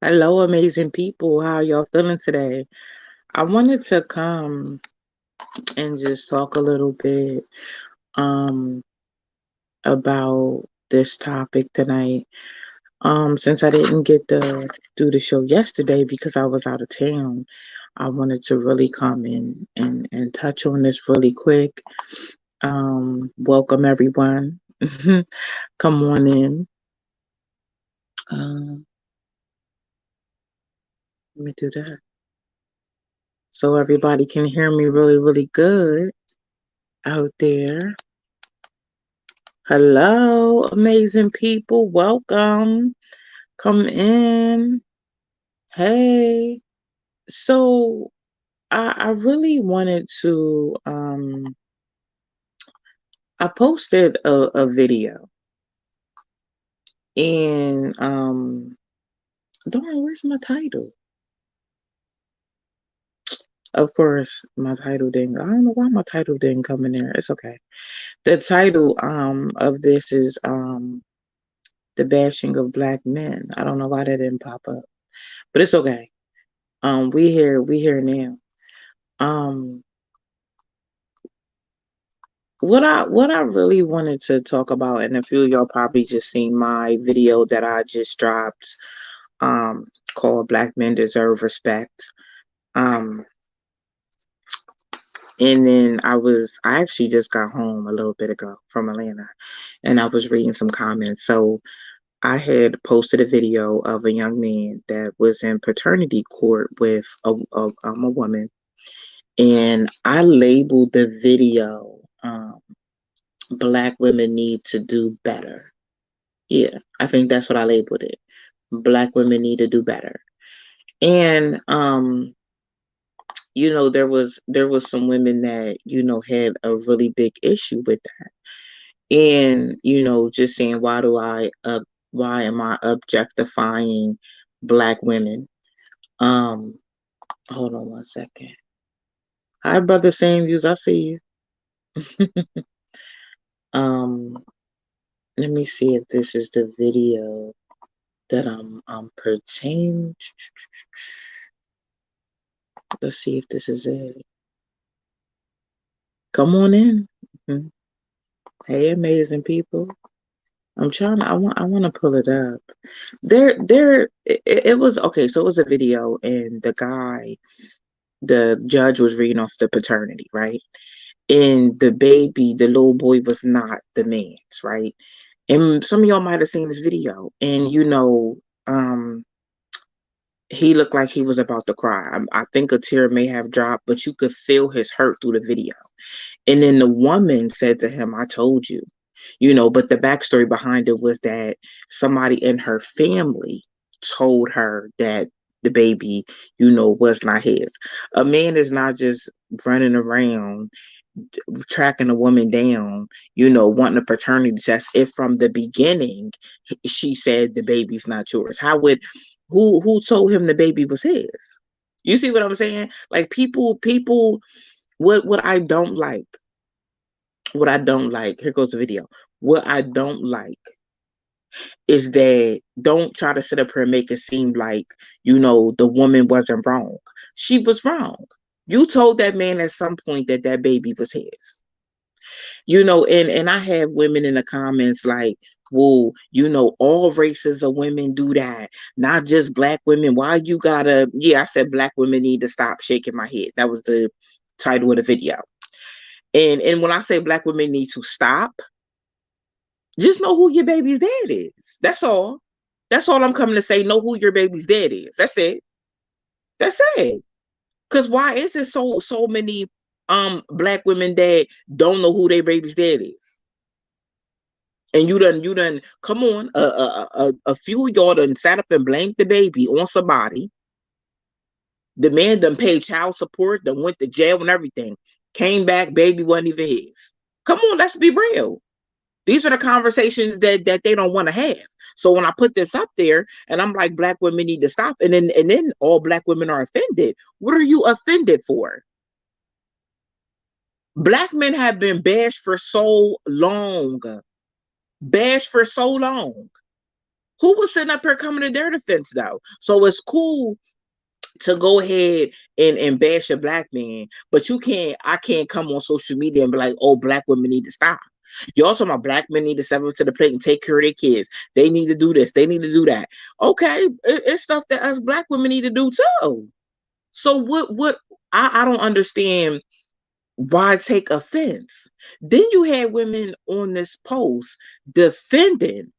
Hello, amazing people. How y'all feeling today? I wanted to come and just talk a little bit um about this topic tonight. Since I didn't get to do the show yesterday because I was out of town, I wanted to really come in and touch on this really quick. Welcome everyone. Come on in. Um, Let me do that so everybody can hear me really, really good out there. Hello, amazing people. Welcome. Come in. Hey. So I really wanted to I posted a video and darn, where's my title? Of course, my title didn't. I don't know why my title didn't come in there. It's okay. The title of this is the bashing of black men. I don't know why that didn't pop up. But it's okay. We here now. Um what I really wanted to talk about, and a few of y'all probably just seen my video that I just dropped, um, called Black Men Deserve Respect. Um, and then I actually just got home a little bit ago from Atlanta and I was reading some comments. So I had posted a video of a young man that was in paternity court with a woman, and I labeled the video, Black women need to do better. Yeah, I think that's what I labeled it. Black women need to do better. And there was some women that, had a really big issue with that. And, just saying, why am I objectifying black women? Um, Hold on one second. Hi, brother, same views. I see you. um, Let me see if this is the video that I'm pertaining. Let's see if this is it. Come on in. Mhm. Hey, amazing people. I'm trying to. I want to pull it up. It was okay. So it was a video, and the judge was reading off the paternity, right? And the little boy was not the man's, right? And some of y'all might have seen this video, and um, he looked like he was about to cry. I think a tear may have dropped, but you could feel his hurt through the video. And then the woman said to him, "I told you." But the backstory behind it was that somebody in her family told her that the baby, was not his. A man is not just running around tracking a woman down, wanting a paternity test if from the beginning she said the baby's not yours. Who told him the baby was his? You see what I'm saying? Like people, what I don't like, here goes the video. What I don't like is that don't try to sit up here and make it seem like, the woman wasn't wrong. She was wrong. You told that man at some point that that baby was his. And I have women in the comments like, well, all races of women do that, not just black women. Why you gotta, yeah, I said black women need to stop shaking my head. That was the title of the video. And when I say black women need to stop, just know who your baby's dad is. That's all. That's all I'm coming to say. Know who your baby's dad is. That's it. That's it. Cause why is there so many black women that don't know who their baby's dad is? And you done come on, a few of y'all done sat up and blamed the baby on somebody. The man done paid child support, done went to jail and everything. Came back, baby wasn't even his. Come on, let's be real. These are the conversations that they don't want to have. So when I put this up there and I'm like, black women need to stop, and then all black women are offended. What are you offended for? Black men have been bashed for so long. Bashed for so long. Who was sitting up here coming to their defense though? So it's cool to go ahead and bash a black man, but I can't come on social media and be like, oh, black women need to stop. You also my black men need to step up to the plate and take care of their kids. They need to do this. They need to do that. Okay, it's stuff that us black women need to do too. So what I don't understand why take offense? Then you had women on this post defending,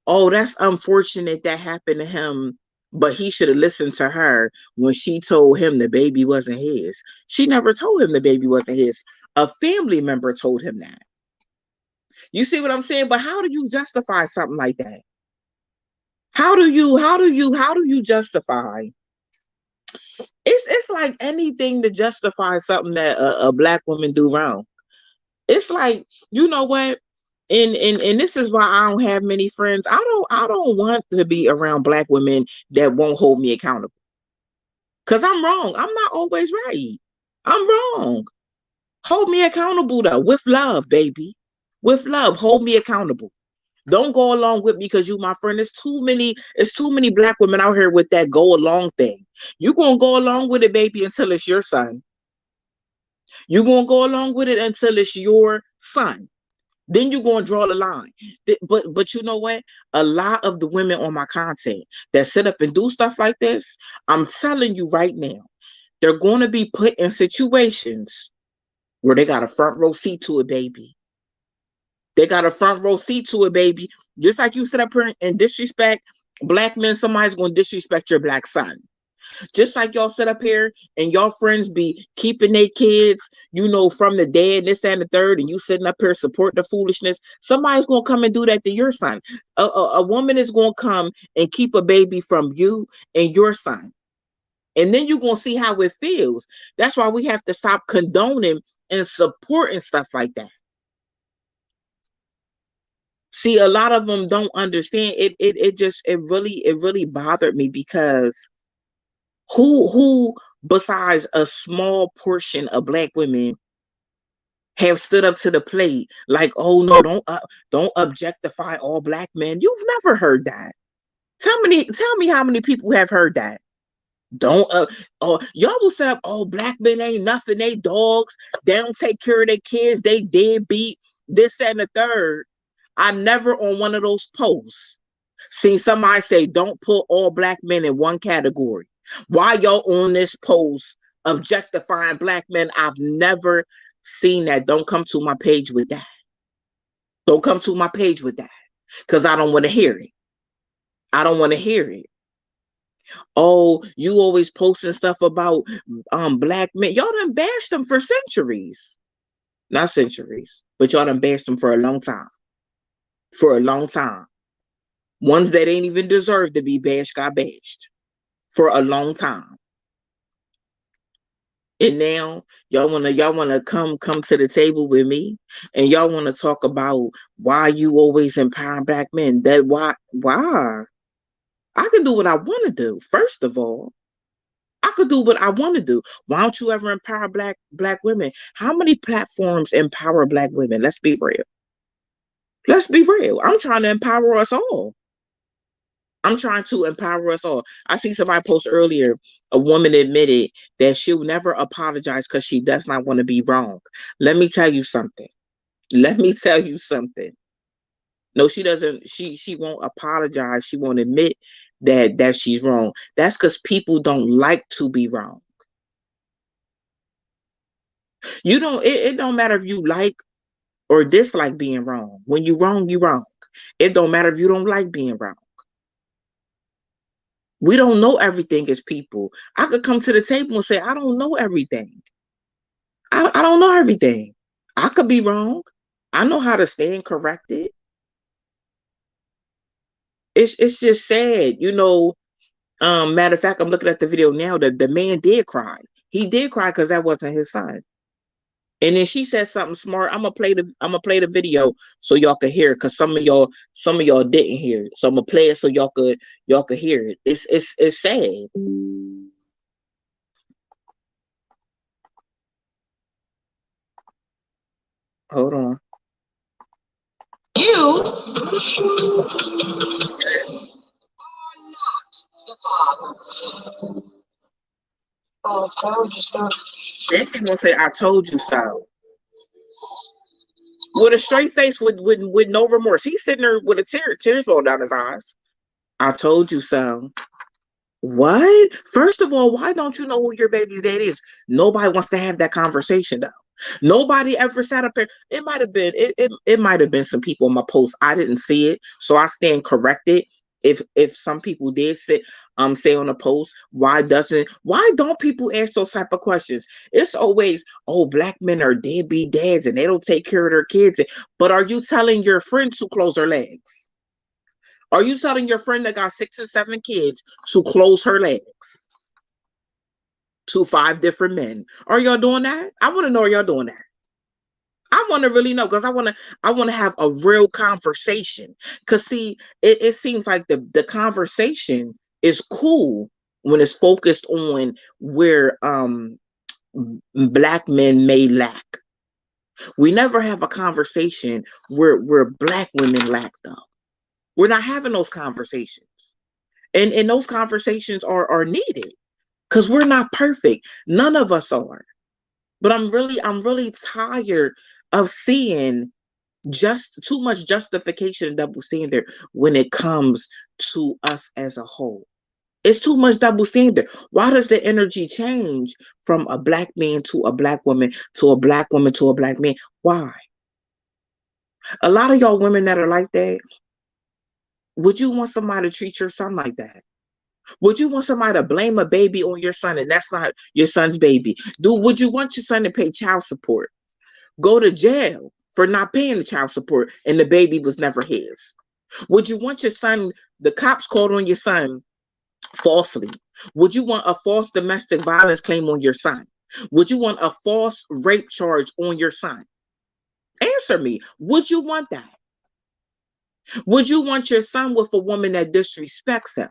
oh, that's unfortunate that happened to him, but he should have listened to her when she told him the baby wasn't his. She never told him the baby wasn't his. A family member told him that. You see what I'm saying? But how do you justify something like that? How do you justify? It's like anything to justify something that a black woman do wrong. It's like, you know what? And this is why I don't have many friends. I don't want to be around black women that won't hold me accountable. Cause I'm wrong. I'm not always right. I'm wrong. Hold me accountable though, with love, baby. With love, hold me accountable. Don't go along with me because you my friend. It's too many black women out here with that go along thing. You gonna go along with it, baby, until it's your son. You gonna go along with it until it's your son. Then you're gonna draw the line. But you know what? A lot of the women on my content that sit up and do stuff like this, I'm telling you right now, they're gonna be put in situations where they got a front row seat to it, baby. They got a front row seat to it, baby. Just like you sit up here and disrespect black men, somebody's gonna disrespect your black son. Just like y'all sit up here and y'all friends be keeping their kids, from the dead, this and the third, and you sitting up here supporting the foolishness, somebody's gonna come and do that to your son. A woman is gonna come and keep a baby from you and your son. And then you're gonna see how it feels. That's why we have to stop condoning and supporting stuff like that. See, a lot of them don't understand it. It really bothered me because who besides a small portion of black women have stood up to the plate like, oh no, don't objectify all black men. You've never heard that. Tell me how many people have heard that. Don't y'all will set up, oh, black men ain't nothing, they dogs, they don't take care of their kids, they deadbeat, this that, and the third. I never on one of those posts seen somebody say, don't put all black men in one category. Why y'all on this post objectifying black men? I've never seen that. Don't come to my page with that. Don't come to my page with that. Because I don't want to hear it. I don't want to hear it. Oh, you always posting stuff about black men. Y'all done bashed them for centuries. Not centuries, but y'all done bashed them for a long time. For a long time. Ones that ain't even deserve to be bashed got bashed for a long time. And now y'all wanna come to the table with me, and y'all wanna talk about why you always empowering black men. That why? I can do what I want to do. First of all, I could do what I want to do. Why don't you ever empower black women? How many platforms empower black women? Let's be real. Let's be real. I'm trying to empower us all. I'm trying to empower us all. I see somebody post earlier, a woman admitted that she'll never apologize because she does not want to be wrong. Let me tell you something. Let me tell you something. No, she doesn't. She won't apologize. She won't admit that she's wrong. That's because people don't like to be wrong. You don't. It don't matter if you like or dislike being wrong. When you wrong, you wrong. It don't matter if you don't like being wrong. We don't know everything as people. I could come to the table and say, I don't know everything. I don't know everything. I could be wrong. I know how to stand corrected. It's just sad, matter of fact, I'm looking at the video now. The man did cry. He did cry because that wasn't his son. And then she said something smart. I'm gonna play the video so y'all can hear it, because some of y'all didn't hear it. So I'm gonna play it so y'all could hear it. It's sad. Hold on. You I told you so. Then she gonna say, "I told you so," with a straight face, with no remorse. He's sitting there with a tears rolling down his eyes. I told you so. What? First of all, why don't you know who your baby's dad is? Nobody wants to have that conversation though. Nobody ever sat up there. It might have been some people in my post. I didn't see it, so I stand corrected. If some people did say on the post, why don't people ask those type of questions? It's always, oh, black men are deadbeat dads and they don't take care of their kids. But are you telling your friends to close their legs? Are you telling your friend that got 6 and 7 kids to close her legs to 5 different men? Are y'all doing that? I want to know, are y'all doing that? I want to really know, because I want to have a real conversation. Because see, it seems like the conversation is cool when it's focused on where black men may lack. We never have a conversation where black women lack though. We're not having those conversations. And those conversations are needed, because we're not perfect. None of us are. But I'm really tired of seeing just too much justification and double standard when it comes to us as a whole. It's too much double standard. Why does the energy change from a black man to a black woman to a black woman to a black man? Why? A lot of y'all women that are like that, would you want somebody to treat your son like that? Would you want somebody to blame a baby on your son and that's not your son's baby? Would you want your son to pay child support? Go to jail for not paying the child support and the baby was never his? Would you want your son, the cops called on your son falsely? Would you want a false domestic violence claim on your son? Would you want a false rape charge on your son? Answer me. Would you want that? Would you want your son with a woman that disrespects him?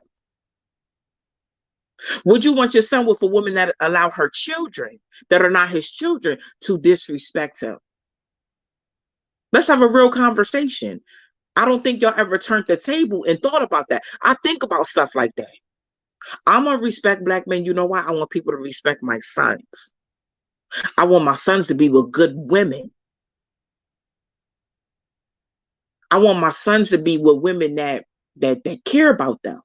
Would you want your son with a woman that allow her children that are not his children to disrespect him? Let's have a real conversation. I don't think y'all ever turned the table and thought about that. I think about stuff like that. I'm gonna respect black men. You know why? I want people to respect my sons. I want my sons to be with good women. I want my sons to be with women that care about them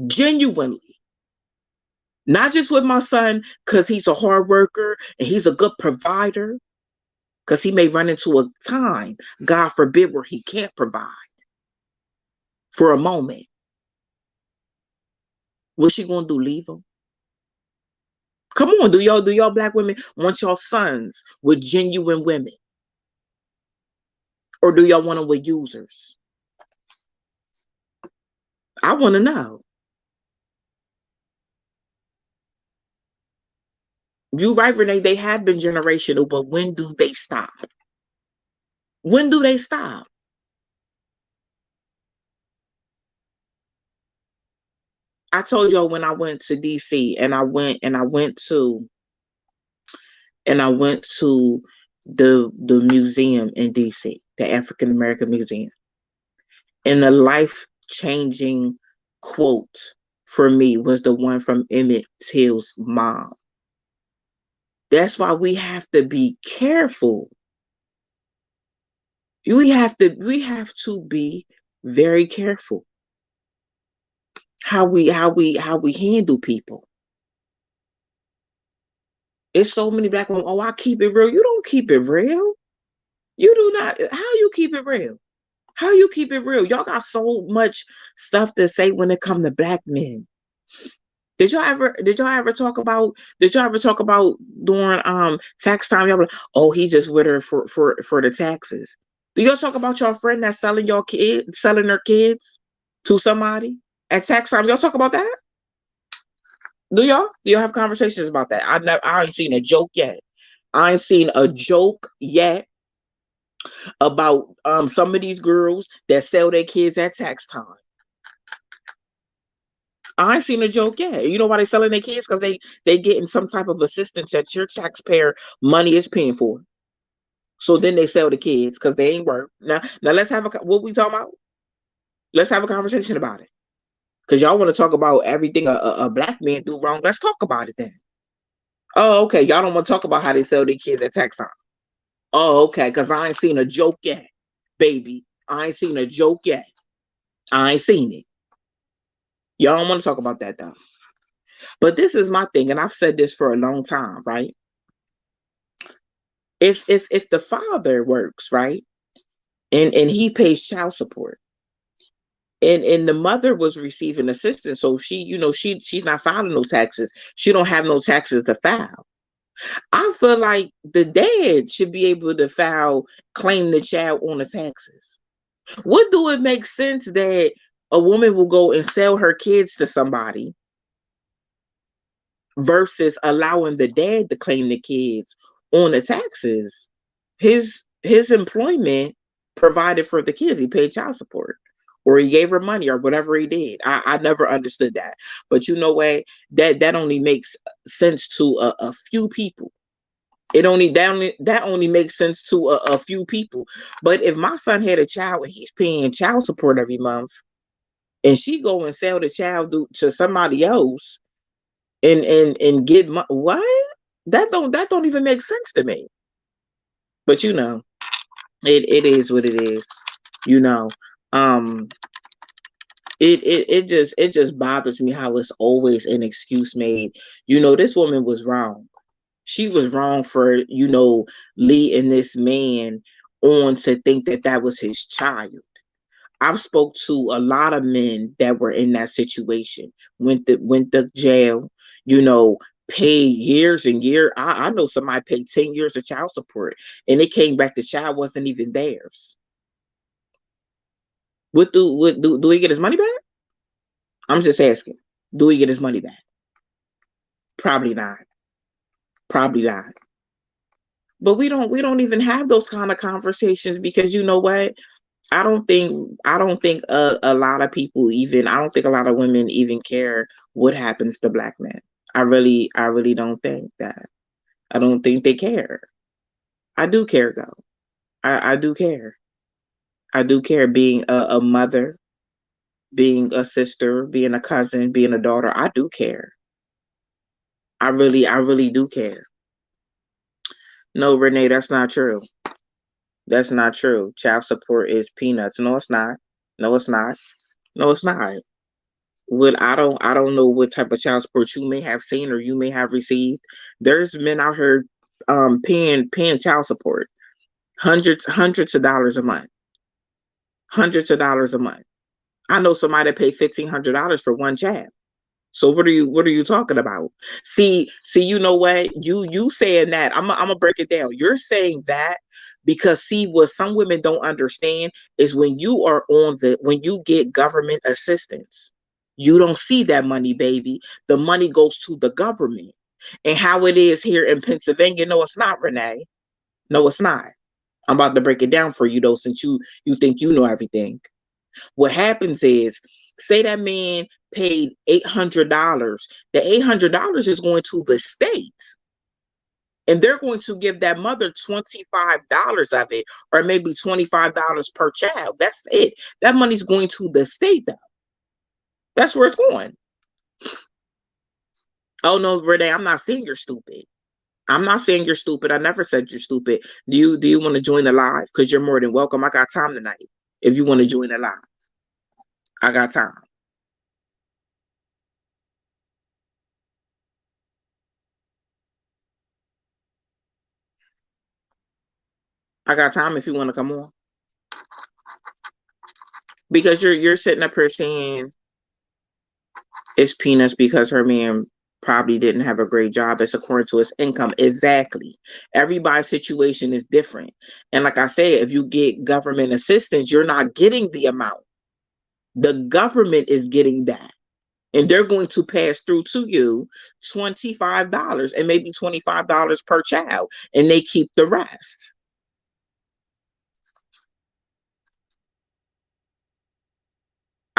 genuinely. Not just with my son because he's a hard worker and he's a good provider, because he may run into a time, God forbid, where he can't provide for a moment. What's she gonna do? Leave him? Come on, do y'all black women want y'all sons with genuine women, or do y'all want them with users? I want to know. You right, Renee. They have been generational, but when do they stop? When do they stop? I told y'all when I went to DC and I went to the museum in DC, the African American Museum. And the life changing quote for me was the one from Emmett Till's mom. That's why we have to be careful. We have to be very careful how we handle people. It's so many black women. Oh, I keep it real. You don't keep it real. You do not. How you keep it real? How you keep it real? Y'all got so much stuff to say when it comes to black men. Did y'all ever talk about during tax time? Y'all be like, oh, he just with her for the taxes. Do y'all talk about your friend that's selling their kids to somebody at tax time? Y'all talk about that? Do y'all? Do y'all have conversations about that? I ain't seen a joke yet. I ain't seen a joke yet about some of these girls that sell their kids at tax time. I ain't seen a joke yet. You know why they selling their kids? Because they getting some type of assistance that your taxpayer money is paying for. So then they sell the kids because they ain't work. Now let's have what we talking about. Let's have a conversation about it. Because y'all want to talk about everything a black man do wrong. Let's talk about it then. Oh, okay. Y'all don't want to talk about how they sell their kids at tax time. Oh, okay. Because I ain't seen a joke yet, baby. I ain't seen a joke yet. I ain't seen it. Y'all don't want to talk about that though. But this is my thing, and I've said this for a long time, right? If the father works, right, and he pays child support, and the mother was receiving assistance, so she, she's not filing no taxes. She don't have no taxes to file. I feel like the dad should be able to file, claim the child on the taxes. What do it make sense that a woman will go and sell her kids to somebody versus allowing the dad to claim the kids on the taxes? His employment provided for the kids. He paid child support, or he gave her money, or whatever he did. I never understood that. But you know what? That only makes sense to a few people. That only makes sense to a few people. But if my son had a child and he's paying child support every month, and she go and sell the child to somebody else and get what? That don't even make sense to me. But it is what it is. You know, um, it just bothers me how it's always an excuse made. This woman was wrong. She was wrong for leading this man on to think that that was his child. I've spoke to a lot of men that were in that situation, went to jail, you know, paid years and years. I know somebody paid 10 years of child support, and it came back the child wasn't even theirs. Do he get his money back? I'm just asking. Do he get his money back? Probably not. Probably not. But we don't even have those kind of conversations, because you know what? I don't think a lot of people, even I don't think a lot of women even care what happens to black men. I really don't think that. I don't think they care. I do care though. I do care. I do care, being a mother, being a sister, being a cousin, being a daughter. I do care. I really do care. No, Renee, that's not true. That's not true. Child support is peanuts. No, it's not. No, it's not. No, it's not. I don't know what type of child support you may have seen or you may have received. There's men out here paying child support, hundreds of dollars a month. Hundreds of dollars a month. I know somebody that paid $1,500 for one child. So what are you talking about? See, you know what? You saying that. I'm gonna break it down. You're saying that because, see, what some women don't understand is when you get government assistance, you don't see that money, baby. The money goes to the government. And how it is here in Pennsylvania, no, it's not, Renee. No, it's not. I'm about to break it down for you though, since you think you know everything. What happens is, say that man paid $800. The $800 is going to the state, and they're going to give that mother $25 of it, or maybe $25 per child. That's it. That money's going to the state, though. That's where it's going. Oh no, Renee, I'm not saying you're stupid. I'm not saying you're stupid. I never said you're stupid. Do you want to join the live? Because you're more than welcome. I got time tonight. If you want to join the live, I got time. I got time if you want to come on. Because you're sitting up here saying it's peanuts because her man probably didn't have a great job. It's according to his income. Exactly. Everybody's situation is different. And like I said, if you get government assistance, you're not getting the amount. The government is getting that. And they're going to pass through to you $25 and maybe $25 per child. And they keep the rest.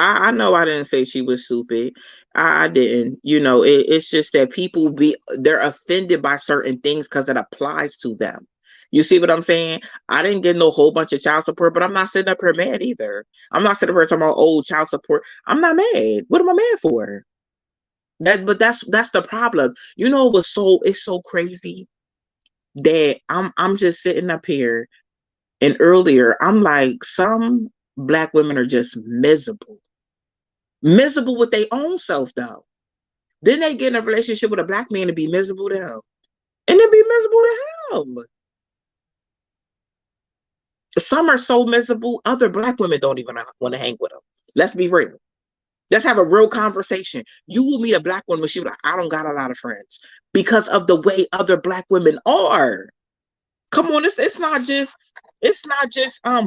I know I didn't say she was stupid. I didn't. It's just that they're offended by certain things because it applies to them. You see what I'm saying? I didn't get no whole bunch of child support, but I'm not sitting up here mad either. I'm not sitting up here talking about old child support. I'm not mad. What am I mad for? But that's the problem. You know, it's so crazy that I'm just sitting up here, and earlier I'm like, some black women are just miserable. Miserable with their own self though. Then they get in a relationship with a black man to be miserable to him. And then be miserable to him. Some are so miserable, other black women don't even want to hang with them. Let's be real. Let's have a real conversation. You will meet a black woman, she be like, I don't got a lot of friends because of the way other black women are. Come on, it's not just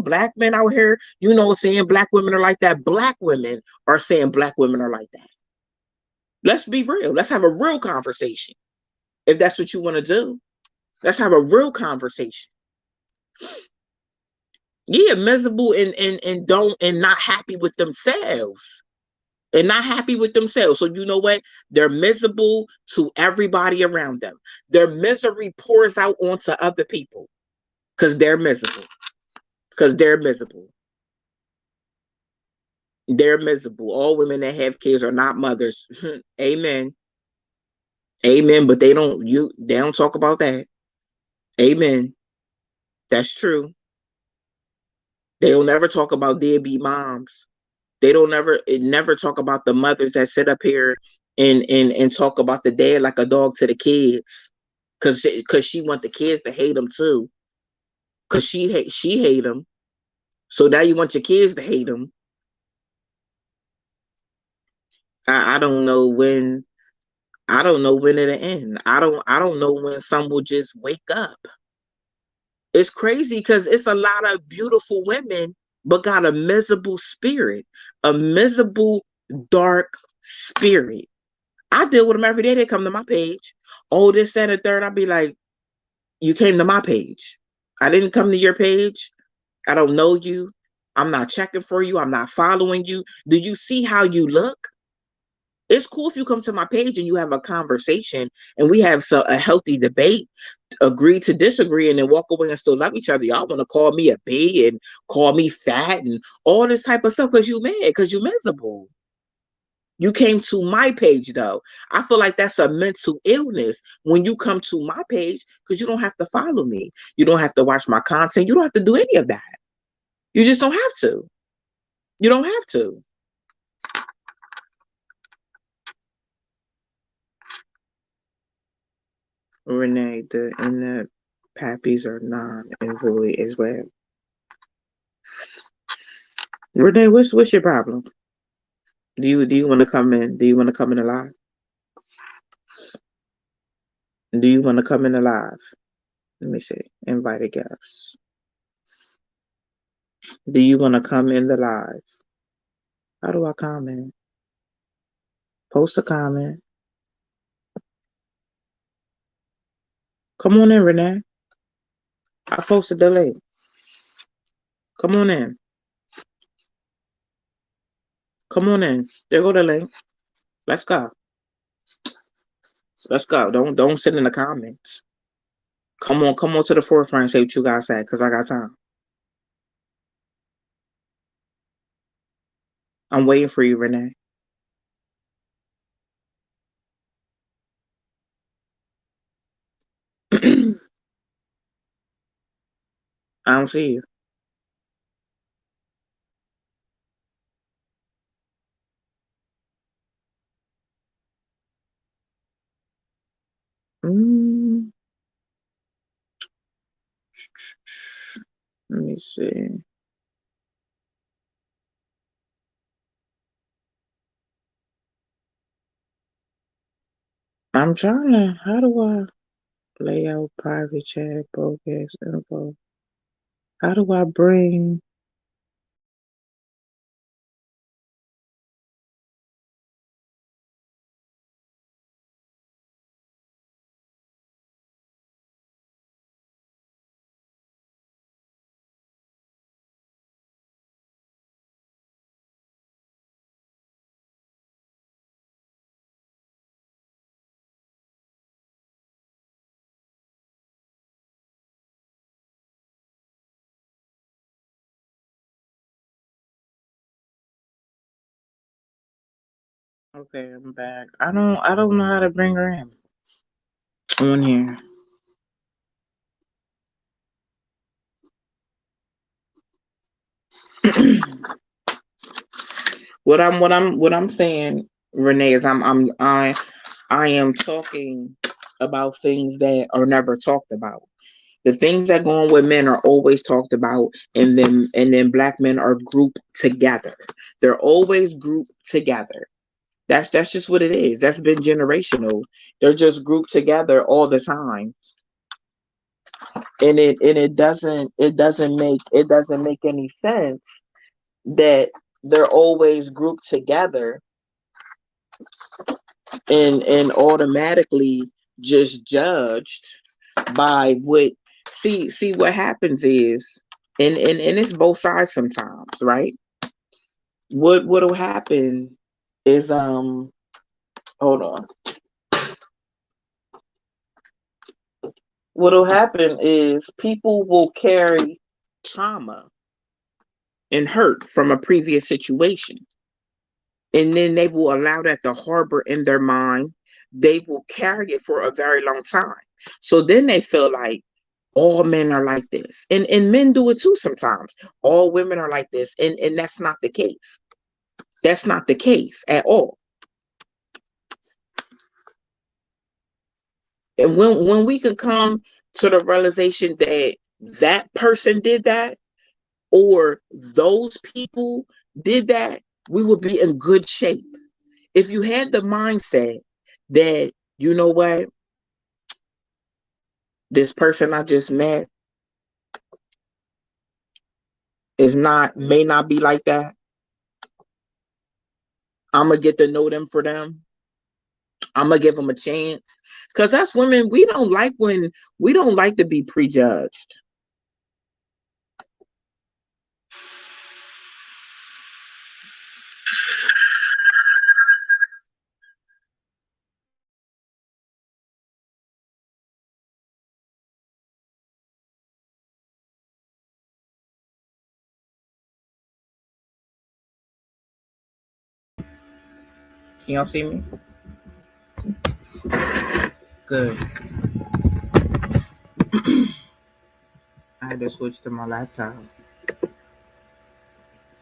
black men out here, saying black women are like that. Black women are saying black women are like that. Let's be real. Let's have a real conversation. If that's what you want to do, let's have a real conversation. Yeah, miserable and don't and not happy with themselves. And not happy with themselves. So you know what? They're miserable to everybody around them. Their misery pours out onto other people because they're miserable. Because they're miserable. They're miserable. All women that have kids are not mothers. Amen. Amen. But they don't talk about that. Amen. That's true. They don't never talk about deadbeat moms. They don't never talk about the mothers that sit up here and talk about the dad like a dog to the kids, cause she want the kids to hate them too, cause she hate them. So now you want your kids to hate them. I don't know when. I don't know when it'll end. I don't know when some will just wake up. It's crazy because it's a lot of beautiful women, but got a miserable spirit, a miserable dark spirit. I deal with them every day. They come to my page. Oh, this, that, and the third. I'll be like, you came to my page. I didn't come to your page. I don't know you. I'm not checking for you. I'm not following you. Do you see how you look? It's cool if you come to my page and you have a conversation and we have a healthy debate, agree to disagree, and then walk away and still love each other. Y'all want to call me a B and call me fat and all this type of stuff because you mad, because you miserable. You came to my page though. I feel like that's a mental illness when you come to my page because you don't have to follow me. You don't have to watch my content. You don't have to do any of that. You just don't have to. You don't have to. Renee, the pappies are non and void as well. Renee, what's your problem? Do you want to come in? Do you want to come in alive? Do you want to come in alive? Let me see. Invite a guest. Do you want to come in the live? How do I comment? Post a comment. Come on in, Renee. I posted the link. Come on in. Come on in. There go the link. Let's go. Let's go. Don't sit in the comments. Come on to the forefront and say what you guys say, because I got time. I'm waiting for you, Renee. I don't see you. Mm, let me see. I'm trying to. How do I lay out private chat, broadcast info? How do I bring Okay, I'm back. I don't know how to bring her in on here. What I'm saying, Renee, is I am talking about things that are never talked about. The things that go on with men are always talked about, and then black men are grouped together. They're always grouped together. That's just what it is. That's been generational. They're just grouped together all the time. And it doesn't make any sense that they're always grouped together and automatically just judged by what. See what happens is, and it's both sides sometimes, right? What'll happen is, hold on. What'll happen is people will carry trauma and hurt from a previous situation, and then they will allow that to harbor in their mind. They will carry it for a very long time. So then they feel like all men are like this. And men do it too sometimes. All women are like this. And that's not the case. That's not the case at all. And when we can come to the realization that that person did that, or those people did that, we will be in good shape. If you had the mindset that, you know what, this person I just met is not may not be like that. I'm gonna get to know them for them. I'm gonna give them a chance. Cause us women, we don't like to be prejudged. Can y'all see me? Good. I had to switch to my laptop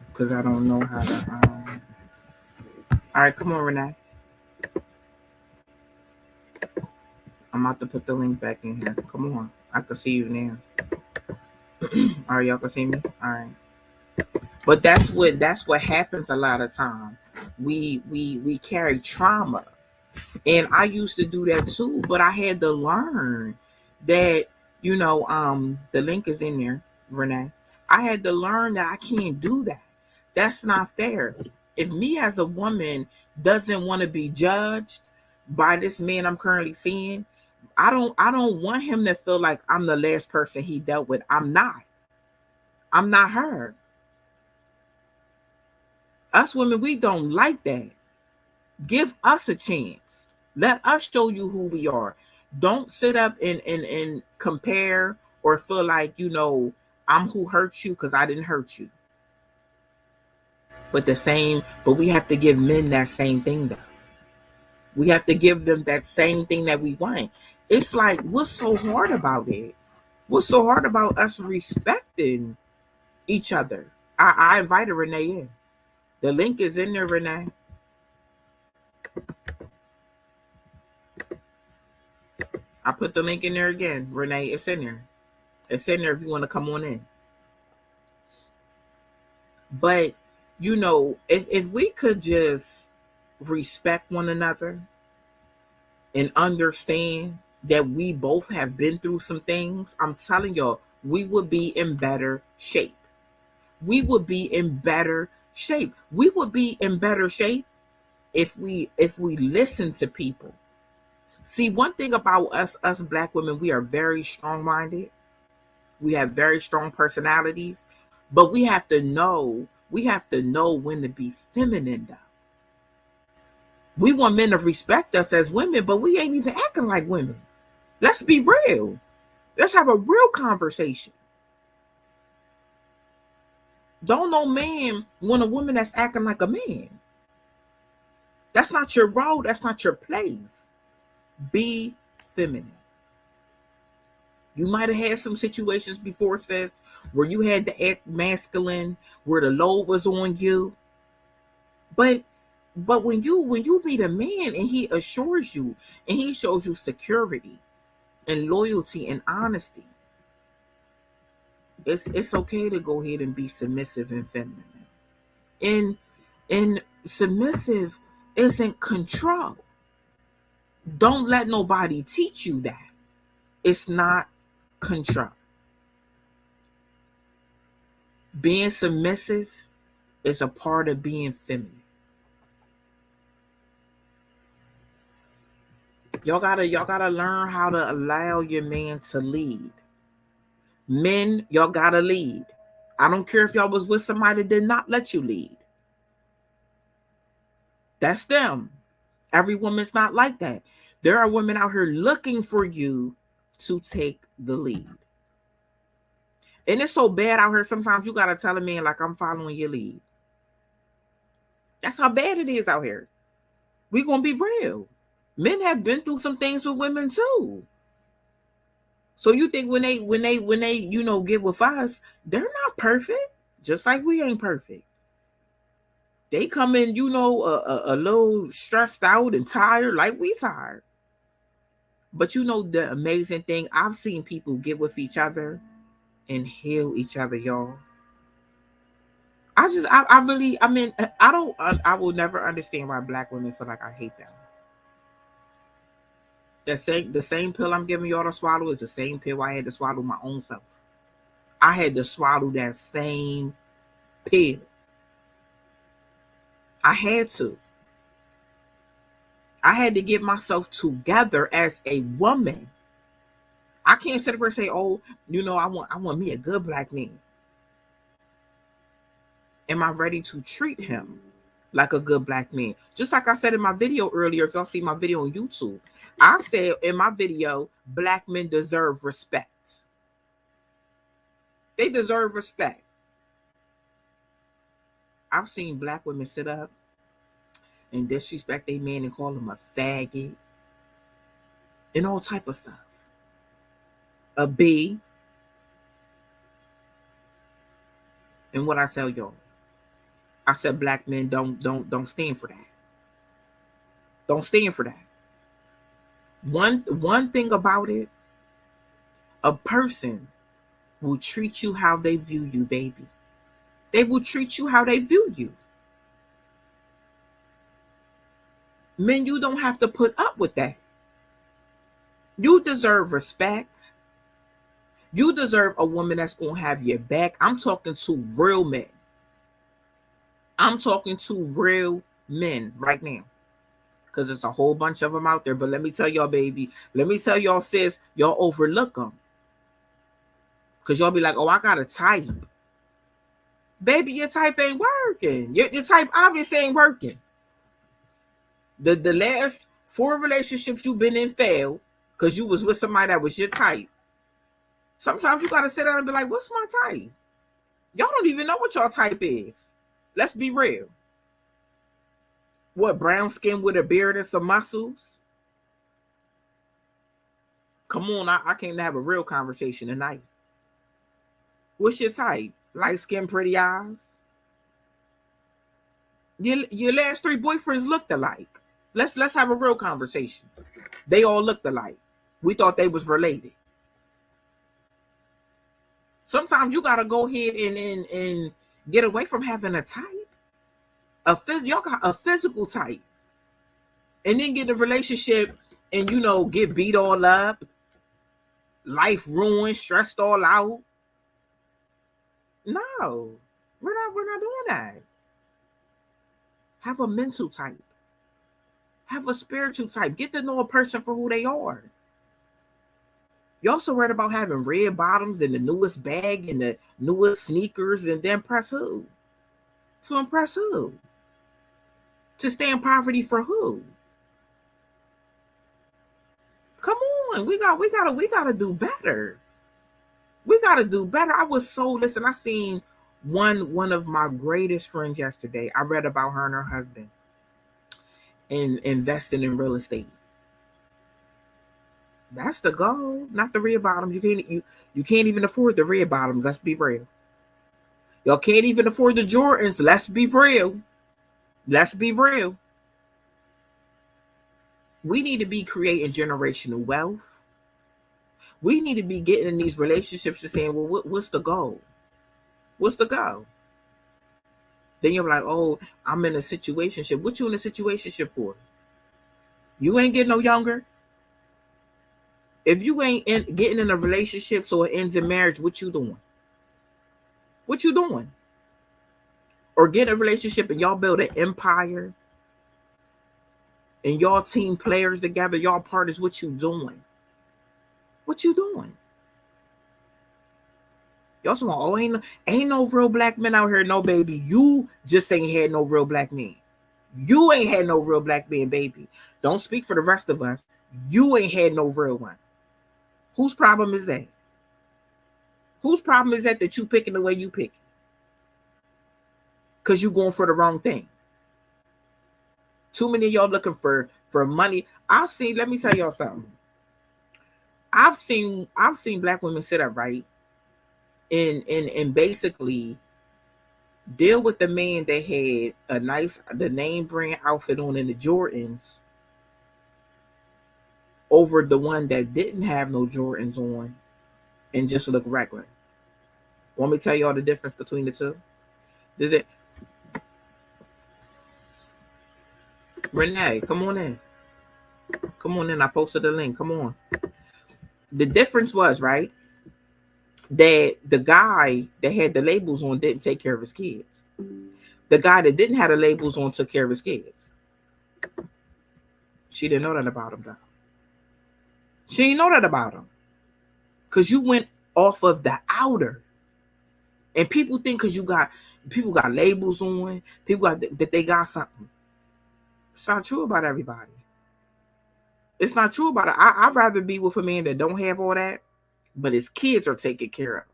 because I don't know how to. All right, come on, Renee. I'm about to put the link back in here. Come on, I can see you now. All right, y'all can see me. All right, but that's what happens a lot of time. We carry trauma, and I used to do that too. But I had to learn that, the link is in there, Renee. I had to learn that I can't do that. That's not fair. If me as a woman doesn't want to be judged by this man I'm currently seeing, I don't want him to feel like I'm the last person he dealt with. I'm not. I'm not her. Us women, we don't like that. Give us a chance. Let us show you who we are. Don't sit up and compare or feel like, I'm who hurt you because I didn't hurt you. But we have to give men that same thing though. We have to give them that same thing that we want. It's like, what's so hard about it? What's so hard about us respecting each other? I invited Renee in. The link is in there, Renee. I put the link in there again, Renee. It's in there. It's in there if you want to come on in. But if we could just respect one another and understand that we both have been through some things, I'm telling y'all, we would be in better shape. We would be in better shape. We would be in better shape if we listen to people. See, one thing about us black women, we are very strong minded. We have very strong personalities, but we have to know when to be feminine though. We want men to respect us as women, but we ain't even acting like women. Let's be real. Let's have a real conversation. Don't no man want a woman that's acting like a man. That's not your role. That's not your place. Be feminine. You might have had some situations before, sis, where you had to act masculine, where the load was on you. But when you meet a man and he assures you and he shows you security and loyalty and honesty, it's okay to go ahead and be submissive and feminine. And submissive isn't control. Don't let nobody teach you that. It's not control. Being submissive is a part of being feminine. Y'all gotta learn how to allow your man to lead. Men, y'all gotta lead. I don't care if y'all was with somebody that did not let you lead. That's them. Every woman's not like that. There are women out here looking for you to take the lead. And it's so bad out here, sometimes you gotta tell a man, like, I'm following your lead. That's how bad it is out here. We gonna be real. Men have been through some things with women too. So you think when they get with us, they're not perfect. Just like we ain't perfect. They come in, a little stressed out and tired, like we tired. But the amazing thing, I've seen people get with each other and heal each other, y'all. I will never understand why Black women feel like I hate them. The same pill I'm giving y'all to swallow is the same pill I had to swallow my own self. I had to swallow that same pill. I had to. I had to get myself together as a woman. I can't sit there and say, "Oh, I want me a good Black man." Am I ready to treat him like a good Black man? Just like I said in my video earlier, if y'all see my video on YouTube, I said in my video, Black men deserve respect. They deserve respect. I've seen Black women sit up and disrespect their man and call him a faggot and all type of stuff. A B. And what I tell y'all, I said Black men don't stand for that. Don't stand for that. One thing about it, a person will treat you how they view you, baby. They will treat you how they view you. Men, you don't have to put up with that. You deserve respect. You deserve a woman that's going to have your back. I'm talking to real men. I'm talking to real men right now. Because there's a whole bunch of them out there. But let me tell y'all, baby. Let me tell y'all, sis, y'all overlook them. Because y'all be like, oh, I got a type. Baby, your type ain't working. Your type obviously ain't working. The last 4 relationships you've been in failed because you was with somebody that was your type. Sometimes you got to sit down and be like, what's my type? Y'all don't even know what y'all type is. Let's be real. What, brown skin with a beard and some muscles? Come on, I came to have a real conversation tonight. What's your type? Light skin, pretty eyes? Your last 3 boyfriends looked alike. Let's have a real conversation. They all looked alike. We thought they was related. Sometimes you gotta go ahead and get away from having a type. Y'all got a physical type. And then get in a relationship and get beat all up, life ruined, stressed all out. No, we're not doing that. Have a mental type. Have a spiritual type. Get to know a person for who they are. You also read about having red bottoms and the newest bag and the newest sneakers, and then impress who? To impress who? To stay in poverty for who? Come on, we gotta do better. We gotta do better. I seen one of my greatest friends yesterday. I read about her and her husband. and investing in real estate. That's the goal, not the red bottoms. You can't even afford the red bottoms. Let's be real. Y'all can't even afford the Jordans. Let's be real. Let's be real. We need to be creating generational wealth. We need to be getting in these relationships and saying, well, what's the goal? What's the goal? Then you're like, oh, I'm in a situationship. What you in a situationship for? You ain't getting no younger. If you ain't getting in a relationship so it ends in marriage, what you doing? What you doing? Or get in a relationship and y'all build an empire and y'all team players together, y'all partners, what you doing? What you doing? Y'all saying, oh, ain't no real black men out here. No, baby. You just ain't had no real black men. You ain't had no real black men, baby. Don't speak for the rest of us. You ain't had no real one. Whose problem is that? Whose problem is that you picking the way you pick? Because you going for the wrong thing. Too many of y'all looking for money. Let me tell y'all something. I've seen black women sit up, right? And basically deal with the man that had the name brand outfit on in the Jordans over the one that didn't have no Jordans on and just look regular. Want me to tell y'all the difference between the two? Did it? Renee, come on in. Come on in. I posted the link. Come on. The difference was, right, that the guy that had the labels on didn't take care of his kids. The guy that didn't have the labels on took care of his kids. She didn't know that about him, though. She didn't know that about him. Because you went off of the outer. And people think because people got labels on, people got that they got something. It's not true about everybody. It's not true about it. I'd rather be with a man that don't have all that, but his kids are taken care of.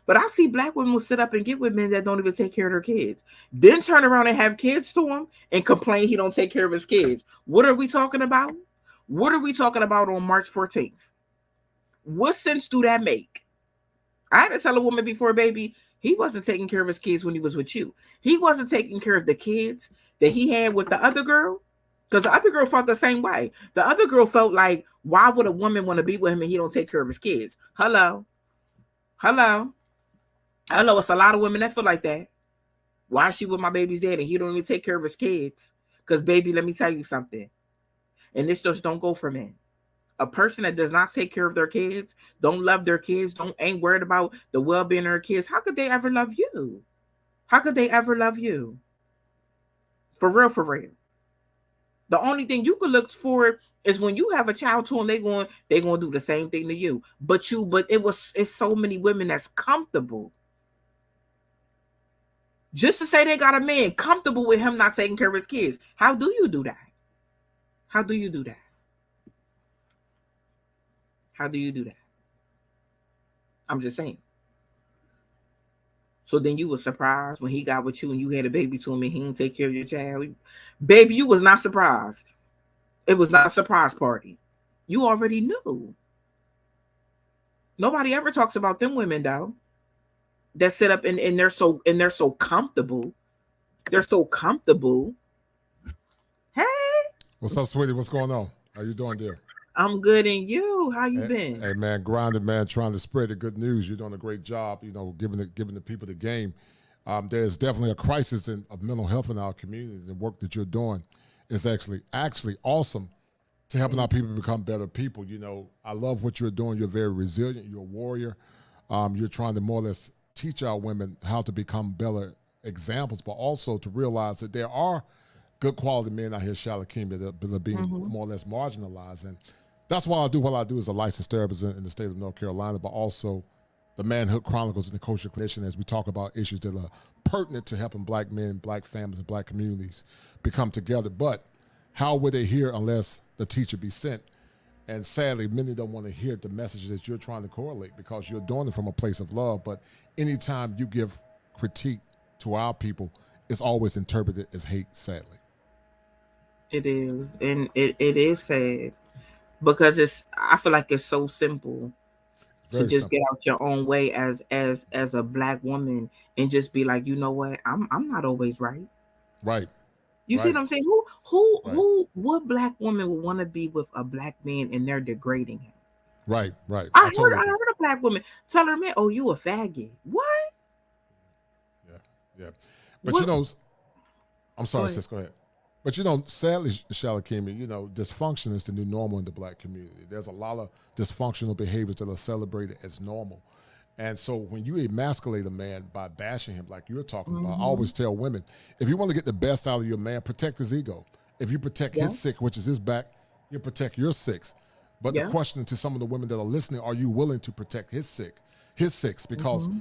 But I see black women will sit up and get with men that don't even take care of their kids. Then turn around and have kids to him and complain he don't take care of his kids. What are we talking about? What are we talking about on March 14th? What sense do that make? I had to tell a woman before, baby, he wasn't taking care of his kids when he was with you. He wasn't taking care of the kids that he had with the other girl. Because the other girl felt the same way. The other girl felt like, why would a woman want to be with him and he don't take care of his kids? Hello. It's a lot of women that feel like that. Why is she with my baby's dad and he don't even take care of his kids? Because, baby, let me tell you something. And this just don't go for men. A person that does not take care of their kids, don't love their kids, ain't worried about the well-being of their kids, how could they ever love you? How could they ever love you? For real, for real. The only thing you could look for is when you have a child too, and they going to do the same thing to you. But it's so many women that's comfortable. Just to say they got a man comfortable with him not taking care of his kids. How do you do that? How do you do that? How do you do that? I'm just saying. So then you were surprised when he got with you and you had a baby to him and he didn't take care of your child. Baby, you was not surprised. It was not a surprise party. You already knew. Nobody ever talks about them women, though, that sit up and they're so comfortable. They're so comfortable. Hey. What's up, sweetie? What's going on? How you doing, dear? I'm good, and you? How you been? Hey, man, grinding, man, trying to spread the good news. You're doing a great job, giving the people the game. There's definitely a crisis of mental health in our community. The work that you're doing is actually awesome to helping our people become better people. I love what you're doing. You're very resilient. You're a warrior. You're trying to more or less teach our women how to become better examples, but also to realize that there are good quality men out here, Shalakim, that are being more or less marginalized. And that's why I do what I do as a licensed therapist in the state of North Carolina, but also the Manhood Chronicles and the Kosher Clinician as we talk about issues that are pertinent to helping black men, black families, and black communities become together. But how would they hear unless the teacher be sent? And sadly, many don't want to hear the message that you're trying to correlate because you're doing it from a place of love. But anytime you give critique to our people, it's always interpreted as hate, sadly. It is, and it is sad because I feel like it's so simple to Very just get simple. out your own way as a black woman and just be like, you know what, I'm not always right. Right, You see right, what I'm saying? Who right, what black woman would want to be with a black man and they're degrading him? right, right. I I heard totally I agree. heard a black woman tell her man, "Oh, you a faggot." What? Yeah, yeah. But What? I'm Go sorry, ahead. sis, go ahead. But sadly, Shalakimi, dysfunction is the new normal in the black community. There's a lot of dysfunctional behaviors that are celebrated as normal. And so when you emasculate a man by bashing him like you're talking about, I Mm-hmm. always tell women, if you want to get the best out of your man, protect his ego. If you protect Yeah. his six, which is his back, you protect your six. But the Yeah. question to some of the women that are listening, are you willing to protect his six? Because Mm-hmm.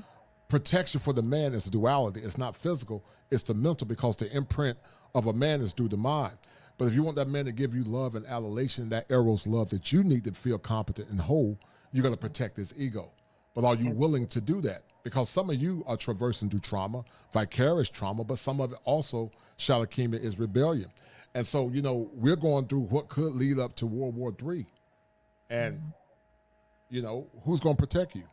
protection for the man is a duality. It's not physical, it's the mental, because the imprint of a man is through the mind. But if you want that man to give you love and adulation, that eros love that you need to feel competent and whole, you're going to protect his ego. But are you willing to do that? Because some of you are traversing through trauma, vicarious trauma, but some of it also, Shalakima, is rebellion. And so, we're going through what could lead up to World War III. And, who's going to protect you?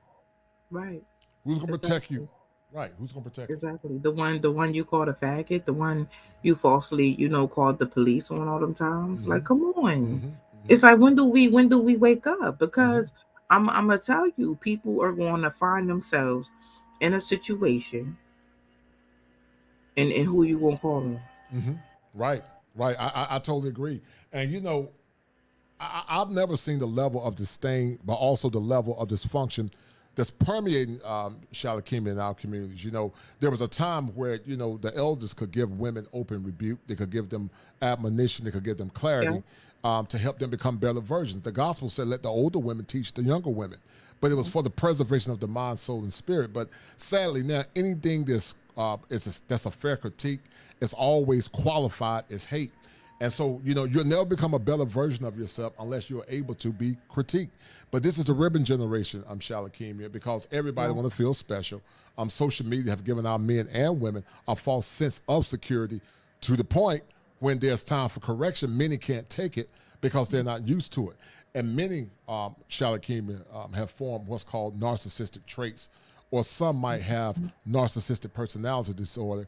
Right. Who's going to protect you? Exactly. Right. Who's going to protect you? Exactly. The one you called a faggot, the one you falsely, called the police on all them times. Mm-hmm. Like, come on. Mm-hmm. Mm-hmm. It's like when do we wake up? Mm-hmm. Because I'm gonna tell you, people are going to find themselves in a situation, and who you gonna call them? Mm-hmm. Right. Right. I totally agree. And I've never seen the level of disdain, but also the level of dysfunction that's permeating Shalakima in our communities. There was a time where, the elders could give women open rebuke. They could give them admonition. They could give them clarity Yes. to help them become better versions. The gospel said, let the older women teach the younger women. But it was for the preservation of the mind, soul, and spirit. But sadly, now anything that's a fair critique is always qualified as hate. And so, you'll never become a better version of yourself unless you're able to be critiqued. But this is the ribbon generation, Shalakemia, because everybody Yeah. want to feel special. Social media have given our men and women a false sense of security to the point when there's time for correction, many can't take it because they're not used to it. And many Shalakemia have formed what's called narcissistic traits, or some might have narcissistic personality disorder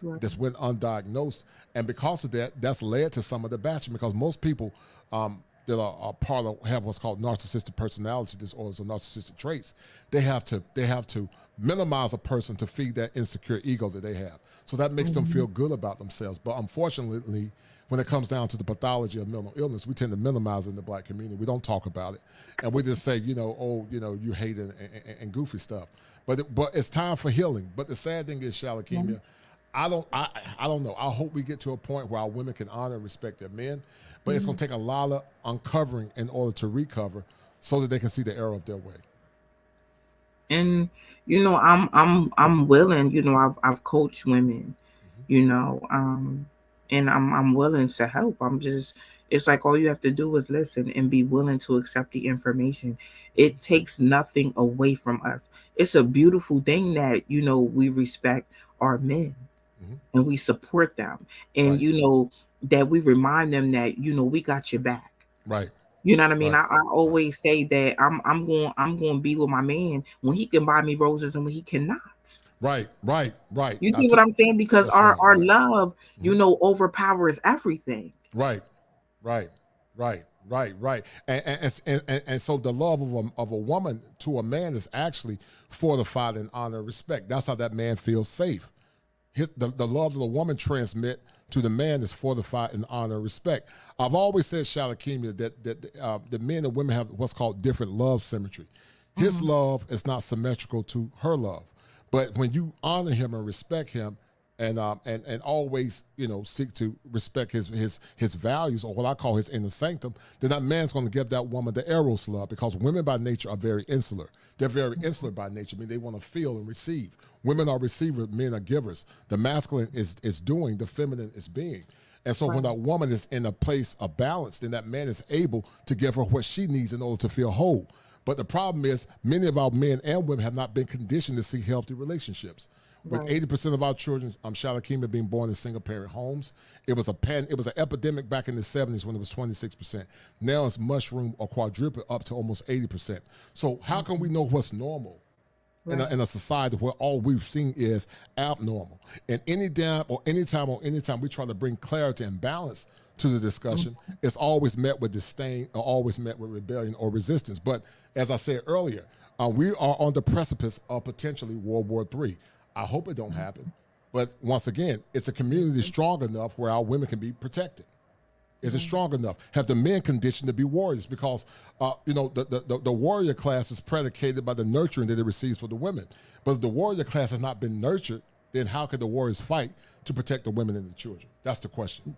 Right. that's went undiagnosed, and because of that, that's led to some of the bashing. Because most people that are part of have what's called narcissistic personality disorders or narcissistic traits, they have to minimize a person to feed that insecure ego that they have. So that makes them Mm-hmm. feel good about themselves. But unfortunately, when it comes down to the pathology of mental illness, we tend to minimize it in the black community. We don't talk about it, and we just say, you hate it and goofy stuff. But it's time for healing. But the sad thing is, Shalakemia, I don't know. I hope we get to a point where our women can honor and respect their men, but it's going to take a lot of uncovering in order to recover, so that they can see the error of their way. And I'm willing. I've coached women. Mm-hmm. you know um and I'm willing to help. I'm just It's like all you have to do is listen and be willing to accept the information. It takes nothing away from us. It's a beautiful thing that we respect our men Mm-hmm. and we support them, and Right, that we remind them that we got your back. right, You know what I mean? right, I right, always say that I'm going to be with my man when he can buy me roses and when he cannot. right, right, right. You see what I'm saying? Because Yes, our ma'am. our Right. love, Mm-hmm. overpowers everything. Right, right, right, right, right. And so the love of a woman to a man is actually fortified in honor and respect. That's how that man feels safe. The love that a woman transmit to the man is fortified in honor and respect. I've always said, Shalakemia, that the men and women have what's called different love symmetry. His Mhm. love is not symmetrical to her love, but when you honor him and respect him, and always seek to respect his values, or what I call his inner sanctum, then that man's going to give that woman the eros love, because women by nature are very insular. They're very insular by nature. I mean, they want to feel and receive. Women are receivers, men are givers. The masculine is doing, the feminine is being. And so when Right. that woman is in a place of balance, then that man is able to give her what she needs in order to feel whole. But the problem is, many of our men and women have not been conditioned to see healthy relationships. With Right. 80% of our children, Shalakima, being born in single parent homes, it was an epidemic back in the 70s when it was 26%. Now it's mushroom or quadruple up to almost 80%. So how can we know what's normal Right. in a society where all we've seen is abnormal? And anytime we try to bring clarity and balance to the discussion, it's always met with disdain or always met with rebellion or resistance. But as I said earlier, we are on the precipice of potentially World War III. I hope it don't happen. But once again, it's a community strong enough where our women can be protected. Is it strong enough? Have the men conditioned to be warriors? Because the warrior class is predicated by the nurturing that it receives for the women. But if the warrior class has not been nurtured, then how could the warriors fight to protect the women and the children? That's the question.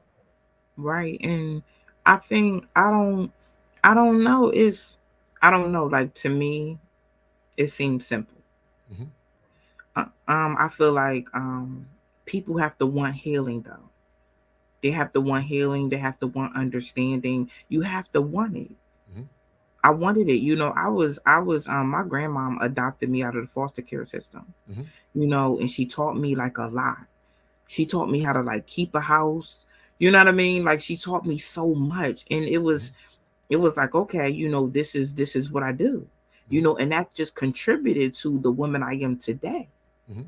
Right. And I think I don't know. I don't know. Like, to me, it seems simple. Hmm. I feel like people have to want healing though. They have to want healing. They have to want understanding. You have to want it. Hmm. I wanted it. I was my grandmom adopted me out of the foster care system. Hmm. And she taught me like a lot. She taught me how to like keep a house. You know what I mean? Like, she taught me so much, and it was like, okay, this is what I do. Hmm. And that just contributed to the woman I am today. Hmm.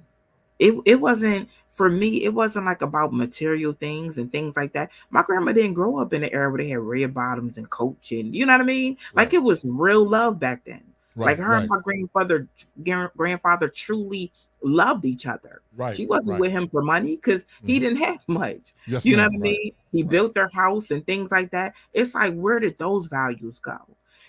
It wasn't for me. It wasn't like about material things and things like that. My grandma didn't grow up in the era where they had red bottoms and Coach, and you know what I mean. Like, Right. it was real love back then. Like, Right. her and Right. my grandfather truly loved each other. Right. She wasn't Right. with him for money because he Hmm. didn't have much. Yes, You know what ma'am. I Right. mean? He Right. built their house and things like that. It's like, where did those values go?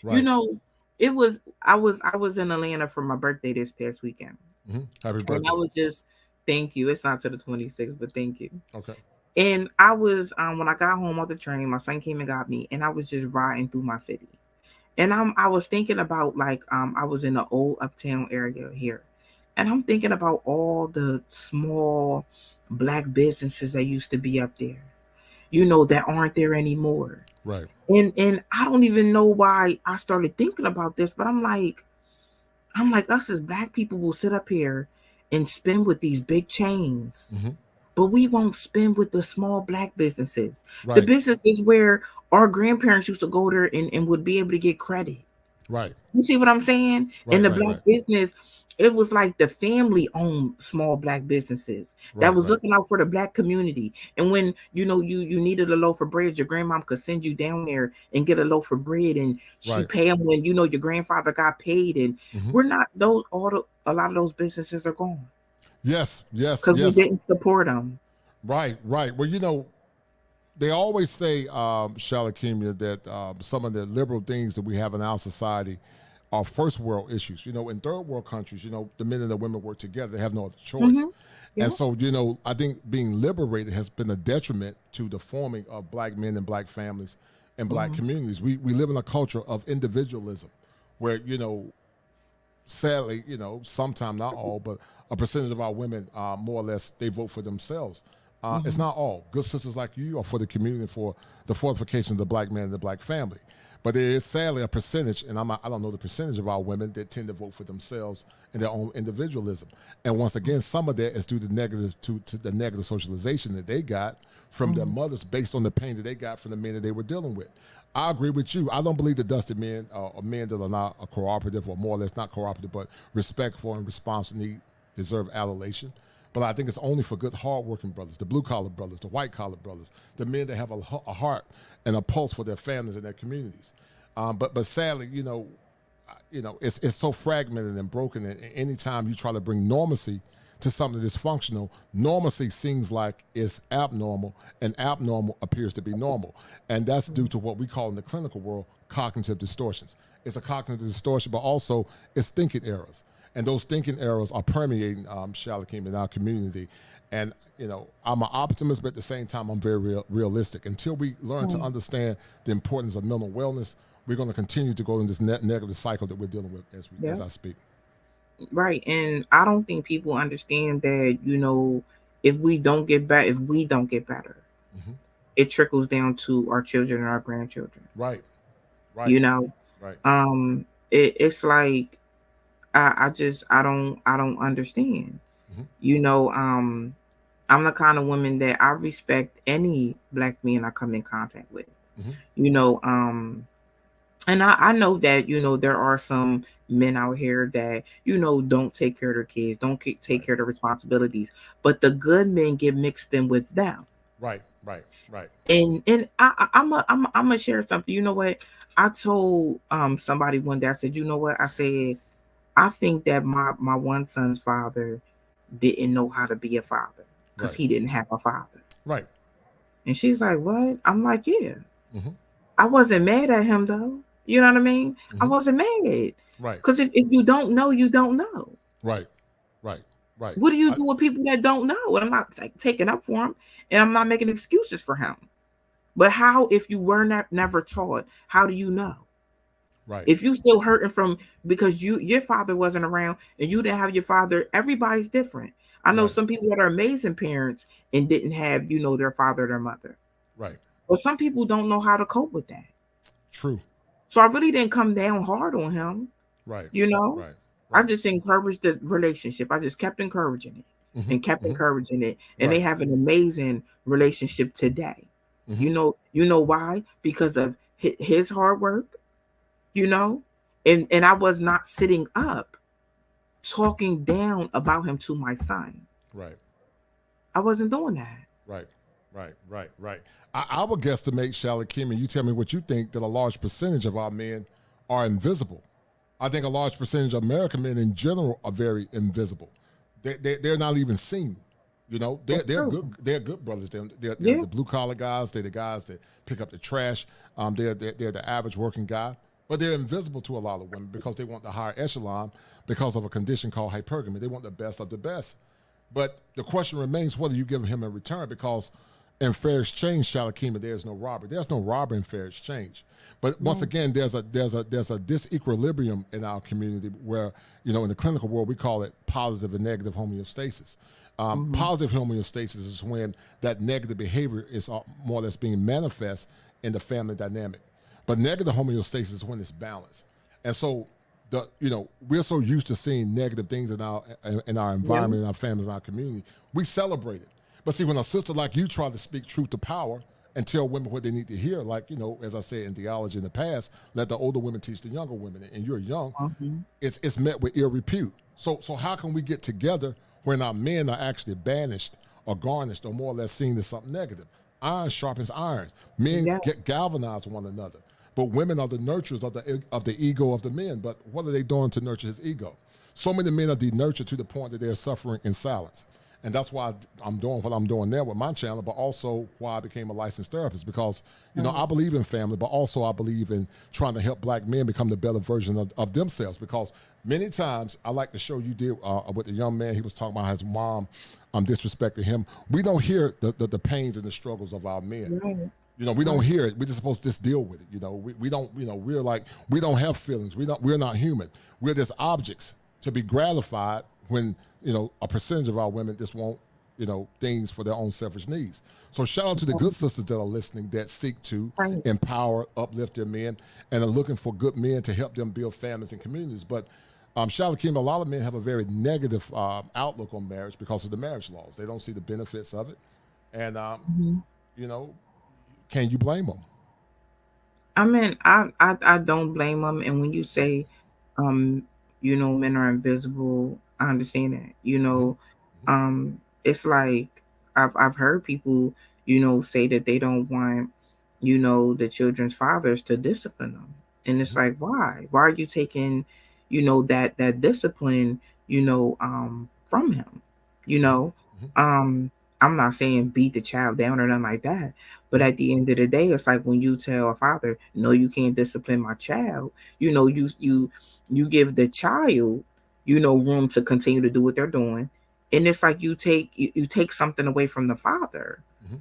You Right. know, it was I was in Atlanta for my birthday this past weekend. Hmm. Happy And I birthday. was just, thank you. It's not to the 26th, but thank you. Okay. And I was when I got home off the train, my son came and got me, and I was just riding through my city. And I was thinking about, like, I was in the old uptown area here. And I'm thinking about all the small black businesses that used to be up there, that aren't there anymore. Right. And I don't even know why I started thinking about this, but I'm like, us as black people will sit up here and spend with these big chains, Hmm. but we won't spend with the small black businesses, the Right. businesses where our grandparents used to go there and would be able to get credit. Right. You see what I'm saying? In Right. the Right. black Right. business, it was like the family owned small black businesses that Right. was Right. looking out for the black community. And when you needed a loaf of bread, your grandmom could send you down there and get a loaf of bread, and she Right. pay them when your grandfather got paid. And Hmm. we're not those a lot of those businesses are gone Yes. Yes. because we Yes. didn't support them. Right. Right. Well, they always say, Shalakimia, that some of the liberal things that we have in our society are first world issues. In third world countries, the men and the women work together. They have no other choice. Hmm. And Yeah. so, I think being liberated has been a detriment to the forming of black men and black families and black Hmm. communities. We live in a culture of individualism where, sadly, sometimes not all, but a percentage of our women, more or less, they vote for themselves. It's Hmm. not all. Good sisters like you are for the community, for the fortification of the black man and the black family. But there is sadly a percentage, and I don't know the percentage of our women that tend to vote for themselves and their own individualism. And once again, some of that is due to the negative socialization that they got from their Hmm. mothers based on the pain that they got from the men that they were dealing with. I agree with you. I don't believe the dusted men or men that are not cooperative or more or less not cooperative, but respectful and responsive deserve adulation. But I think it's only for good, hardworking brothers, the blue collar brothers, the white collar brothers, the men that have a heart and a pulse for their families and their communities. But sadly, it's so fragmented and broken. And anytime you try to bring normalcy to something dysfunctional, normalcy seems like it's abnormal, and abnormal appears to be normal. And that's due to what we call in the clinical world cognitive distortions. It's a cognitive distortion, but also it's thinking errors. And those thinking errors are permeating Shalakim in our community. And, I'm an optimist, but at the same time, I'm very realistic. Until we learn to understand the importance of mental wellness, we're going to continue to go in this negative cycle that we're dealing with Yeah. as I speak. Right. And I don't think people understand that, if we don't get better, Hmm. it trickles down to our children and our grandchildren. Right, right, You know, right. it's like I don't understand. Hmm. You know, I'm the kind of woman that I respect any black men I come in contact with. Hmm. You know, and I know that, there are some men out here that, don't take care of their kids, don't take Right. care of their responsibilities, but the good men get mixed in with them. Right. Right. Right. And I'm gonna share something. You know what? I told somebody one day, I said, you know what? I said, I think that my one son's father didn't know how to be a father because Right. he didn't have a father. Right. And she's like, what? I'm like, yeah. Hmm. I wasn't mad at him though. You know what I mean? I Hmm. wasn't mad. Right. Because if you don't know, you don't know. Right. Right. Right. What do you I, do with people that don't know? And I'm not like taking up for him, and I'm not making excuses for him. But how, if you were not never taught, how do you know? right. If you still hurting from because your father wasn't around and you didn't have your father, everybody's different. I know Right. some people that are amazing parents and didn't have, their father or their mother. Right. But some people don't know how to cope with that. True. So I really didn't come down hard on him, Right. you know. Right. I Right. just encouraged the relationship. I just kept encouraging it Hmm. and kept Hmm. encouraging it. And they Right. have an amazing relationship today. Hmm. You know why? Because of his hard work, you know? And I was not sitting up talking down about him to my son. Right. I wasn't doing that. Right. Right. Right. Right. I would guesstimate, Shallow Kim, and you tell me what you think, that a large percentage of our men are invisible. I think a large percentage of American men in general are very invisible. They're not even seen. You know, they're, That's they're true. good. They're good brothers. They're Yeah. the blue collar guys. They're the guys that pick up the trash. They're the average working guy, but they're invisible to a lot of women because they want the higher echelon because of a condition called hypergamy. They want the best of the best. But the question remains, what are you giving him in return? Because in fair exchange, Shalakima, there's no robbery. There's no robbery in fair exchange. But once Yeah. again, there's a disequilibrium in our community where, in the clinical world we call it positive and negative homeostasis. Hmm. Positive homeostasis is when that negative behavior is more or less being manifest in the family dynamic. But negative homeostasis is when it's balanced. And so we're so used to seeing negative things in our Yeah. environment, in our families, in our community. We celebrate it. But see, when a sister like you try to speak truth to power and tell women what they need to hear, like, as I said in theology in the past, let the older women teach the younger women, and you're young, Hmm. it's met with ill repute. So how can we get together when our men are actually banished or garnished or more or less seen as something negative? Iron sharpens irons. Men Yeah. get galvanize one another. But women are the nurturers of the ego of the men. But what are they doing to nurture his ego? So many men are denurtured to the point that they're suffering in silence. And that's why I'm doing what I'm doing there with my channel, but also why I became a licensed therapist, because Right. I believe in family, but also I believe in trying to help black men become the better version of themselves. Because many times, I like the show you did with the young man, he was talking about his mom disrespecting him. We don't hear the pains and the struggles of our men. Right. We don't Right. hear it. We're just supposed to just deal with it. We don't, we're like, we don't have feelings. We're not human. We're just objects to be gratified when, a percentage of our women just want, things for their own selfish needs. So shout out to the good sisters that are listening that seek to Right. empower, uplift their men, and are looking for good men to help them build families and communities. But shout out to Kim, a lot of men have a very negative outlook on marriage because of the marriage laws. They don't see the benefits of it. And, Mhm. you know, can you blame them? I mean, I don't blame them. And when you say, um, men are invisible, I understand that. Hmm. It's like I've heard people, say that they don't want, the children's fathers to discipline them, and it's Hmm. like, why? Why are you taking, that discipline, from him? You Hmm. know, um, I'm not saying beat the child down or nothing like that, but Hmm. at the end of the day, it's like when you tell a father, "No, you can't discipline my child." You give the child, room to continue to do what they're doing, and it's like you take something away from the father. Hmm.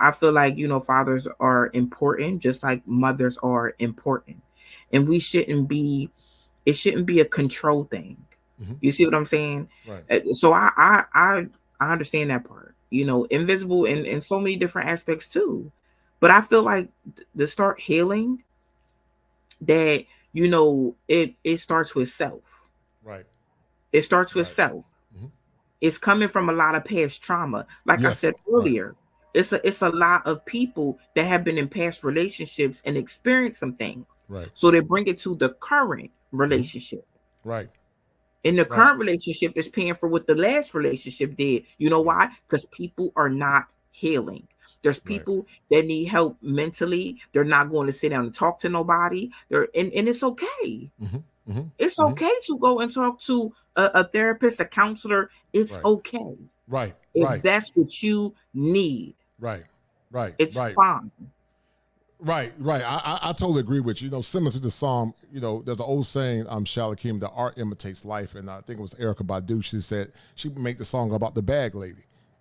I feel like fathers are important, just like mothers are important, and we shouldn't be. It shouldn't be a control thing. Hmm. You see what I'm saying? Right. So I understand that part. Invisible in so many different aspects too. But I feel like to start healing, that it starts with self. Right. It starts with Right. self. Hmm. It's coming from a lot of past trauma. Like I Yes. said Right. earlier, it's a lot of people that have been in past relationships and experienced some things. Right. So they bring it to the current Mhm. relationship. Right. And the Right. current relationship is paying for what the last relationship did. You know Right. why? Because people are not healing. There's Right. people that need help mentally. They're not going to sit down and talk to nobody. And it's okay. Hmm. Hmm. It's Hmm. okay to go and talk to a therapist, a counselor. It's Right. okay. Right. If Right. that's what you need, Right. Right. it's Right. fine. Right, right. I totally agree with you. You know, similar to the song, you know, there's an old saying, Shalakim, the art imitates life. And I think it was Erica Badu. She said she would make the song about the bag lady.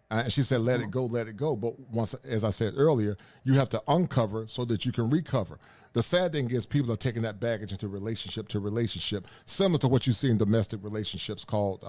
And she said, let it go, let it go. But once, as I said earlier, you have to uncover so that you can recover. The sad thing is people are taking that baggage into relationship to relationship, similar to what you see in domestic relationships called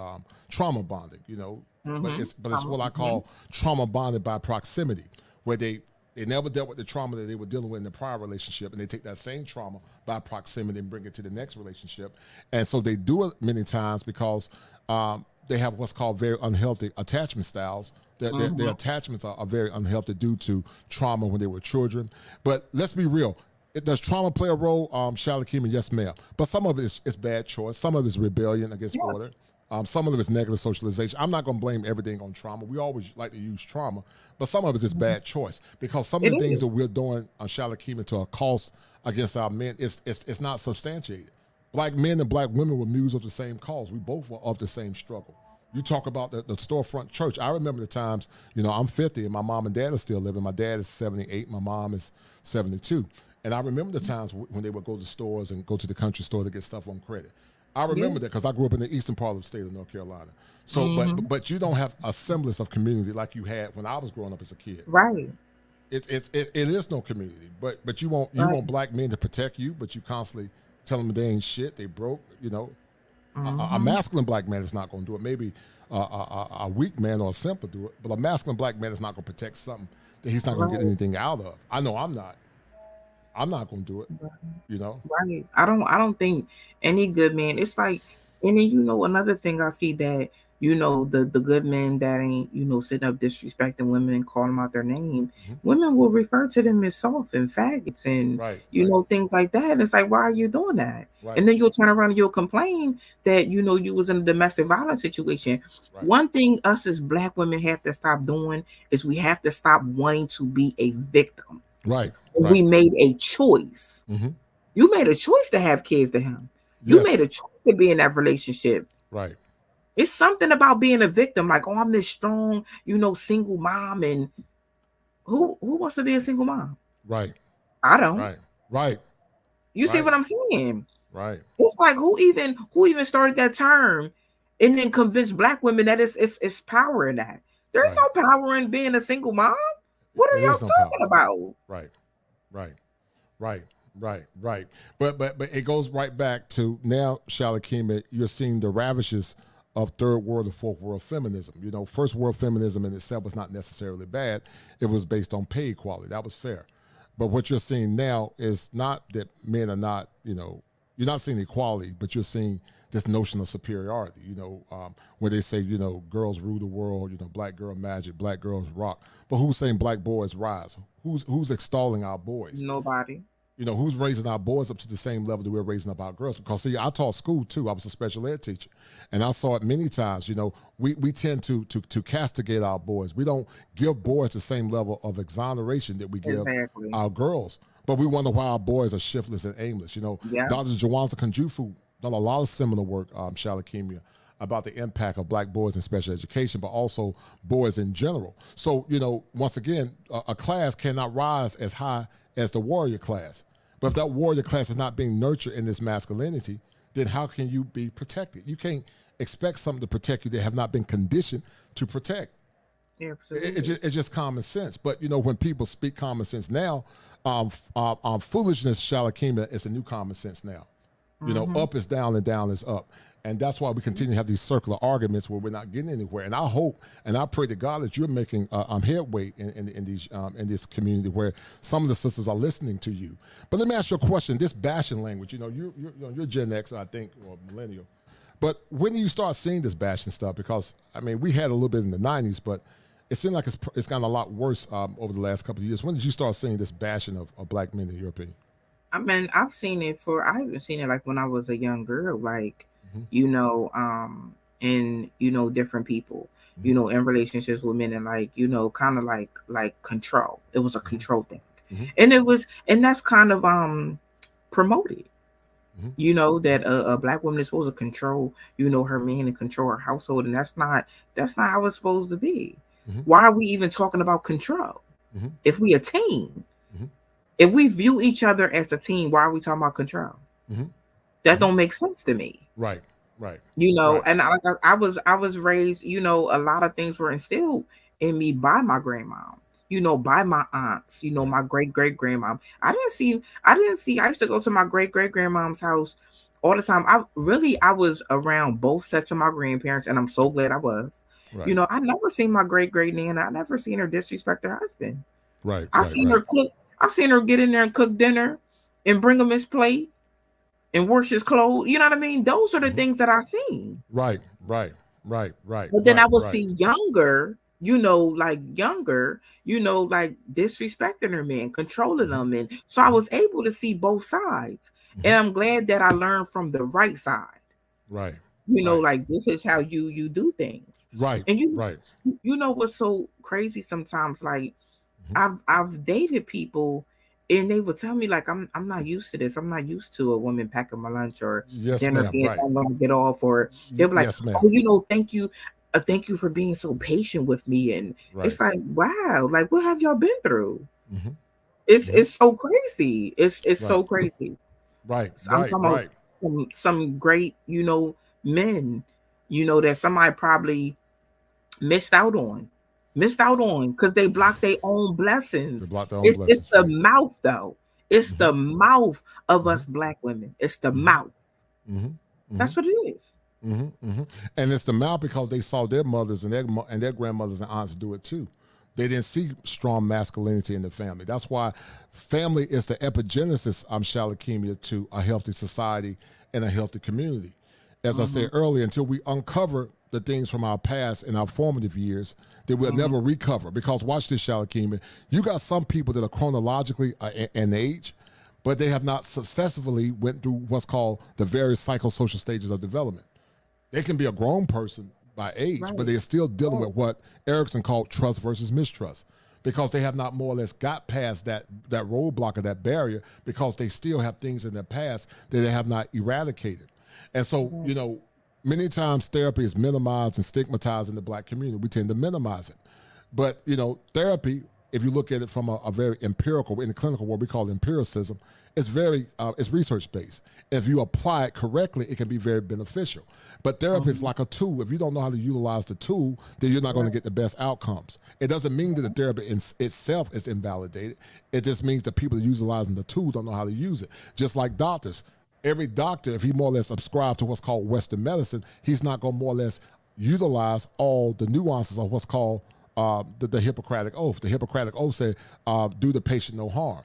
trauma bonding, you know. But it's what I call trauma bonded by proximity, where they never dealt with the trauma that they were dealing with in the prior relationship, and they take that same trauma by proximity and bring it to the next relationship. And so they do it many times because they have what's called very unhealthy attachment styles. Their attachments are very unhealthy due to trauma when they were children. But let's be real. Does trauma play a role? Shalakim, yes, ma'am. But some of it is bad choice. Some of it is rebellion against order. Yes, Some of it is negative socialization. I'm not going to blame everything on trauma. We always like to use trauma, but some of it is bad choice because some of it the things is. that we're doing on Shalakim to a cost against our men, it's not substantiated. Black men and black women were mules of the same cause. We both were of the same struggle. You talk about the storefront church. I remember the times, you know, I'm 50 and my mom and dad are still living. My dad is 78, my mom is 72. And I remember the times when they would go to stores and go to the country store to get stuff on credit. I Yeah. remember that because I grew up in the eastern part of the state of North Carolina. So, Hmm. but you don't have a semblance of community like you had when I was growing up as a kid. Right. It is no community. But you Right. want black men to protect you, but you constantly tell them they ain't shit, they broke. You know, a Hmm. masculine black man is not going to do it. Maybe a weak man or a simp will do it, but a masculine black man is not going to protect something that he's not going to get Right. anything out of. I know I'm not. I'm not going to do it. You know. Right. I don't think any good man, it's like, and then another thing I see that, the good men that ain't, sitting up disrespecting women and calling them out their name, Hmm. women will refer to them as soft and faggots and Right. Right. things like that. And it's like, why are you doing that? Right. And then you'll turn around and you'll complain that you was in a domestic violence situation. Right. One thing us as black women have to stop doing is we have to stop wanting to be a victim. Right. And Right. we made a choice. Hmm. You made a choice to have kids to him. You made Yes. a choice to be in that relationship. Right. It's something about being a victim, like, oh, I'm this strong, single mom, and who wants to be a single mom? Right. I don't. Right. Right. You see Right. what I'm saying? Right. It's like who even started that term and then convinced black women that it's power in that. There's Right. no power in being a single mom. What are It is no y'all power. talking about? Right. Right. Right. Right. Right. But it goes right back to now, Shalakima, you're seeing the ravages of third world and fourth world feminism. You know, first world feminism in itself was not necessarily bad. It was based on pay equality. That was fair. But what you're seeing now is not that men are not, you know, you're not seeing equality, but you're seeing this notion of superiority, you know, where they say, you know, girls rule the world, you know, black girl magic, black girls rock. But who's saying black boys rise? Who's extolling our boys? Nobody. You know, who's raising our boys up to the same level that we're raising up our girls? Because, see, I taught school, too. I was a special ed teacher. And I saw it many times, you know, we tend to castigate our boys. We don't give boys the same level of exoneration that we give Exactly. our girls. But we wonder why our boys are shiftless and aimless. You know, Yeah. Dr. Jawanza Kanjufu done a lot of similar work, Shalakemia, about the impact of black boys in special education, but also boys in general. So, you know, once again, a class cannot rise as high as the warrior class. But if that warrior class is not being nurtured in this masculinity, then how can you be protected? You can't expect something to protect you that have not been conditioned to protect. Absolutely. It's just common sense. But, you know, when people speak common sense now, foolishness, Shalakima, is a new common sense now. You know, Hmm. up is down and down is up. And that's why we continue to have these circular arguments where we're not getting anywhere. And I hope and I pray to God that you're making headway in this community where some of the sisters are listening to you. But let me ask you a question. This bashing language, you know, you're Gen X, I think, or millennial. But when do you start seeing this bashing stuff? Because I mean, we had a little bit in the '90s, but it seemed like it's gotten a lot worse over the last couple of years. When did you start seeing this bashing of black men, in your opinion? I mean, I even seen it like when I was a young girl, like, Mm-hmm. you know, in, different people, Mm-hmm. in relationships with men, and like, kind of like control. It was a Mm-hmm. control thing. Mm-hmm. And that's kind of promoted, Mm-hmm. that a black woman is supposed to control, her man and control her household, and that's not how it's supposed to be. Mm-hmm. Why are we even talking about control Mm-hmm. if we a team? Mm-hmm. If we view each other as a team, why are we talking about control? Mm-hmm. That Mm-hmm. don't make sense to me. Right, right, right. And I was raised, a lot of things were instilled in me by my grandma, by my aunts, Right. my great grandmom. I used to go to my great grandmom's house all the time. I was around both sets of my grandparents, and I'm so glad I was. Right, I never seen my great nana. I never seen her disrespect her husband. right, I right, seen right. her cook. I seen her get in there and cook dinner and bring him his plate and wash his clothes. You know what I mean? Those are the Mm-hmm. things that I seen. Right, right, right, right, But then I right, would right. see younger, like disrespecting her man, controlling Mm-hmm. them. And so I Mm-hmm. was able to see both sides. Mm-hmm. And I'm glad that I learned from the right side. Right, right, Like this is how you do things. right, And right. you know what's so crazy sometimes, like Mm-hmm. I've dated people and they would tell me like I'm not used to this. I'm not used to a woman packing my lunch or Yes, dinner ma'am. being Right. I'm gonna get off, or they'll be like, Yes, ma'am. oh, thank you for being so patient with me. And Right. it's like, wow, like what have y'all been through? Mm-hmm. It's Mm-hmm. it's so crazy. It's Right. so crazy. Right. I'm Right. talking about Right. some great, men, that somebody probably missed out on because they blocked their own They blessings. block their own It's blessings. the Right. mouth though. It's Mm-hmm. the mouth of Mm-hmm. us black women. It's the Mm-hmm. mouth. Mm-hmm. Mm-hmm. That's what it is. Mm-hmm. Mm-hmm. And it's the mouth because they saw their mothers and their grandmothers and aunts do it too. They didn't see strong masculinity in the family. That's why family is the epigenesis, Shalakemia, to a healthy society and a healthy community. As I Mm-hmm. said earlier, until we uncover the things from our past and our formative years, that we'll Mm-hmm. never recover. Because watch this, Shalakemia, you got some people that are chronologically in age, but they have not successfully went through what's called the various psychosocial stages of development. They can be a grown person by age, but Right. they're still dealing Right. with what Erickson called trust versus mistrust, because they have not more or less got past that roadblock or that barrier, because they still have things in their past that they have not eradicated. And so, many times therapy is minimized and stigmatized in the black community. We tend to minimize it. But, therapy, if you look at it from a very empirical, in the clinical world, we call it empiricism, it's research based. If you apply it correctly, it can be very beneficial. But therapy is Mm-hmm. like a tool. If you don't know how to utilize the tool, then you're not going to get the best outcomes. It doesn't mean that the therapy itself is invalidated. It just means that people utilizing the tool don't know how to use it. Just like doctors. Every doctor, if he more or less subscribes to what's called Western medicine, he's not going to more or less utilize all the nuances of what's called the Hippocratic Oath. The Hippocratic Oath said, do the patient no harm.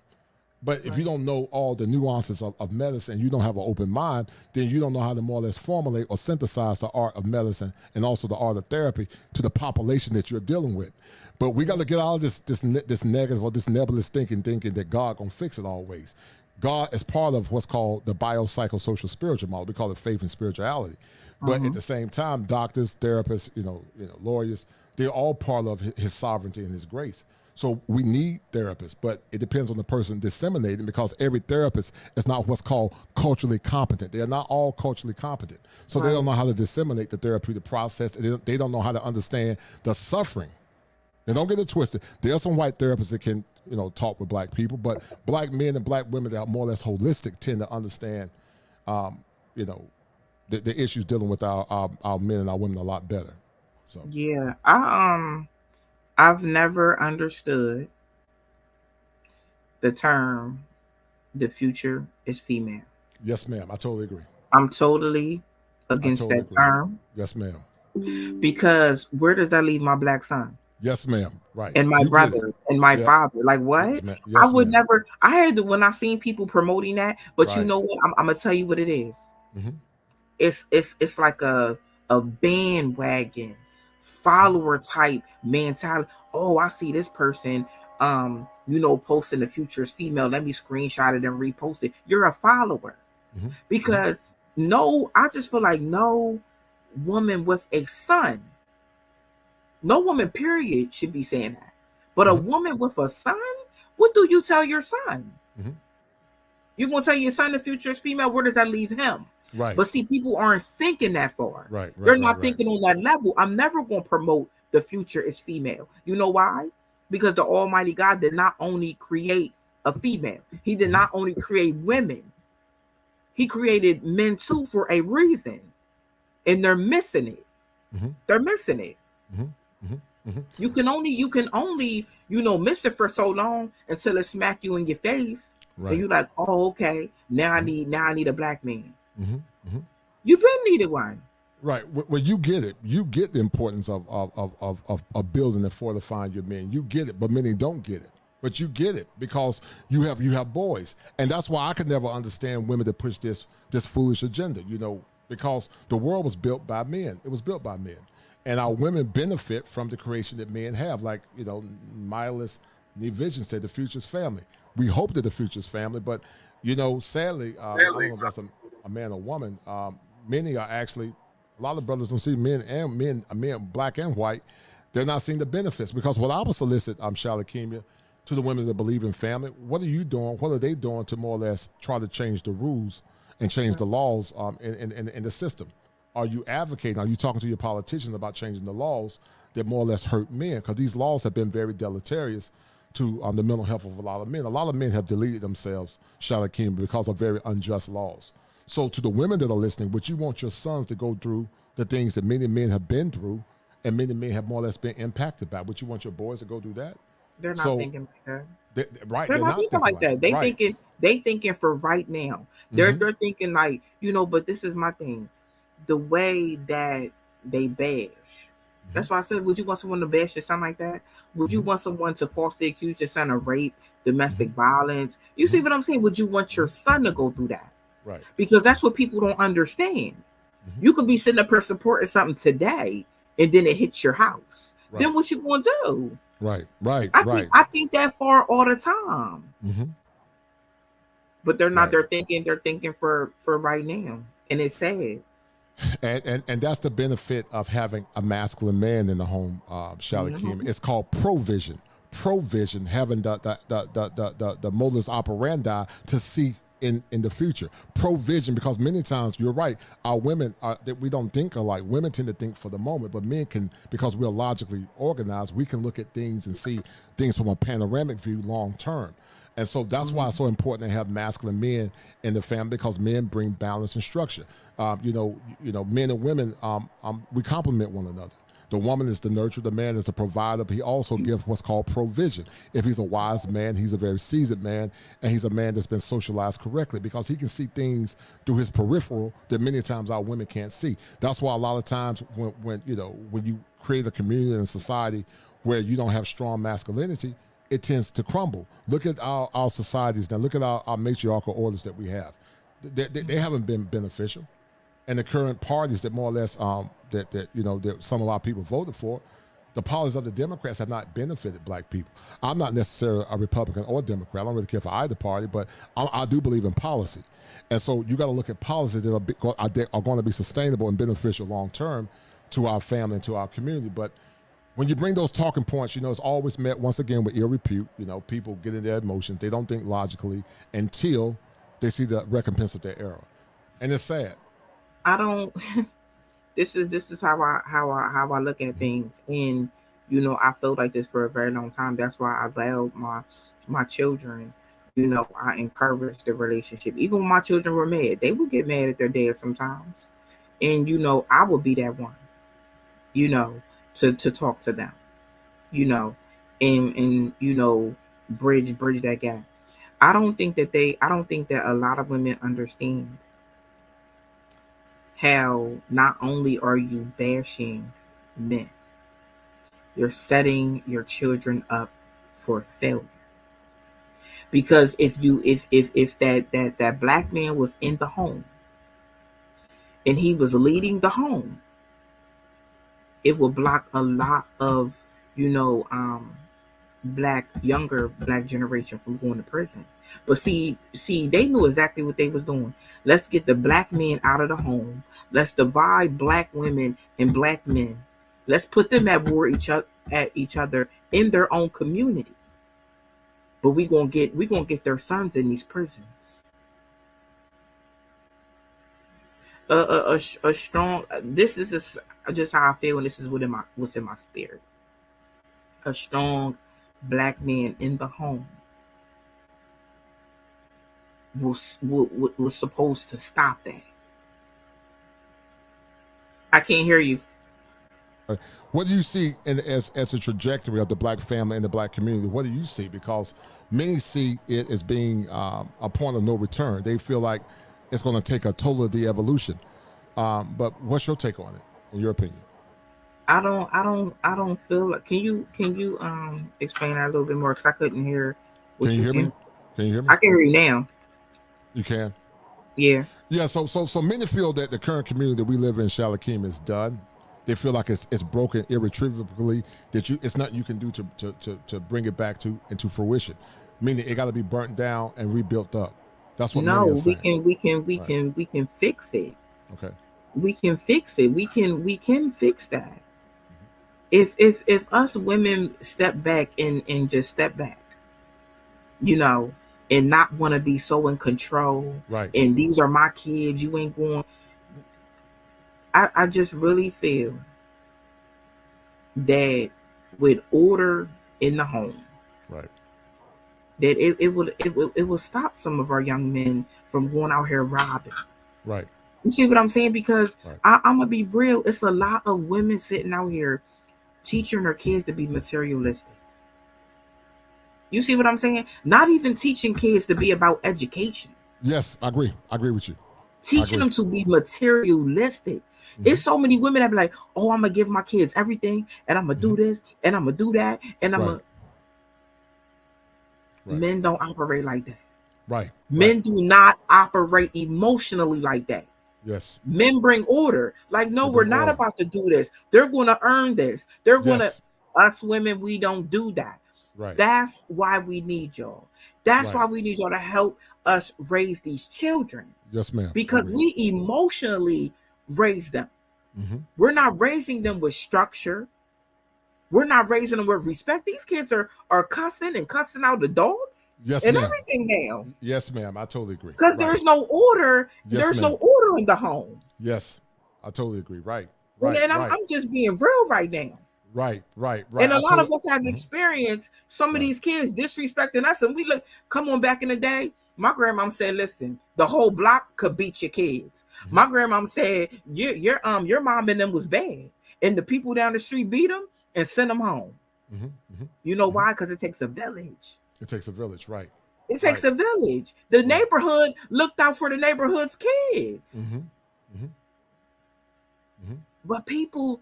But if you Right. don't know all the nuances of medicine, you don't have an open mind, then you don't know how to more or less formulate or synthesize the art of medicine and also the art of therapy to the population that you're dealing with. But we got to get out of this negative or this nebulous thinking that God gonna fix it always. God is part of what's called the biopsychosocial spiritual model. We call it faith and spirituality. But at Mm-hmm. the same time, doctors, therapists, lawyers, they're all part of his sovereignty and his grace. So we need therapists, but it depends on the person disseminating, because every therapist is not what's called culturally competent. They are not all culturally competent. So they don't Right. know how to disseminate the therapeutic process. They don't know how to understand the suffering. And don't get it twisted. There are some white therapists that can, talk with black people, but black men and black women that are more or less holistic tend to understand, you know, the issues dealing with our men and our women a lot better. So Yeah. I've never understood the term the future is female. yes, ma'am. I totally agree. I'm totally I against totally that agree. term Yes, ma'am. because where does that leave my black son Yes, ma'am. Right. and my You get it. brothers and my Yeah. father? Like Yes, what? ma'am. I Yes, would ma'am. never. I had to when I seen people promoting that, but you Right. know what? I'm gonna tell you what it is. Mm-hmm. it's like a bandwagon follower type mentality. Oh, I see this person posting the future is female. Let me screenshot it and repost it. You're a follower. Because I just feel like no woman with a son, no woman period should be saying that. But a woman with a son, what do you tell your son? You're gonna tell your son the future is female. Where does that leave him? Right. But see, people aren't thinking that far. Right. They're not thinking on that level. I'm never gonna promote the future is female. You know why? Because the Almighty God did not only create a female, He did not only create women, He created men too for a reason. And they're missing it. They're missing it. You can only miss it for so long until it smack you in your face. Right. And you're like, oh, okay. Now I need a black man. You've been needed one. Right. Well, you get it. You get the importance of building and fortifying your men. You get it, but many don't get it. But you get it because you have boys, and that's why I could never understand women that push this foolish agenda. Because the world was built by men. It was built by men, and our women benefit from the creation that men have. Like Milas Vision said, the future's family. We hope that the future's family, but sadly, I don't know if that's a man or woman. Many are actually. A lot of brothers don't see men, black and white. They're not seeing the benefits because what I would solicit, Shalakemia, to the women that believe in family. What are you doing? What are they doing to more or less try to change the rules and change the laws in the system? Are you advocating? Are you talking to your politicians about changing the laws that more or less hurt men? Because these laws have been very deleterious to the mental health of a lot of men. A lot of men have deleted themselves, Shalakemia, because of very unjust laws. So to the women that are listening, would you want your sons to go through the things that many men have been through and many men have more or less been impacted by? Would you want your boys to go through that? They're not thinking like that. They're not thinking like that. They thinking for right now. They're thinking like, but this is my thing. The way that they bash. That's why I said, would you want someone to bash your son like that? Would you want someone to falsely accuse your son of rape, domestic violence? You see what I'm saying? Would you want your son to go through that? Right. Because that's what people don't understand. You could be sitting up here supporting something today, and then it hits your house. Right. Then what you gonna do? Right. I think that far all the time. But they're not. Right. They're thinking for right now, and it's sad. And that's the benefit of having a masculine man in the home, Shalakemia. It's called provision. Provision, having the modus operandi to see in the future. Provision, because many times you're right, our women that we don't think alike. Women tend to think for the moment, but men can, because we're logically organized, we can look at things and see things from a panoramic view long term. And so that's why it's so important to have masculine men in the family, because men bring balance and structure. Men and women, we complement one another. The woman is the nurturer, the man is the provider, but he also gives what's called provision. If he's a wise man, he's a very seasoned man, and he's a man that's been socialized correctly, because he can see things through his peripheral that many times our women can't see. That's why a lot of times when you create a community and society where you don't have strong masculinity, it tends to crumble. Look at our societies now. Look at our matriarchal orders that we have. They haven't been beneficial. And the current parties that more or less that some of our people voted for, the policies of the Democrats have not benefited black people. I'm not necessarily a Republican or Democrat. I don't really care for either party, but I do believe in policy. And so you got to look at policies that are going to be sustainable and beneficial long term to our family and to our community. But when you bring those talking points, it's always met once again with ill repute. People get in their emotions. They don't think logically until they see the recompense of their error, and it's sad. I don't. This is how I look at things, and I felt like this for a very long time. That's why I allowed my children. I encouraged the relationship. Even when my children were mad, they would get mad at their dad sometimes, and I would be that one. To talk to them, and bridge that gap. I don't think that a lot of women understand how not only are you bashing men, you're setting your children up for failure. Because if that black man was in the home and he was leading the home, it will block a lot of, you know, younger black generation from going to prison. But see, they knew exactly what they was doing. Let's get the black men out of the home. Let's divide black women and black men. Let's put them at war at each other in their own community. But we gonna get their sons in these prisons. A strong. This is just how I feel, and this is what's in my spirit. A strong black man in the home was supposed to stop that. I can't hear you. What do you see as a trajectory of the black family and the black community? What do you see? Because many see it as being a point of no return. They feel like it's going to take a total de-evolution. But what's your take on it, in your opinion? I don't feel like. Can you explain that a little bit more? Because I couldn't hear. Can you hear me? Can you hear me? I can hear you now. You can. Yeah. Yeah. So many feel that the current community that we live in, Shalakim, is done. They feel like it's broken irretrievably. That it's nothing you can do to bring it back into fruition. Meaning it got to be burnt down and rebuilt up. That's what. No, we can fix it. Okay. We can fix it. We can fix that. If us women step back and just step back, you know, and not want to be so in control. Right. And these are my kids. You ain't going. I just really feel that with order in the home, right, that it will stop some of our young men from going out here robbing. Right. You see what I'm saying? Because right. I'm gonna be real. It's a lot of women sitting out here teaching their kids to be materialistic. You see what I'm saying? Not even teaching kids to be about education. Yes, I agree. I agree with you. Teaching them to be materialistic. Mm-hmm. It's so many women that be like, oh, I'm going to give my kids everything, and I'm going to do this, and I'm going to do that, and I'm going to... Men don't operate like that. Right. Men do not operate emotionally like that. Yes. Men bring order. Like, no, we're not about to do this. They're going to earn this. They're going to... Us women, we don't do that. Right. That's why we need y'all. That's why we need y'all to help us raise these children. Yes, ma'am. Because we emotionally raise them. Mm-hmm. We're not raising them with structure. We're not raising them with respect. These kids are cussing and cussing out adults. Yes, and ma'am. Everything now. Yes, ma'am. I totally agree. Because there's no order. Yes, there's ma'am. no order in the home. Yes, I totally agree. Right. And I'm just being real right now. Right. And a lot of us have experienced some of these kids disrespecting us. And we come on, back in the day, my grandmom said, listen, the whole block could beat your kids. Mm-hmm. My grandmom said, your mom and them was bad. And the people down the street beat them and sent them home. Mm-hmm. Mm-hmm. You know why? Because it takes a village. It takes a village, right. It takes a village. The neighborhood looked out for the neighborhood's kids. Mm-hmm. Mm-hmm. Mm-hmm. But people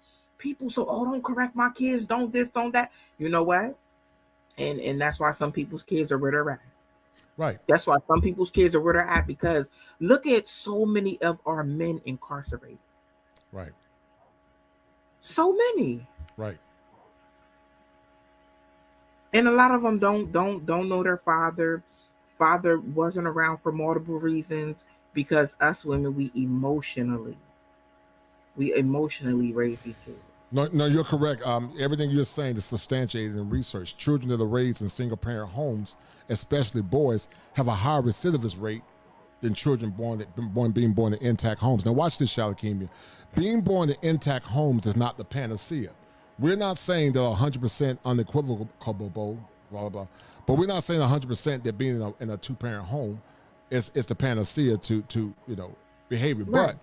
so, don't correct my kids, don't this, don't that. You know what? And that's why some people's kids are where they're at. Right. That's why some people's kids are where they're at, because look at so many of our men incarcerated. Right. So many. Right. And a lot of them don't know their father. Father wasn't around for multiple reasons, because us women, we emotionally raise these kids. No, you're correct. Everything you're saying is substantiated in research. Children that are raised in single-parent homes, especially boys, have a higher recidivist rate than children being born in intact homes. Now, watch this, Shalakemia. Being born in intact homes is not the panacea. We're not saying that 100% unequivocal, blah, blah, blah. But we're not saying 100% that being in a two-parent home is the panacea to behavior. Right. But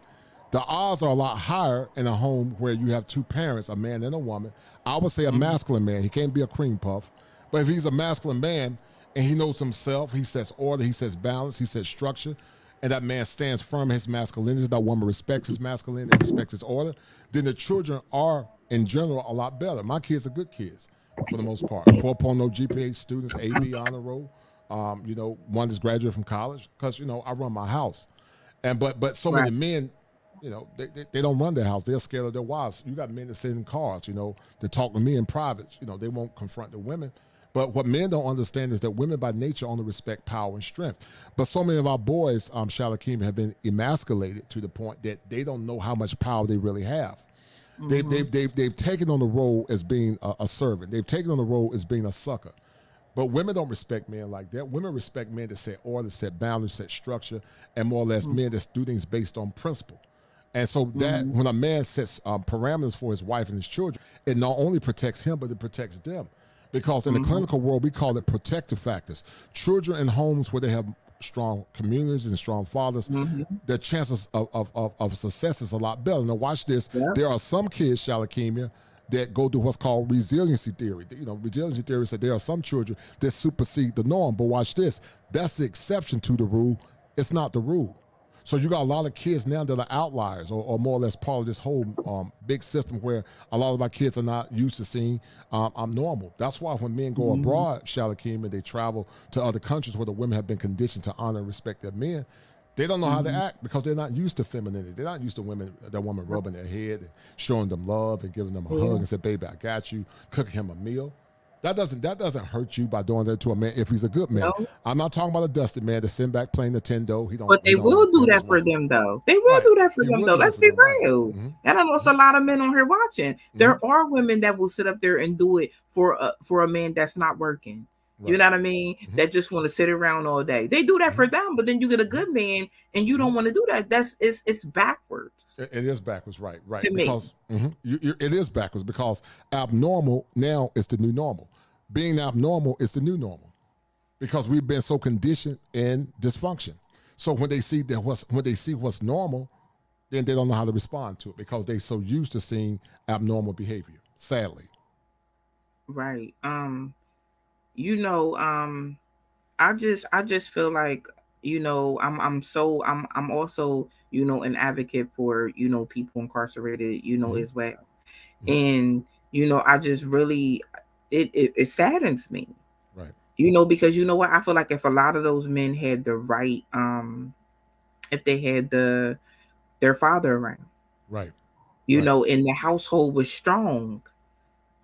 the odds are a lot higher in a home where you have two parents, a man and a woman. I would say a masculine man. He can't be a cream puff. But if he's a masculine man and he knows himself, he sets order, he sets balance, he sets structure, and that man stands firm in his masculinity, that woman respects his masculinity and respects his order, then the children are, in general, a lot better. My kids are good kids for the most part. 4.0 GPA students, AB honor roll. One is graduated from college because, I run my house. But so many men They don't run their house. They're scared of their wives. You got men that sit in cars, that talk to me in private. They won't confront the women. But what men don't understand is that women by nature only respect power and strength. But so many of our boys, Shalakim, have been emasculated to the point that they don't know how much power they really have. They've taken on the role as being a servant. They've taken on the role as being a sucker. But women don't respect men like that. Women respect men that set order, set boundaries, set structure, and more or less men that do things based on principle. And so that when a man sets parameters for his wife and his children, it not only protects him, but it protects them. Because in the clinical world, we call it protective factors. Children in homes where they have strong communities and strong fathers, their chances of success is a lot better. Now watch this. Yeah. There are some kids, Shalakemia, that go to what's called resiliency theory. Resiliency theory said there are some children that supersede the norm. But watch this. That's the exception to the rule. It's not the rule. So you got a lot of kids now that are outliers or more or less part of this whole big system where a lot of our kids are not used to seeing I'm normal. That's why when men go abroad, Shalakim, and they travel to other countries where the women have been conditioned to honor and respect their men, they don't know how to act because they're not used to femininity. They're not used to that woman rubbing their head and showing them love and giving them a hug and say, baby, I got you, cooking him a meal. That doesn't hurt you by doing that to a man if he's a good man. No. I'm not talking about a dusty man that's sitting back playing Nintendo. But they will do that for them, though. They will do that for them, though. Let's be real. And I know it's a lot of men on here watching. There are women that will sit up there and do it for a man that's not working. Right. You know what I mean? That just want to sit around all day. They do that for them, but then you get a good man and you don't want to do that. It's backwards. It is backwards, right? To because it is backwards because abnormal now is the new normal. Being abnormal is the new normal because we've been so conditioned in dysfunction. So when they see what's normal, then they don't know how to respond to it because they're so used to seeing abnormal behavior. Sadly, right. I just feel like, I'm also, an advocate for, people incarcerated, as well. And, I just really, it saddens me. Right. Because what? I feel like if a lot of those men had the right, if they had their father around. Right. And the household was strong,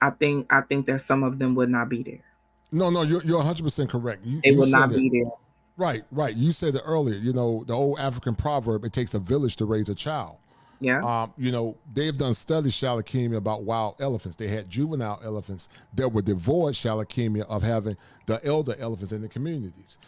I think that some of them would not be there. No, you're 100% correct. They will not be there. Right. You said it earlier. The old African proverb: "It takes a village to raise a child." Yeah. They've done studies, Shalakemia, about wild elephants. They had juvenile elephants that were devoid, Shalakemia, of having the elder elephants in the communities.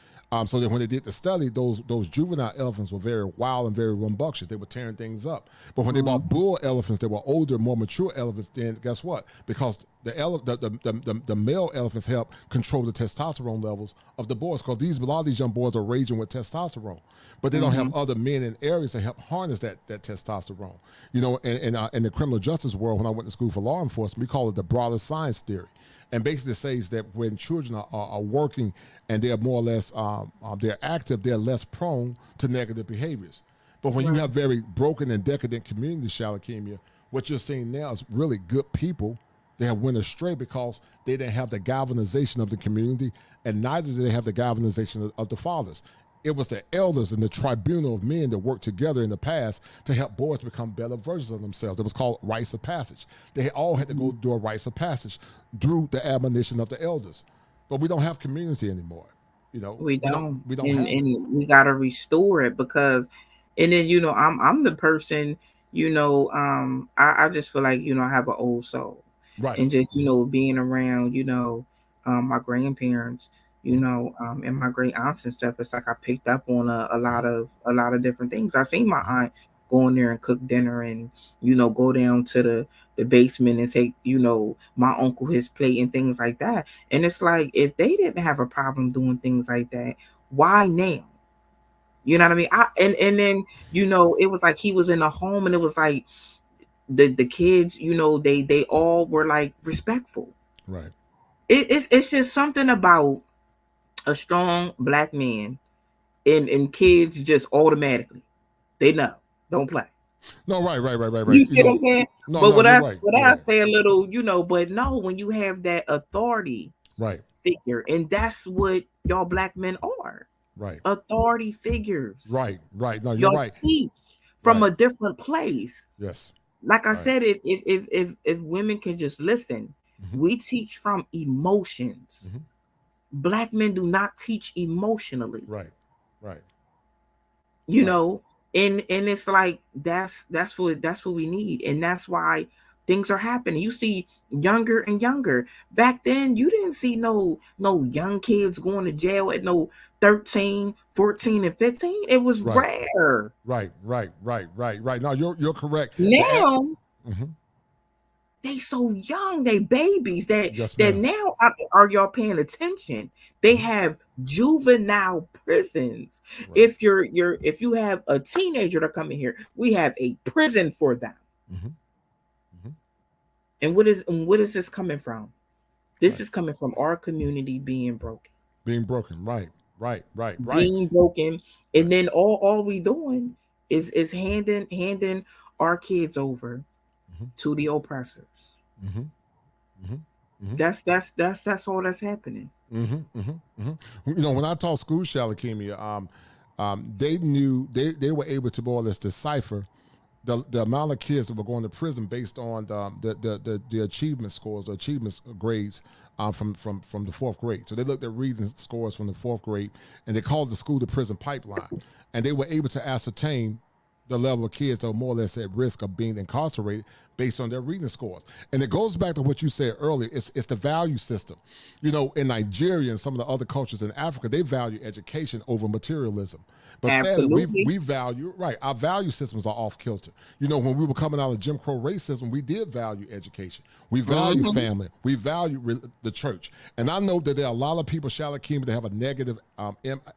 So that when they did the study, those juvenile elephants were very wild and very rambunctious. They were tearing things up. But when they bought bull elephants, they were older, more mature elephants. Then guess what? Because the male elephants help control the testosterone levels of the boys. Because a lot of these young boys are raging with testosterone, but they don't have other men in areas that help harness that testosterone. In the criminal justice world, when I went to school for law enforcement, we call it the broader science theory. And basically says that when children are working and they're more or less they're active, they're less prone to negative behaviors. But when you have very broken and decadent communities, Shalakemia, what you're seeing now is really good people. They have went astray because they didn't have the galvanization of the community, and neither did they have the galvanization of the fathers. It was the elders and the tribunal of men that worked together in the past to help boys become better versions of themselves. It was called rites of passage. They all had to go through a rites of passage through the admonition of the elders. But we don't have community anymore. We don't. And we got to restore it because, and then, I'm the person, I just feel like, I have an old soul. Right. And just, being around, my grandparents, and my great aunts and stuff, it's like I picked up on a lot of different things. I seen my aunt go in there and cook dinner and, go down to the basement and take, my uncle his plate and things like that. And it's like, if they didn't have a problem doing things like that, why now? You know what I mean? And then, it was like he was in a home and it was like the kids, they all were like respectful. Right. It's just something about a strong black man and kids just automatically they know don't play. No, right. You see what I'm saying? No, but what I say a little, but no, when you have that authority figure, and that's what y'all black men are. Right. Authority figures. Right. No, you're right. Teach from Right. a different place. Yes. Like I Right. said, if women can just listen, Mm-hmm. we teach from emotions. Mm-hmm. Black men do not teach emotionally. Right. Right. You Right. know, and it's like that's what we need, and that's why things are happening. You see younger and younger. Back then you didn't see no young kids going to jail at no 13, 14, and 15. It was Right. rare. Right. Right. Right. Right. Right. No, you're correct. Now Mm-hmm. they so young, they babies Yes, that ma'am. now are y'all paying attention? They Mm-hmm. have juvenile prisons. Right. If you have a teenager to come in here, we have a prison for them. Mm-hmm. Mm-hmm. And what is this coming from? This Right. is coming from our community being broken. Being broken. Right. Right. Right. Right. Being broken, Right. and then all we doing is handing our kids over Mm-hmm. to the oppressors. Mm-hmm. Mm-hmm. Mm-hmm. That's all that's happening. Mm-hmm, mm-hmm, mm-hmm. You know, when I taught school leukemia, they knew they were able to more or less decipher the amount of kids that were going to prison based on the achievement scores, the achievement grades from the fourth grade. So they looked at reading scores from the fourth grade, and they called the school to prison pipeline, and they were able to ascertain the level of kids that are more or less at risk of being incarcerated based on their reading scores. And it goes back to what you said earlier. It's the value system. You know, in Nigeria and some of the other cultures in Africa, they value education over materialism. But sadly, Absolutely. we value, right, our value systems are off kilter. You know, when we were coming out of Jim Crow racism, we did value education. We value Mhm. family. We value the church. And I know that there are a lot of people, Shalakima, that have a negative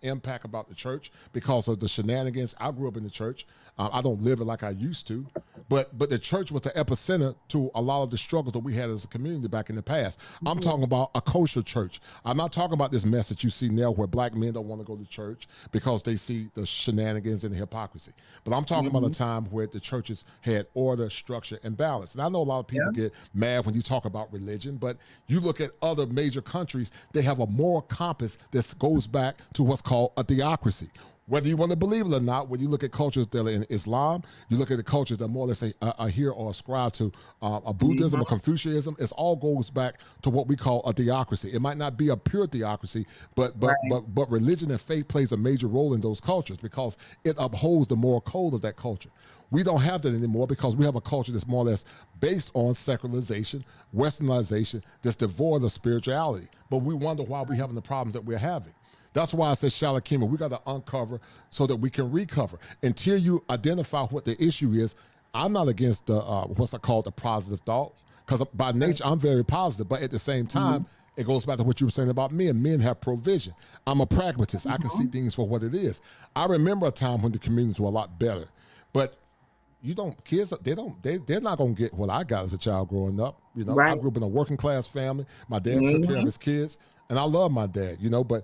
impact about the church because of the shenanigans. I grew up in the church. I don't live it like I used to, but the church was the epicenter to a lot of the struggles that we had as a community back in the past. I'm talking about a kosher church. I'm not talking about this mess that you see now where black men don't want to go to church because they see the shenanigans and the hypocrisy. But I'm talking about a Mhm. time where the churches had order, structure, and balance. And I know a lot of people Yeah. get mad when you talk about religion, but you look at other major countries, they have a moral compass that goes back to what's called a theocracy. Whether you want to believe it or not, when you look at cultures that are in Islam, you look at the cultures that more or less adhere or ascribe to a Buddhism or Mhm. Confucianism, it all goes back to what we call a theocracy. It might not be a pure theocracy, Right. but religion and faith plays a major role in those cultures because it upholds the moral code of that culture. We don't have that anymore because we have a culture that's more or less based on secularization, westernization, that's devoid of spirituality. But we wonder why we're having the problems that we're having. That's why I said Shalakima, we got to uncover so that we can recover. Until you identify what the issue is, I'm not against the what's it called, the positive thought, because by nature I'm very positive. But at the same time, Mhm. it goes back to what you were saying about men. Men have provision. I'm a pragmatist. I can see Mhm. things for what it is. I remember a time when the communities were a lot better, but you don't kids they're not gonna get what I got as a child growing up. You know, I Right. grew up in a working class family. My dad took care of Mhm. his kids, and I love my dad. You know, but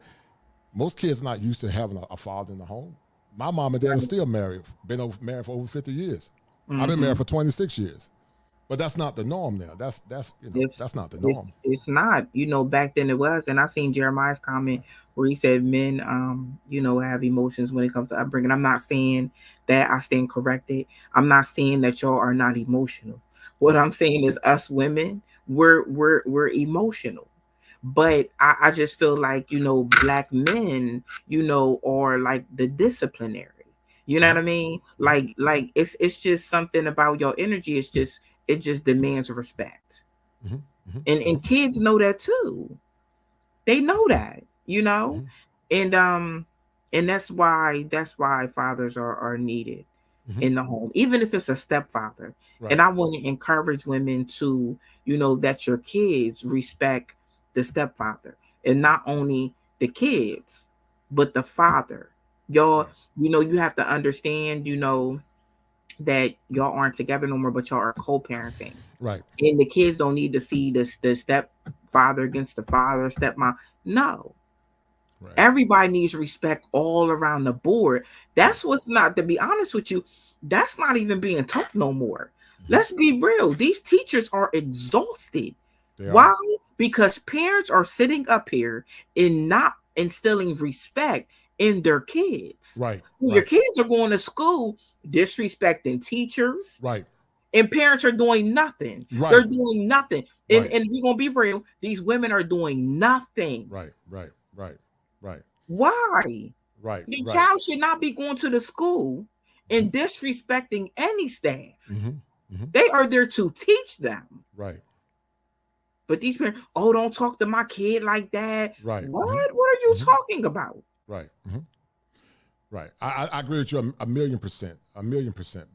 most kids are not used to having a father in the home. My mom and dad are Right. still married, married for over 50 years. I've been married Mhm. for 26 years. But that's not the norm now. That's It's that's not the it's norm. it's not. Back then it was, and I seen Jeremiah's comment where he said men, have emotions when it comes to upbringing. I'm not saying that I stand corrected. I'm not saying that y'all are not emotional. What I'm saying is us women, we're emotional. But I just feel like, black men, are like the disciplinary. You know Mm-hmm, what I mean? mm-hmm, Like it's just something about your energy. It just demands respect. mm-hmm, And mm-hmm, kids know that too. They know that. mm-hmm, And that's why fathers are needed mm-hmm. in the home, even if it's a stepfather. And Right. I want to encourage women to, that your kids respect the stepfather, and not only the kids, but the father. Y'all, Right. you have to understand, that y'all aren't together no more, but y'all are co-parenting. Right. And the kids don't need to see the stepfather against the father, stepmom. No, Right. everybody needs respect all around the board. Right. That's what's not, to be honest with you, that's not even being taught no more. Mm-hmm. Let's be real. These teachers are exhausted. They are. Why? Because parents are sitting up here and not instilling respect in their kids. Right. Your kids are going to school disrespecting teachers, Right. and parents are doing nothing. Right. They're doing nothing. Right. And we're gonna be real, these women are doing nothing. Right. Right. Right. Right. Why? Right. The Right. child should not be going to the school and disrespecting any staff. They are there to teach them. Right. But these parents, don't talk to my kid like that. Right. What? What are you talking about? Right. Right. I agree with you a million percent,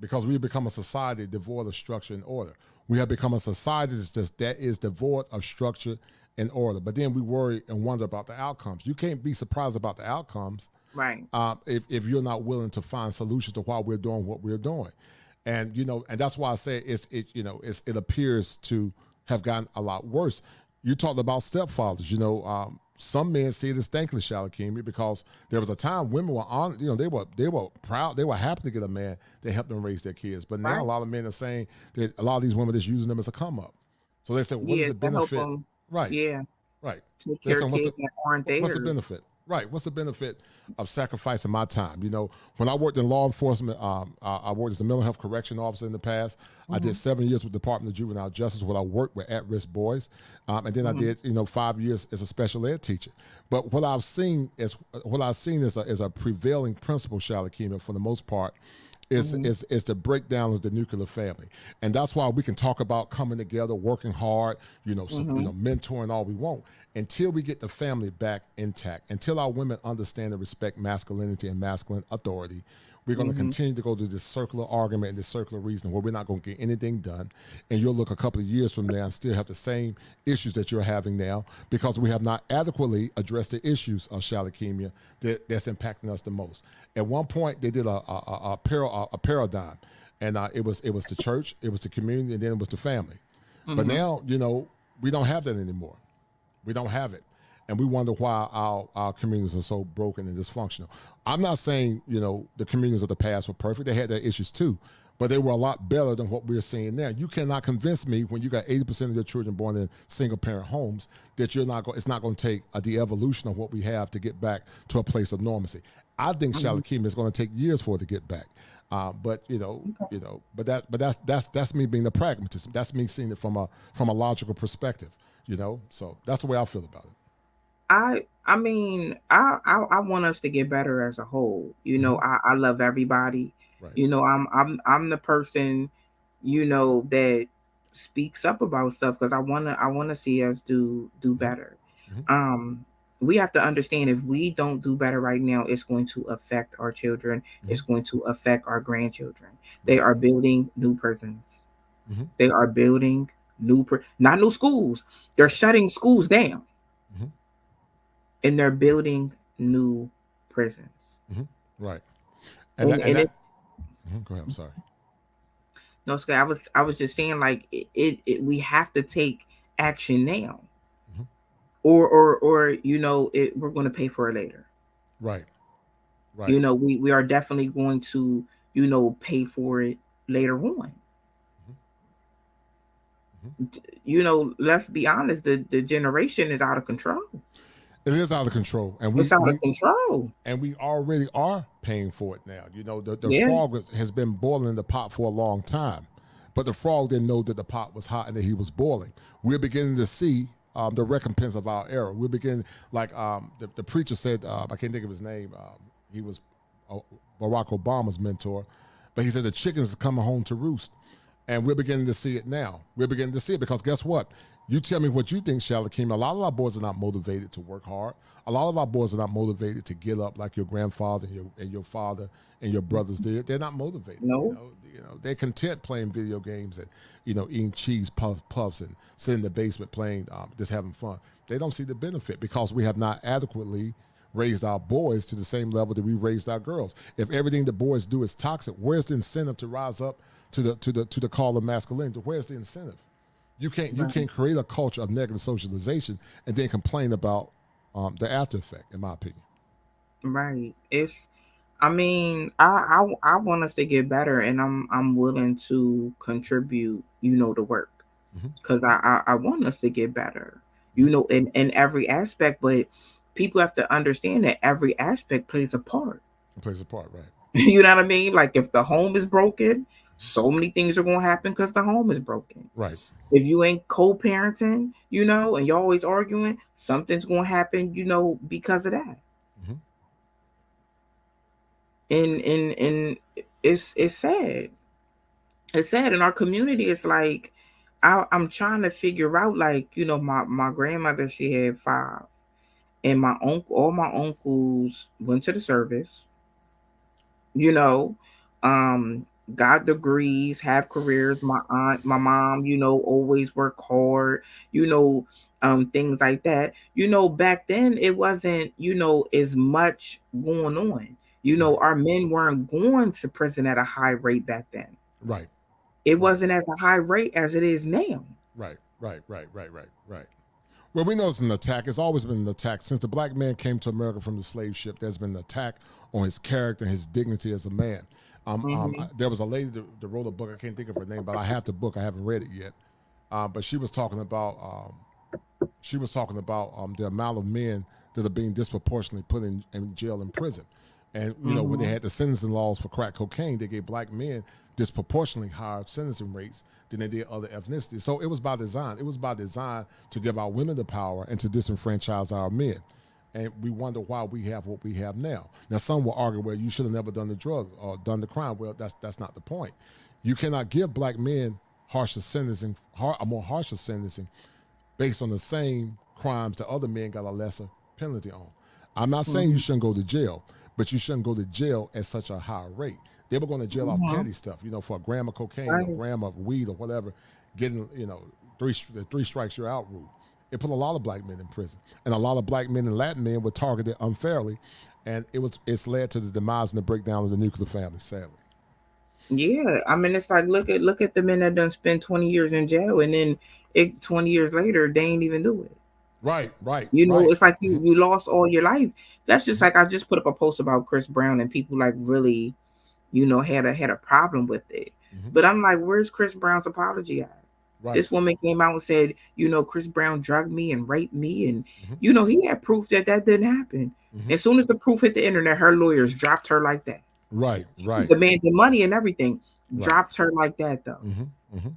because we have become a society devoid of structure and order. We have become a society that is devoid of structure and order. But then we worry and wonder about the outcomes. You can't be surprised about the outcomes, right? If you're not willing to find solutions to why we're doing what we're doing, and and that's why I say it appears to have gotten a lot worse. You talked about stepfathers. Some men see it as thankless, Shalakimi, because there was a time women were on, they were proud, they were happy to get a man that helped them raise their kids. But now a lot of men are saying that a lot of these women are just using them as a come up. So they say, what is the benefit? Right. Yeah. Right. Take care of kids that aren't theirs. What's the benefit? Right. What's the benefit of sacrificing my time? When I worked in law enforcement, I worked as a mental health correction officer in the past. I did 7 years with the Department of Juvenile Justice, where I worked with at-risk boys. And then I did, 5 years as a special ed teacher. But what I've seen is a prevailing principle, Shalakina, for the most part, is the breakdown of the nuclear family. And that's why we can talk about coming together, working hard, mentoring all we want, until we get the family back intact, until our women understand and respect masculinity and masculine authority. We're going to continue to go through this circular argument and this circular reasoning where we're not going to get anything done. And you'll look a couple of years from now and still have the same issues that you're having now, because we have not adequately addressed the issues of shalakemia that's impacting us the most. At one point, they did a paradigm, and it was the church, it was the community, and then it was the family. But now, we don't have that anymore. We don't have it. And we wonder why our communities are so broken and dysfunctional. I'm not saying, the communities of the past were perfect. They had their issues too, but they were a lot better than what we're seeing now. You cannot convince me, when you got 80% of your children born in single-parent homes, that it's not going to take the evolution of what we have to get back to a place of normalcy. I think Shalakema is going to take years for it to get back. But that's me being the pragmatist. That's me seeing it from a logical perspective. So that's the way I feel about it. I mean, I want us to get better as a whole. I love everybody. Right. I'm the person, that speaks up about stuff, because I wanna see us do better. We have to understand, if we don't do better right now, it's going to affect our children. It's going to affect our grandchildren. They are building new prisons. They are building not new schools. They're shutting schools down. And they're building new prisons. Right. And it's go ahead. I'm sorry. No, Scott, I was just saying, like, it we have to take action now, or we're going to pay for it later. Right. Right. We are definitely going to pay for it later on. Let's be honest, the generation is out of control. It is out of control, and it's out of control, and we already are paying for it now. The frog has been boiling in the pot for a long time, but the frog didn't know that the pot was hot and that he was boiling. We're beginning to see the recompense of our error. We're beginning, like the preacher said, I can't think of his name. He was Barack Obama's mentor, but he said the chickens are coming home to roost, and we're beginning to see it now. We're beginning to see it because guess what? You tell me what you think, Shalakema. A lot of our boys are not motivated to work hard. A lot of our boys are not motivated to get up like your grandfather and your father and your brothers did. They're not motivated. No. They're content playing video games and, eating cheese puffs and sitting in the basement playing, just having fun. They don't see the benefit because we have not adequately raised our boys to the same level that we raised our girls. If everything the boys do is toxic, where's the incentive to rise up to the call of masculinity? Where's the incentive? You can't create a culture of negative socialization and then complain about the after effect, in my opinion. Right. I want us to get better, and I'm willing to contribute, the work, because I want us to get better, in every aspect. But people have to understand that every aspect plays a part. It plays a part, right? You know what I mean? Like if the home is broken, so many things are gonna happen because the home is broken. Right. If you ain't co-parenting, and you're always arguing, something's gonna happen, because of that. Mm-hmm. And it's sad. It's sad in our community. It's like I'm trying to figure out, like, my grandmother, she had five, and all my uncles went to the service, you know, um, got degrees, have careers. My aunt, my mom, always work hard, you know, things like that. Back then it wasn't, as much going on. Right. Our men weren't going to prison at a high rate back then. Right. It Right. wasn't as a high rate as it is now. Right. Right. Right. Right. Right. Right. Well, we know it's an attack. It's always been an attack. Since the black man came to America from the slave ship, there's been an attack on his character and his dignity as a man. Hmm. There was a lady that wrote a book. I can't think of her name, but I have the book. I haven't read it yet. But she was talking about the amount of men that are being disproportionately put in jail and prison. And when they Hmm. had the sentencing laws for crack cocaine, they gave black men disproportionately higher sentencing rates than they did other ethnicities. So it was by design. It was by design to give our women the power and to disenfranchise our men. And we wonder why we have what we have now. Now, some will argue, well, you should have never done the drug or done the crime. Well, that's not the point. You cannot give black men a more harsher sentencing based on the same crimes that other men got a lesser penalty on. I'm not saying you Hmm. shouldn't go to jail, but you shouldn't go to jail at such a high rate. They were going to jail off Hmm. petty stuff, for a gram of cocaine or a Right. gram of weed or whatever, getting, the three strikes you're out rule. It put a lot of black men in prison, and a lot of black men and Latin men were targeted unfairly, and it's led to the demise and the breakdown of the nuclear family. Sadly, Yeah, I mean, it's like look at the men that done spent 20 years in jail, and then 20 years later they ain't even do it. right, right, right. It's like you Mm-hmm, you lost all your life. That's just mm-hmm, like I just put up a post about Chris Brown, and people like really, had a problem with it. mm-hmm, But I'm like, where's Chris Brown's apology at? right, This woman came out and said, Chris Brown drugged me and raped me, and mm-hmm, he had proof that that didn't happen. mm-hmm, As soon as the proof hit the internet, her lawyers dropped her like that. right, She was right, demanding money and everything. right, Dropped her like that though. mm-hmm, mm-hmm, And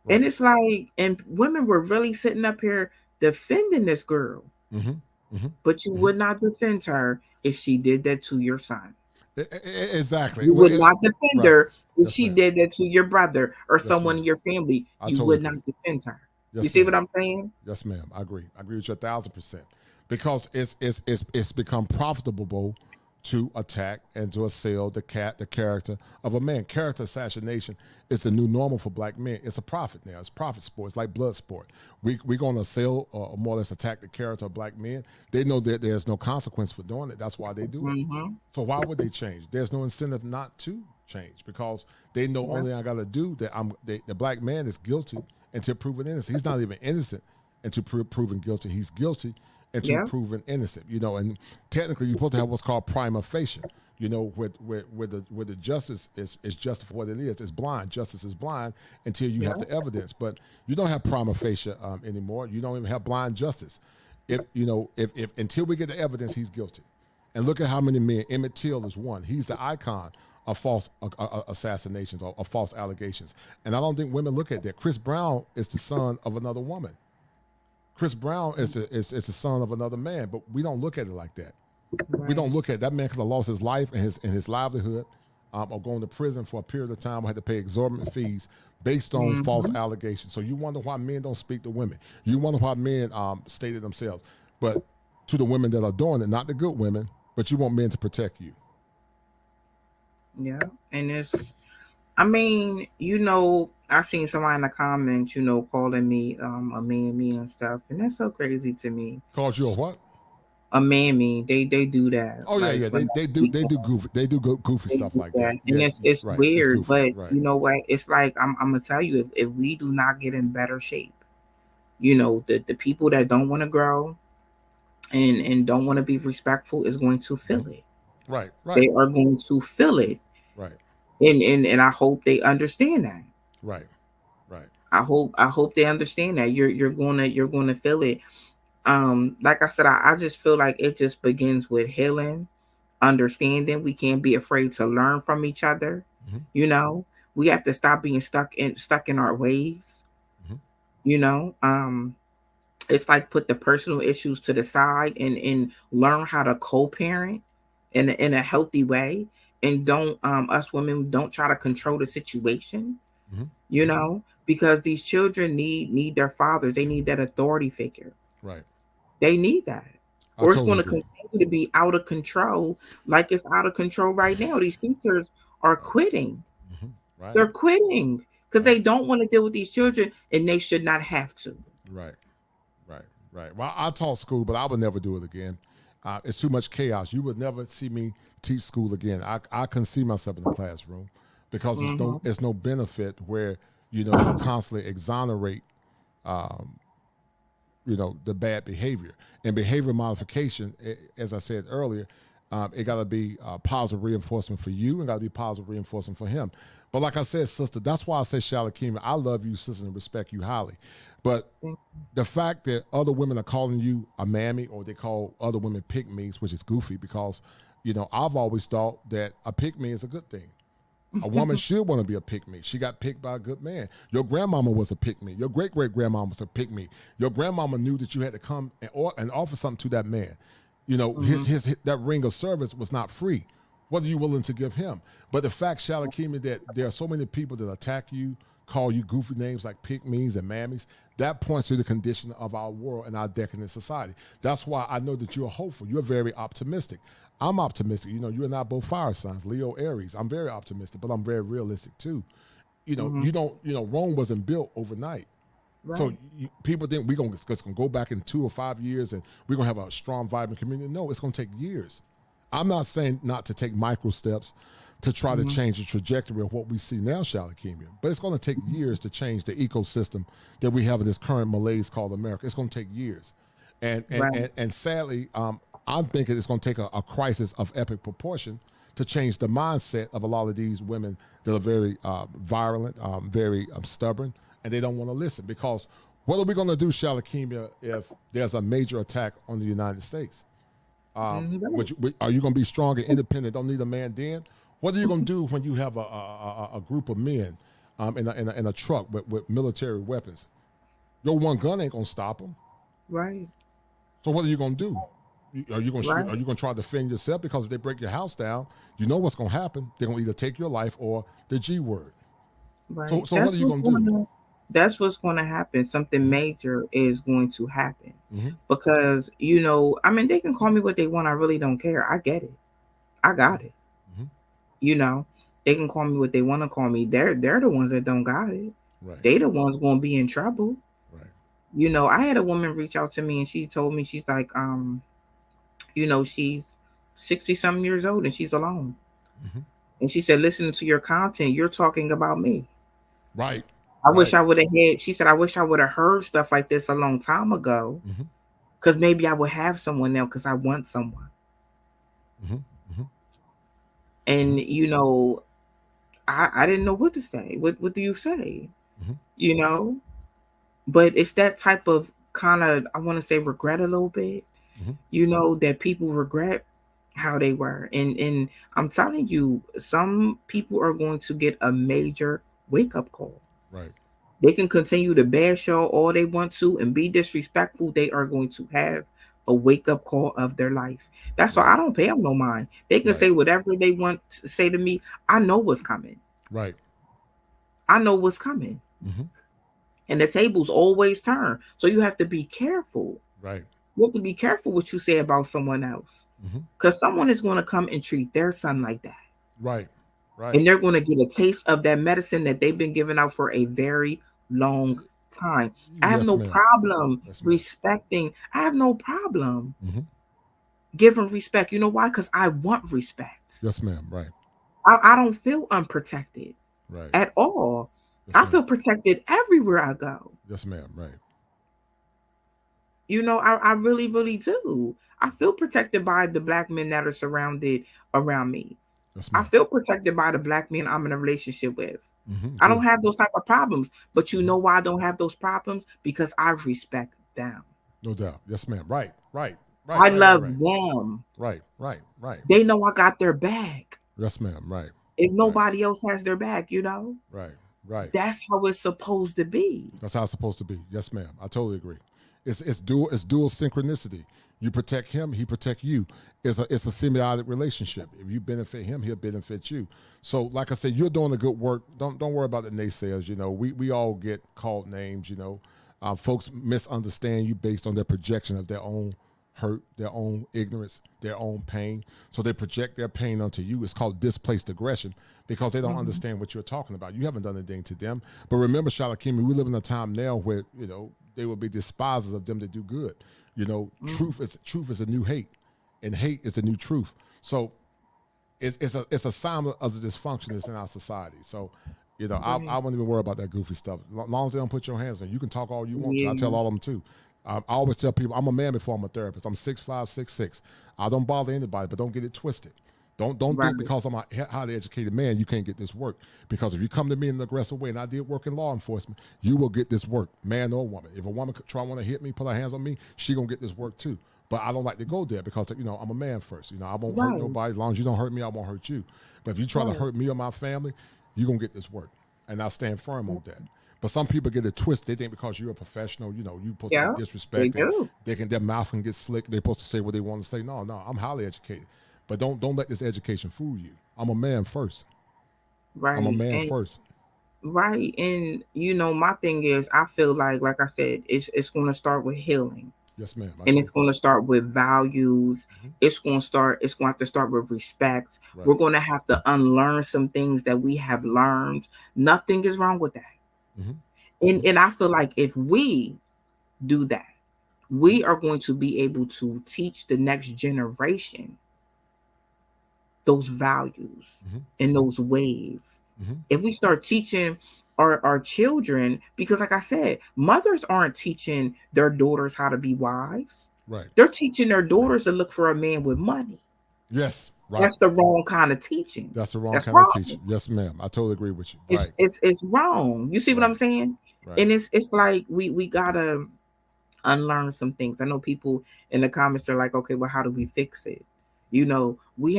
right, it's like, and women were really sitting up here defending this girl, mm-hmm, mm-hmm, but you mm-hmm. would not defend her if she did that to your son. Exactly. You Well, would not defend right. her if Yes, she ma'am. did that to your brother or Yes, someone ma'am. in your family. I You totally would not agree. defend her. You Yes, see what ma'am. I'm saying? Yes, ma'am. I agree. I agree with you 1,000%. Because it's become profitable to attack and to assail the character of a man. Character assassination is the new normal for black men. It's a profit now. It's profit sport. It's like blood sport. We're going to assail or more or less attack the character of black men. They know that there's no consequence for doing it. That's why they do it. Mm-hmm. So why would they change? There's no incentive not to change because they know Yeah. only I got to do that. The black man is guilty until proven innocent. He's not even innocent until proven guilty. He's guilty until Yeah. proven innocent. And technically you're supposed to have what's called prima facie. Where the justice is just for what it is. It's blind. Justice is blind until you have Yeah. the evidence. But you don't have prima facie anymore. You don't even have blind justice. If until we get the evidence, he's guilty. And look at how many men. Emmett Till is one. He's the icon of false assassinations or false allegations. And I don't think women look at that. Chris Brown is the son of another woman. Chris Brown is the son of another man, but we don't look at it like that. We Right. don't look at that man because I lost his life and his livelihood, or going to prison for a period of time. I had to pay exorbitant fees based on false Mm-hmm. allegations. So you wonder why men don't speak to women. You wonder why men state it themselves. But to the women that are doing it, not the good women, but you want men to protect you. Yeah. And I mean, I seen somebody in the comments, calling me a mammy and stuff, and that's so crazy to me. Cause you a what? A mammy, they do that. Oh yeah, Like yeah. when They do goofy they stuff do like that, that. and Yeah, it's right. It's weird. goofy. But Right. you know what? It's like I'm gonna tell you, if we do not get in better shape, the people that don't want to grow and don't want to be respectful is going to feel Mhm. it. Right. Right. They are going to feel it, Right. and I hope they understand that. Right. Right. I hope they understand that you're gonna feel it. Like I said, I just feel like it just begins with healing, understanding. We can't be afraid to learn from each other. Mm-hmm. You know, we have to stop being stuck in our ways. Mm-hmm. You know, it's like put the personal issues to the side and learn how to co-parent in a healthy way, and don't us women don't try to control the situation, Mm-hmm. you know, because these children need their fathers. They need that authority figure. Right. They need that, I or it's totally going to agree. continue to be out of control, like it's out of control right now. These teachers are Right. quitting. Mm-hmm. Right. They're quitting because Right. they don't want to deal with these children, and they should not have to. Right. Right. Right. Well, I taught school, but I would never do it again. It's too much chaos. You would never see me teach school again. I couldn't see myself in the classroom because Hmm. it's no benefit where you constantly exonerate the bad behavior and behavior modification. As I said earlier, it got to be positive reinforcement for you and got to be positive reinforcement for him. But like I said, sister, that's why I say Shalakima, I love you, sister, and respect you highly. But the fact that other women are calling you a mammy or they call other women pick me's, which is goofy because I've always thought that a pick me is a good thing. A woman should want to be a pick me. She got picked by a good man. Your grandmama was a pick me. Your great great grandmama was a pick me. Your grandmama knew that you had to come and offer something to that man. Hmm. His that ring of service was not free. What are you willing to give him? But the fact, Shalakimi, that there are so many people that attack you, call you goofy names like pick me's and mammies, that points to the condition of our world and our decadent society. That's why I know that you're hopeful. You're very optimistic. I'm optimistic. You and I both fire signs, Leo, Aries. I'm very optimistic, but I'm very realistic too. Hmm. You don't. Rome wasn't built overnight. So Right. people think we're gonna go back in 2 or 5 years and we're gonna have a strong, vibrant community. No, it's gonna take years. I'm not saying not to take micro steps to try to Hmm. change the trajectory of what we see now, Shalakemia. But it's going to take years to change the ecosystem that we have in this current malaise called America. It's going to take years. And and Right. and, and sadly, I'm thinking it's going to take a crisis of epic proportion to change the mindset of a lot of these women that are very violent, very stubborn, and they don't want to listen. Because what are we going to do, Shalakemia, if there's a major attack on the United States? Right. Are you going to be strong and independent? Don't need a man then? What are you going to do when you have a group of men in a truck with military weapons? Your one gun ain't going to stop them. Right. So what are you going to do? Are you going to shoot? Right. Are you going to try to defend yourself? Because if they break your house down, you know what's going to happen. They're going to either take your life or the G word. So Right. so what are you going to do? That's what's going to happen. Something Mm-hmm. major is going to happen Mm-hmm. because I mean, they can call me what they want. I really don't care. I get it. I got it. Mm-hmm. You know, they can call me what they want to call me. They're the ones that don't got it. Right. They the ones going to be in trouble. Right. I had a woman reach out to me and she told me she's like, she's 60 some years old and she's alone. Mm-hmm. And she said, listening to your content, you're talking about me. Right. I wish Right. I would have had, she said, I wish I would have heard stuff like this a long time ago Mm-hmm. because maybe I would have someone now because I want someone. Mm-hmm. Mm-hmm. Mm-hmm. And, I didn't know what to say. What do you say? Mm-hmm. You know? But it's that type of kind of, I want to say, regret a little bit, Mm-hmm. that people regret how they were. And I'm telling you, some people are going to get a major wake up call. Right. They can continue to bash y'all all they want to and be disrespectful. They are going to have a wake up call of their life. That's why Right. I don't pay them no mind. They can Right. say whatever they want to say to me. I know what's coming. Right. I know what's coming. Mm-hmm. And the tables always turn. So you have to be careful. Right. You have to be careful what you say about someone else. Mm-hmm. Because someone is going to come and treat their son like that. Right. Right. And they're going to get a taste of that medicine that they've been giving out for a very long time. I have Yes, no ma'am. problem Yes, ma'am. respecting. I have no problem Mm-hmm. giving respect. You know why? Because I want respect. Yes, ma'am. Right. I don't feel unprotected Right. at all. Yes, I ma'am. feel protected everywhere I go. Yes, ma'am. Right. I really, really do. I feel protected by the black men that are surrounded around me. Yes, I ma'am. feel protected by the black men I'm in a relationship with. Mm-hmm. I don't Good. have those type of problems. But you Mm-hmm. know why I don't have those problems? Because I respect them. No doubt. Yes, ma'am. Right, right, right, I right, right, love right, them. right, right, right. They know I got their back. Yes, ma'am. Right, If right, nobody else has their back, you know, right, right. that's how it's supposed to be. That's how it's supposed to be. Yes, ma'am. I totally agree. It's dual synchronicity. You protect him, he protect you. It's a symbiotic relationship. If you benefit him, he'll benefit you. So, like I said, you're doing the good work. Don't worry about the naysayers. You know, we all get called names. You know, folks misunderstand you based on their projection of their own hurt, their own ignorance, their own pain. So they project their pain onto you. It's called displaced aggression because they don't Mhm. understand what you're talking about. You haven't done anything to them. But remember, Shalakimi, we live in a time now where, you know, they will be despisers of them that do good. You know, Mhm. truth is a new hate, and hate is a new truth. So it's a sign of the dysfunction that's in our society. So, you know, I Right. wouldn't even worry about that goofy stuff. As long as they don't put your hands on you, can talk all you want to. I tell Yeah. all of them too. I always tell people I'm a man before I'm a therapist. I'm 6'5", 6'6". I don't bother anybody, but don't get it twisted. Don't think Right. because I'm a highly educated man you can't get this work. Because if you come to me in an aggressive way, and I did work in law enforcement, you will get this work, man or woman. If a woman want to hit me, put her hands on me, she gonna get this work too. But I don't like to go there because, you know, I'm a man first. You know, I won't hurt Right. nobody. As long as you don't hurt me, I won't hurt you. But if you try to Right. hurt me or my family, you're gonna get this work. And I stand firm on that. But some people get it twisted. They think because you're a professional, you know, you're supposed to be Yeah. They disrespected. do. Their mouth can get slick. They're supposed to say what they want to say. No, no, I'm highly educated. But don't let this education fool you. I'm a man first. I'm a Right. man And first. right. And you know, my thing is, I feel like I said, it's going to start with healing, Yes, ma'am. I and agree. it's going to start with values. Hmm. It's going to have to start with respect. We're Right. going to have to unlearn some things that we have learned. Nothing is wrong with that. Hmm. And Hmm. I feel like if we do that, Hmm. we are going to be able to teach the next generation those values and Hmm. those ways. Hmm. If we start teaching our children, because like I said, mothers aren't teaching their daughters how to be wives. Right. They're teaching their daughters to look for a man with money. Yes. Right. That's the wrong kind of teaching. That's the wrong That's kind of wrong. teaching. Yes, ma'am. I totally agree with you. It's Right. it's it's wrong. You see what I'm Right. saying? Right. And it's like we gotta unlearn some things. I know people in the comments are like, okay, well, how do we fix it? You know, we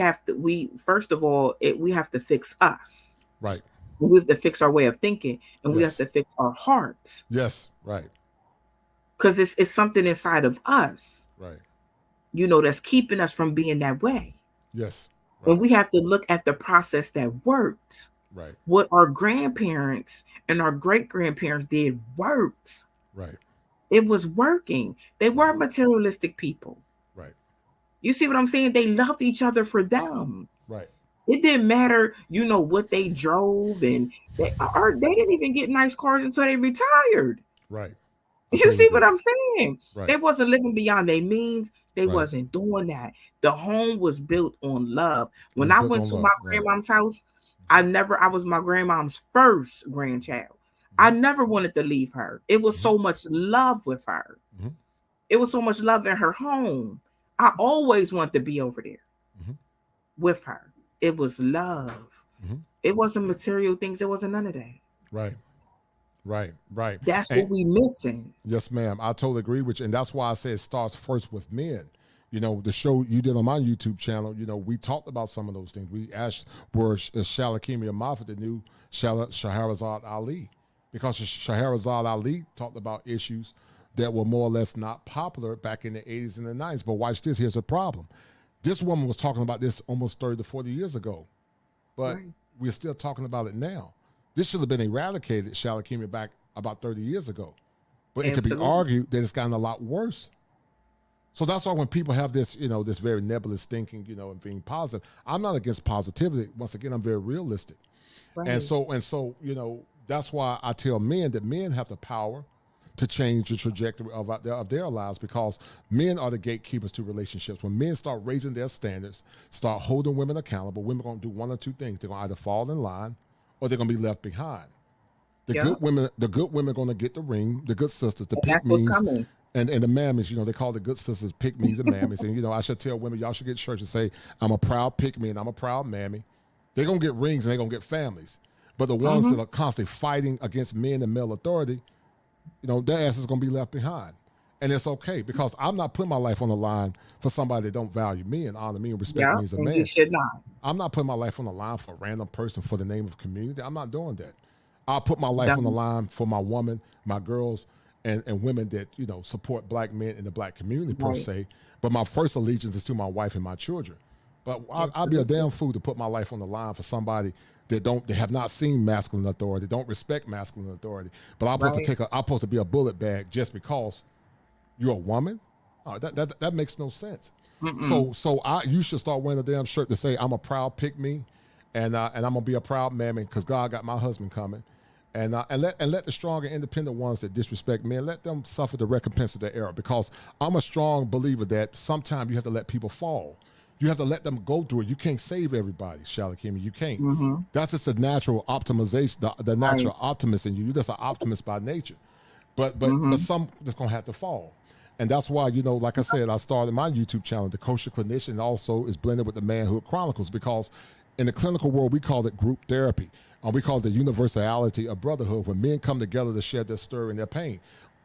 first of all, we have to fix us. Right. We have to fix our way of thinking, and we have Yes. to fix our hearts Yes. Right. because it's something inside of us, Right. you know, that's keeping us from being that way. Yes. And Right. we have to look at the process that worked. Right. What our grandparents and our great grandparents did worked. Right. It was working. They Right. weren't materialistic people. Right. You see what I'm saying? They loved each other for them. Right. It didn't matter, you know, what they drove, and they didn't even get nice cars until they retired. Right. I You totally see agree. what I'm saying? Right. They wasn't living beyond their means. They Right. wasn't doing that. The home was built on love. It When was I built went on to my love. Right. grandmom's house, Hmm. I was my grandmom's first grandchild. I Hmm. never wanted to leave her. It was Hmm. so much love with her. Hmm. It was so much love in her home. I always wanted to be over there Hmm. with her. It was love. Hmm. It wasn't material things. It wasn't none of that. Right. Right. Right. That's And what we missing. yes, ma'am. I totally agree with you. And that's why I say it starts first with men. You know, the show you did on my YouTube channel, you know, we talked about some of those things. We asked, were Shalakimi Moffat the new Shahrazad Ali? Because Shahrazad Ali talked about issues that were more or less not popular back in the 80s and the 90s. But watch this. Here's the problem. This woman was talking about this almost 30 to 40 years ago. But Right. we're still talking about it now. This should have been eradicated, Shalakimi, back about 30 years ago. But it could be Absolutely. argued that it's gotten a lot worse. So that's why when people have this, you know, this very nebulous thinking, you know, and being positive, I'm not against positivity. Once again, I'm very realistic. And Right. so, you know, that's why I tell men that men have the power to change the trajectory of their lives because men are the gatekeepers to relationships. When men start raising their standards, start holding women accountable, women are going to do one or two things. They're going to either fall in line or they're going to be left behind. Yeah. The good women are going to get the ring, the good sisters, the And pick that's what's me's, coming. and the mammies, you know, they call the good sisters pick me's and mammies. And, you know, I should tell women, y'all should get church and say, I'm a proud pick me and I'm a proud mammy. They're going to get rings and they're going to get families. But the ones Hmm. that are constantly fighting against men and male authority, you know, their ass is going to be left behind. And it's okay because I'm not putting my life on the line for somebody that don't value me and honor me and respect Yeah, me as a and you man. should not. I'm not putting my life on the line for a random person for the name of community. I'm not doing that. I'll put my life on the Don't. line for my woman, my girls, and women that, support black men in the black community per Right. se. But my first allegiance is to my wife and my children. But I'll be a Absolutely. damn fool to put my life on the line for somebody that have not seen masculine authority, don't respect masculine authority. But Right. I'm supposed to be a bullet bag just because you're a woman? Oh, that makes no sense. Mm-mm. So you should start wearing a damn shirt to say I'm a proud pick me, and I'm gonna be a proud man because God got my husband coming, and let the strong and independent ones that disrespect men, let them suffer the recompense of their error, because I'm a strong believer that sometimes you have to let people fall. You have to let them go through it. You can't save everybody, Shalakimi. You can't. Mm-hmm. That's just the natural optimization, the Right. natural optimist in you. You're just an optimist by nature. But Mm-hmm. some just gonna have to fall. And that's why, like I said, I started my YouTube channel, The Kosher Clinician, and also is blended with the Manhood Chronicles, because in the clinical world, we call it group therapy. We call it the universality of brotherhood, when men come together to share their story and their pain.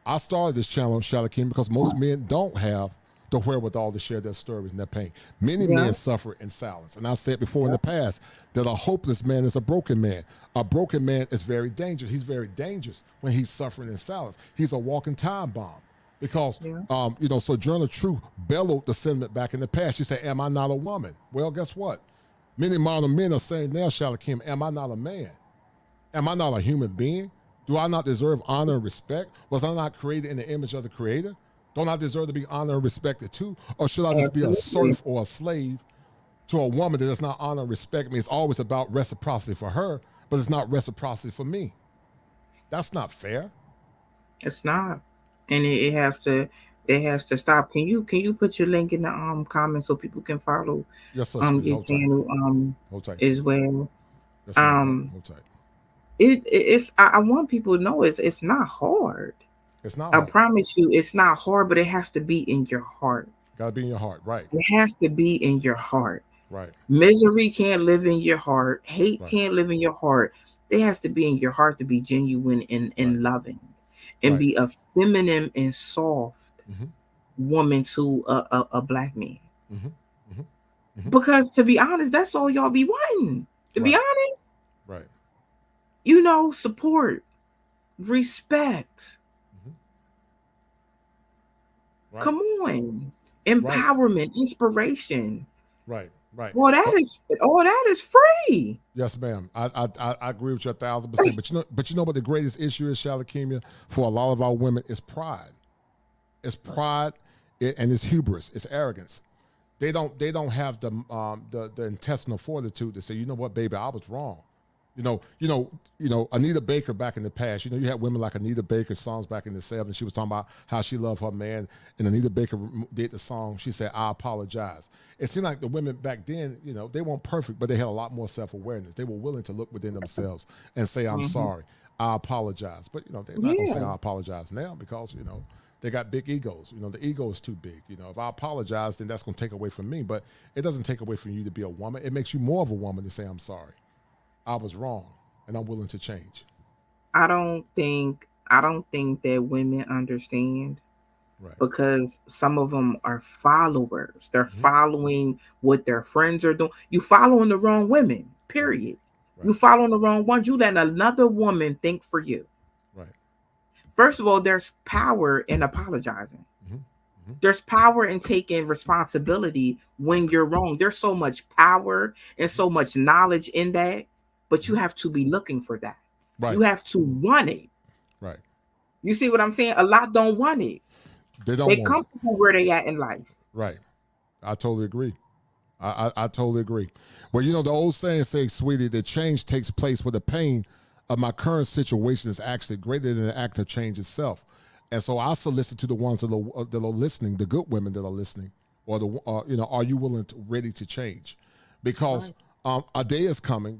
I started this channel on Shalakim because most men don't have the wherewithal to share their stories and their pain. Many Yeah. men suffer in silence. And I said before in the past that a hopeless man is a broken man. A broken man is very dangerous. He's very dangerous when he's suffering in silence. He's a walking time bomb. Because, Yeah. Sojourner Truth bellowed the sentiment back in the past. She said, am I not a woman? Well, guess what? Many modern men are saying now, Shalakim, am I not a man? Am I not a human being? Do I not deserve honor and respect? Was I not created in the image of the Creator? Don't I deserve to be honored and respected too? Or should I just be a Absolutely. serf or a slave to a woman that does not honor and respect me? It's always about reciprocity for her, but it's not reciprocity for me. That's not fair. It's not. And it has to stop. Can you put your link in the comment so people can follow Yes, sir, sweetie. your Hold tight. channel Hold tight, as sweetie. well. Yes, ma'am. Um Hold tight. it's I want people to know it's not hard. It's not I hard. promise you it's not hard, but it has to be in your heart. Got to be in your heart. Right. It has to be in your heart. Right. Misery can't live in your heart. Hate Right. can't live in your heart. It has to be in your heart to be genuine Right. and loving and Right. be a feminine and soft Mm-hmm. woman to a black man. Mm-hmm. Mm-hmm. Mm-hmm. Because to be honest, that's all y'all be wanting. To be Right. honest, Right. support, respect. Mm-hmm. Right. Come on, Right. empowerment, inspiration. Right. Right. That But is all that is free. yes, ma'am. I agree with you 1,000%. But you know what the greatest issue is, Shalakemia, for a lot of our women is pride. It's pride, and it's hubris. It's arrogance. They don't have the intestinal fortitude to say, you know what, baby, I was wrong. Anita Baker back in the past. You had women like Anita Baker, songs back in the '70s. She was talking about how she loved her man, and Anita Baker did the song. She said, "I apologize." It seemed like the women back then, they weren't perfect, but they had a lot more self-awareness. They were willing to look within themselves and say, "I'm Hmm. sorry, I apologize." But they're not gonna say Yeah, I apologize now because they got big egos. The ego is too big. If I apologize, then that's gonna take away from me. But it doesn't take away from you to be a woman. It makes you more of a woman to say, "I'm sorry. I was wrong, and I'm willing to change." I don't think that women understand Right. because some of them are followers. They're Mm-hmm. following what their friends are doing. You following the wrong women. Right. Period. You Right. following the wrong ones. You let another woman think for you. Right. First of all, there's power in apologizing. Mm-hmm. Mm-hmm. There's power in taking responsibility when you're wrong. There's so much power and so much knowledge in that, but you Mm-hmm. have to be looking for that. You Right. have to want it. Right. You see what I'm saying? A lot don't want it. They don't They want it. comfortable where they at in life. Right. I totally agree. I totally agree. Well, the old saying says, sweetie, that change takes place where the pain of my current situation is actually greater than the act of change itself. And so I solicit to the ones that are listening, the good women that are listening, are you willing to ready to change? Because Right. a day is coming,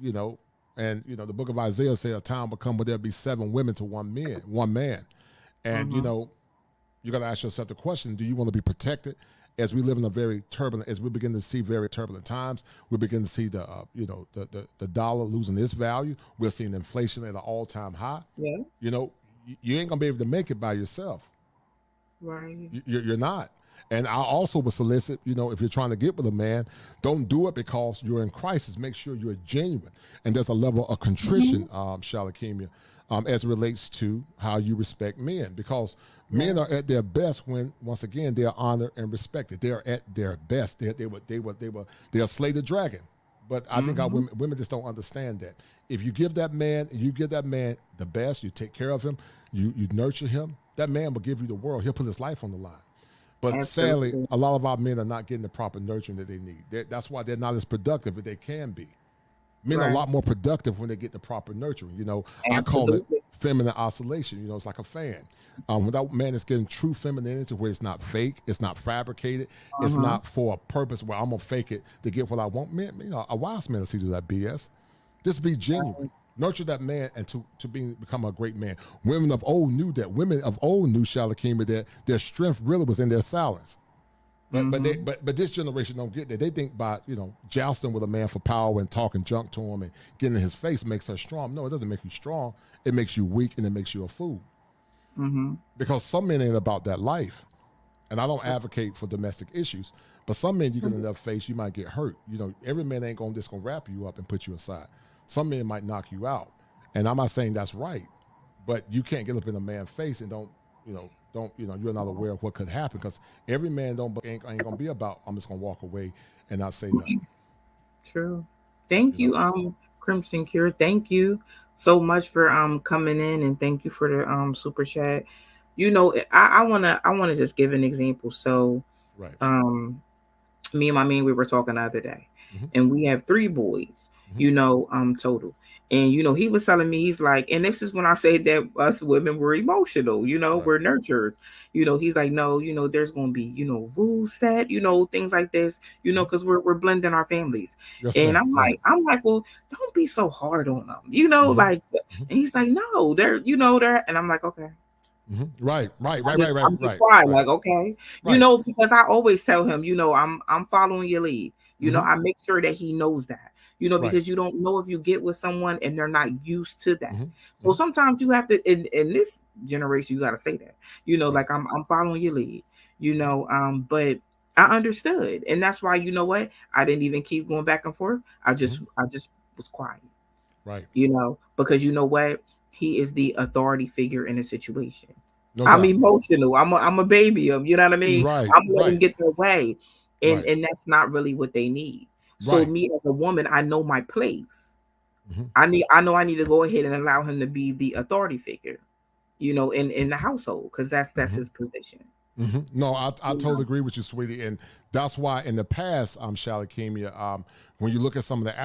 and the book of Isaiah says a time will come where there'll be 7 women to one man. And Mm-hmm. you got to ask yourself the question: do you want to be protected as we live in a very turbulent, as we begin to see very turbulent times? We begin to see the dollar losing its value. We're seeing inflation at an all-time high. Yeah. You ain't gonna be able to make it by yourself. Right. You're not. And I also would solicit, if you're trying to get with a man, don't do it because you're in crisis. Make sure you're genuine. And there's a level of contrition, Mm-hmm. Shalakemia, as it relates to how you respect men. Because men are Yes. at their best when, once again, they are honored and respected. They are at their best. They'll slay the dragon. But I think our Mm-hmm. women just don't understand that. If you give that man the best, you take care of him, you nurture him, that man will give you the world. He'll put his life on the line. But sadly, Absolutely. a lot of our men are not getting the proper nurturing that they need. That's why they're not as productive as they can be. Men are a Right. lot more productive when they get the proper nurturing. I call it Absolutely. feminine oscillation. It's like a fan. When that man is getting true femininity, where it's not fake, it's not fabricated, it's Uh-huh. not for a purpose where I'm gonna fake it to get what I want. Man, a wise man will see through that BS. Just be genuine. Nurture that man and become a great man. Women of old knew that. Women of old knew, Shalakima, that their strength really was in their silence. Mm-hmm. But this generation don't get that. They think by jousting with a man for power and talking junk to him and getting in his face makes her strong. No, it doesn't make you strong. It makes you weak and it makes you a fool. Mm-hmm. Because some men ain't about that life. And I don't advocate for domestic issues, but some men you get in their face, you might get hurt. Every man ain't gonna wrap you up and put you aside. Some men might knock you out. And I'm not saying that's right, but you can't get up in a man's face and you're not aware of what could happen because every man ain't gonna be about I'm just gonna walk away and not say nothing. True. You Thank know, you, Crimson Cure. Thank you so much for coming in, and thank you for the super chat. I wanna just give an example. So right? um me and my man, we were talking the other day, Hmm. and we have three boys, Hmm. total. And he was telling me, he's like, and this is when I say that us women were emotional, Right. we're nurturers. He's like, no, there's gonna be, rules set, things like this, Hmm. because we're blending our families. Yes, And ma'am. Right. I'm like, well, don't be so hard on them, Hmm. like. Hmm. And he's like, no, they're, and I'm like, okay. Hmm. Right. Right. I Right. just Right. Right. I'm just Right. quiet, Right. like, okay, Right. because I always tell him, I'm following your lead. Hmm. I make sure that he knows that. Right. Because you don't know if you get with someone and they're not used to that. Hmm. So Hmm. sometimes you have to, in this generation, you got to say that. Right. Like, I'm following your lead. But I understood, and that's why, what, I didn't even keep going back and forth. Hmm. I just was quiet. Right. Because what, he is the authority figure in a situation. No I'm doubt. emotional. I'm a baby. You know what I mean? Right. I'm letting them Right. get their way, and Right. and that's not really what they need. So Right. me as a woman, I know my place. Hmm. I need to go ahead and allow him to be the authority figure, in the household, because that's Hmm. his position. No, I You totally know? agree with you, sweetie, and that's why in the past, Shalakemia, when you look at some of the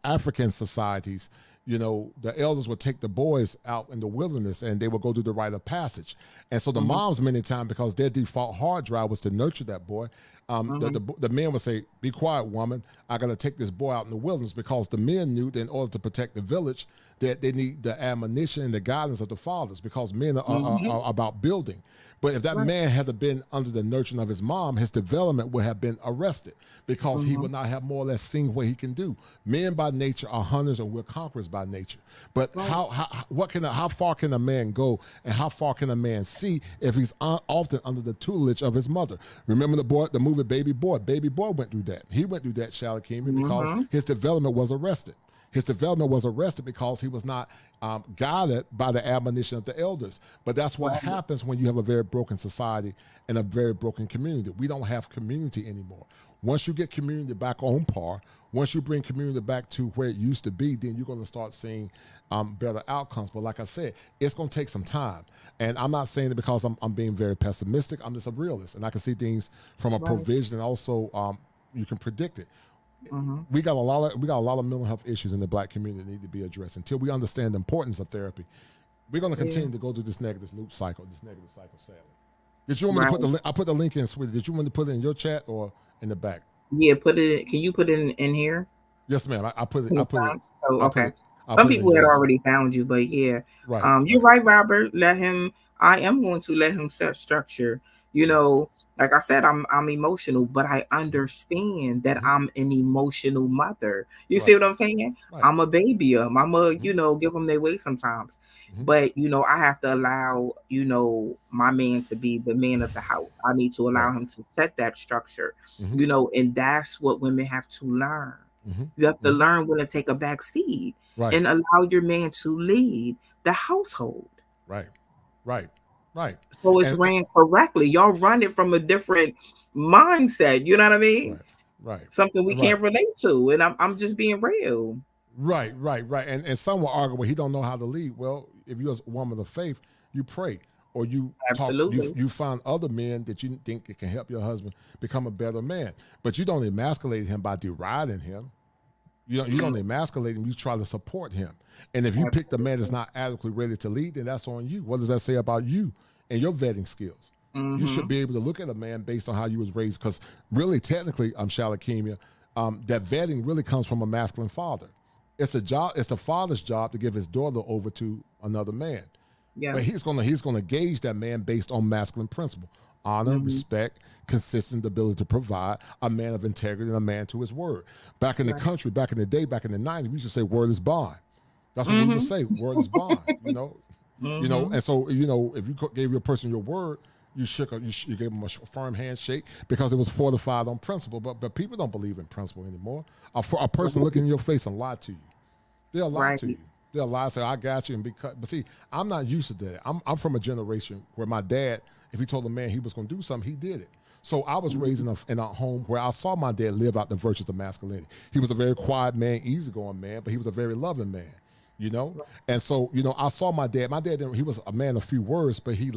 African societies, the elders would take the boys out in the wilderness and they would go do the rite of passage, and so the Mhm, moms many times because their default hard drive was to nurture that boy, mhm, the men would say, "Be quiet, woman. I got to take this boy out in the wilderness," because the men knew that in order to protect the village, that they need the admonition and the guidance of the fathers because men mhm. are about building. But if that Right. man had been under the nurturing of his mom, his development would have been arrested because he Mhm. would not have more or less seen what he can do. Men by nature are hunters and we're conquerors by nature. But Right. how far can a man go and how far can a man see if he's often under the tutelage of his mother? Remember the movie Baby Boy? Baby Boy went through that. He went through that, Shalakimi, because Mhm. his development was arrested. His development was arrested because he was not guided by the admonition of the elders. But that's what Right. happens when you have a very broken society and a very broken community. We don't have community anymore. Once you get community back on par, once you bring community back to where it used to be, then you're going to start seeing better outcomes. But like I said, it's going to take some time. And I'm not saying it because I'm being very pessimistic. I'm just a realist, and I can see things from a Right. provision, and also you can predict it. Mhm. We got a lot of mental health issues in the black community that need to be addressed. Until we understand the importance of therapy, we're going to Yeah. continue to go through this negative loop cycle, this negative cycle. Sadly, did you want me to Right. put I put the link in, sweetie? Did you want me to put it in your chat or in the back? Yeah. Can you put it in here? Yes, ma'am. I put it. In I the put it. front? Oh, I put okay. it. I Some put it in people had yours. already found you, but yeah. Right. You're Right. right, Robert. I am going to let him set structure. You Right. know, like I said, I'm emotional, but I understand that Hmm. I'm an emotional mother. You see Right. what I'm saying? Right. I'm a baby. I'm a, Hmm. give them their way sometimes. Hmm. But I have to allow, my man to be the man of the house. I need to allow Right. him to set that structure, Hmm. and that's what women have to learn. Hmm. You have to Hmm. learn when to take a back seat Right. and allow your man to lead the household. Right. Right. Right. So it's And ran correctly. Y'all run it from a different mindset. You know what I mean? right. Right. Something we Right. can't relate to. And I'm just being real. Right, right, right. And some will argue, well, he don't know how to lead. Well, if you're a woman of faith, you pray or you talk. Absolutely. You find other men that you think that can help your husband become a better man. But you don't emasculate him by deriding him. You don't Mm, emasculate him. You try to support him. And if you pick the man that's absolutely. not adequately ready to lead, then that's on you. What does that say about you and your vetting skills? You should Mm-hmm. be able to look at a man based on how you was raised. Because really, technically, I'm shalakemia. That vetting really comes from a masculine father. It's a job. It's the father's job to give his daughter over to another man. Yeah. But he's gonna gauge that man based on masculine principle: honor, Mm-hmm. respect, consistent ability to provide, a man of integrity, and a man to his word. Back in the Right. country, back in the day, back in the '90s, we used to say word is bond. That's what we would Mm-hmm. say. Word is bond. Mm-hmm. And so if you gave your person your word, you gave them a firm handshake because it was fortified on principle. But people don't believe in principle anymore. A person looking in your face and lie to you. They'll lie Right. to you. They'll lie, say, I got you, and but see, I'm not used to that. I'm from a generation where my dad, if he told a man he was going to do something, he did it. So I was raised in a home where I saw my dad live out the virtues of masculinity. He was a very quiet man, easygoing man, but he was a very loving man, you know. And so, I saw my dad. My dad didn't. He was a man of few words, but he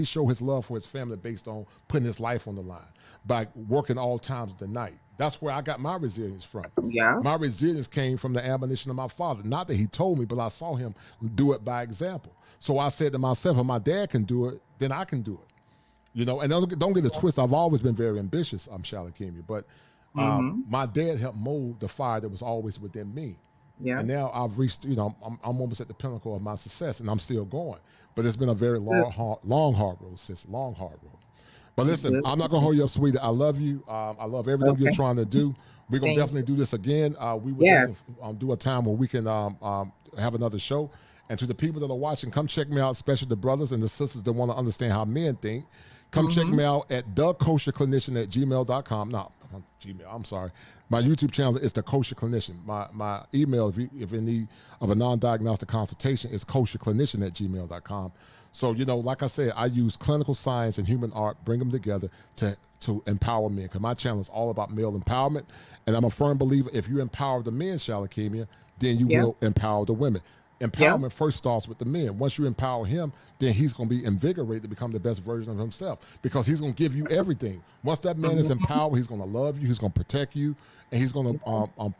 showed his love for his family based on putting his life on the line by working all times of the night. That's where I got my resilience from. Yeah. My resilience came from the admonition of my father. Not that he told me, but I saw him do it by example. So I said to myself, if my dad can do it, then I can do it. And don't get a twist. I've always been very ambitious. I'm Shalakemia, but Mm-hmm. my dad helped mold the fire that was always within me. Yeah. And now I've reached, I'm almost at the pinnacle of my success, and I'm still going. But it's been a very Good. long, hard road, sis. Long, hard road. But listen, Good. I'm not gonna hold you up, sweetie. I love you. I love everything you're Okay. trying to do. We're gonna Thank definitely you. do this again. We will definitely Yes. do a time where we can have another show. And to the people that are watching, come check me out, especially the brothers and the sisters that want to understand how men think. Come check Mm-hmm. me out at thekosherclinician at gmail.com. No, not Gmail. I'm sorry. My YouTube channel is the Kosher Clinician. My email, if in need of a non-diagnostic consultation, is kosherclinician at gmail.com. So, like I said, I use clinical science and human art, bring them together to empower men. Because my channel is all about male empowerment. And I'm a firm believer if you empower the men, Shalakemia, then you Yeah. will empower the women. Yeah. Empowerment first starts with the men. Once you empower him, then he's going to be invigorated to become the best version of himself because he's going to give you everything. Once that man is Mm-hmm. empowered, he's going to love you, he's going to protect you, and he's going to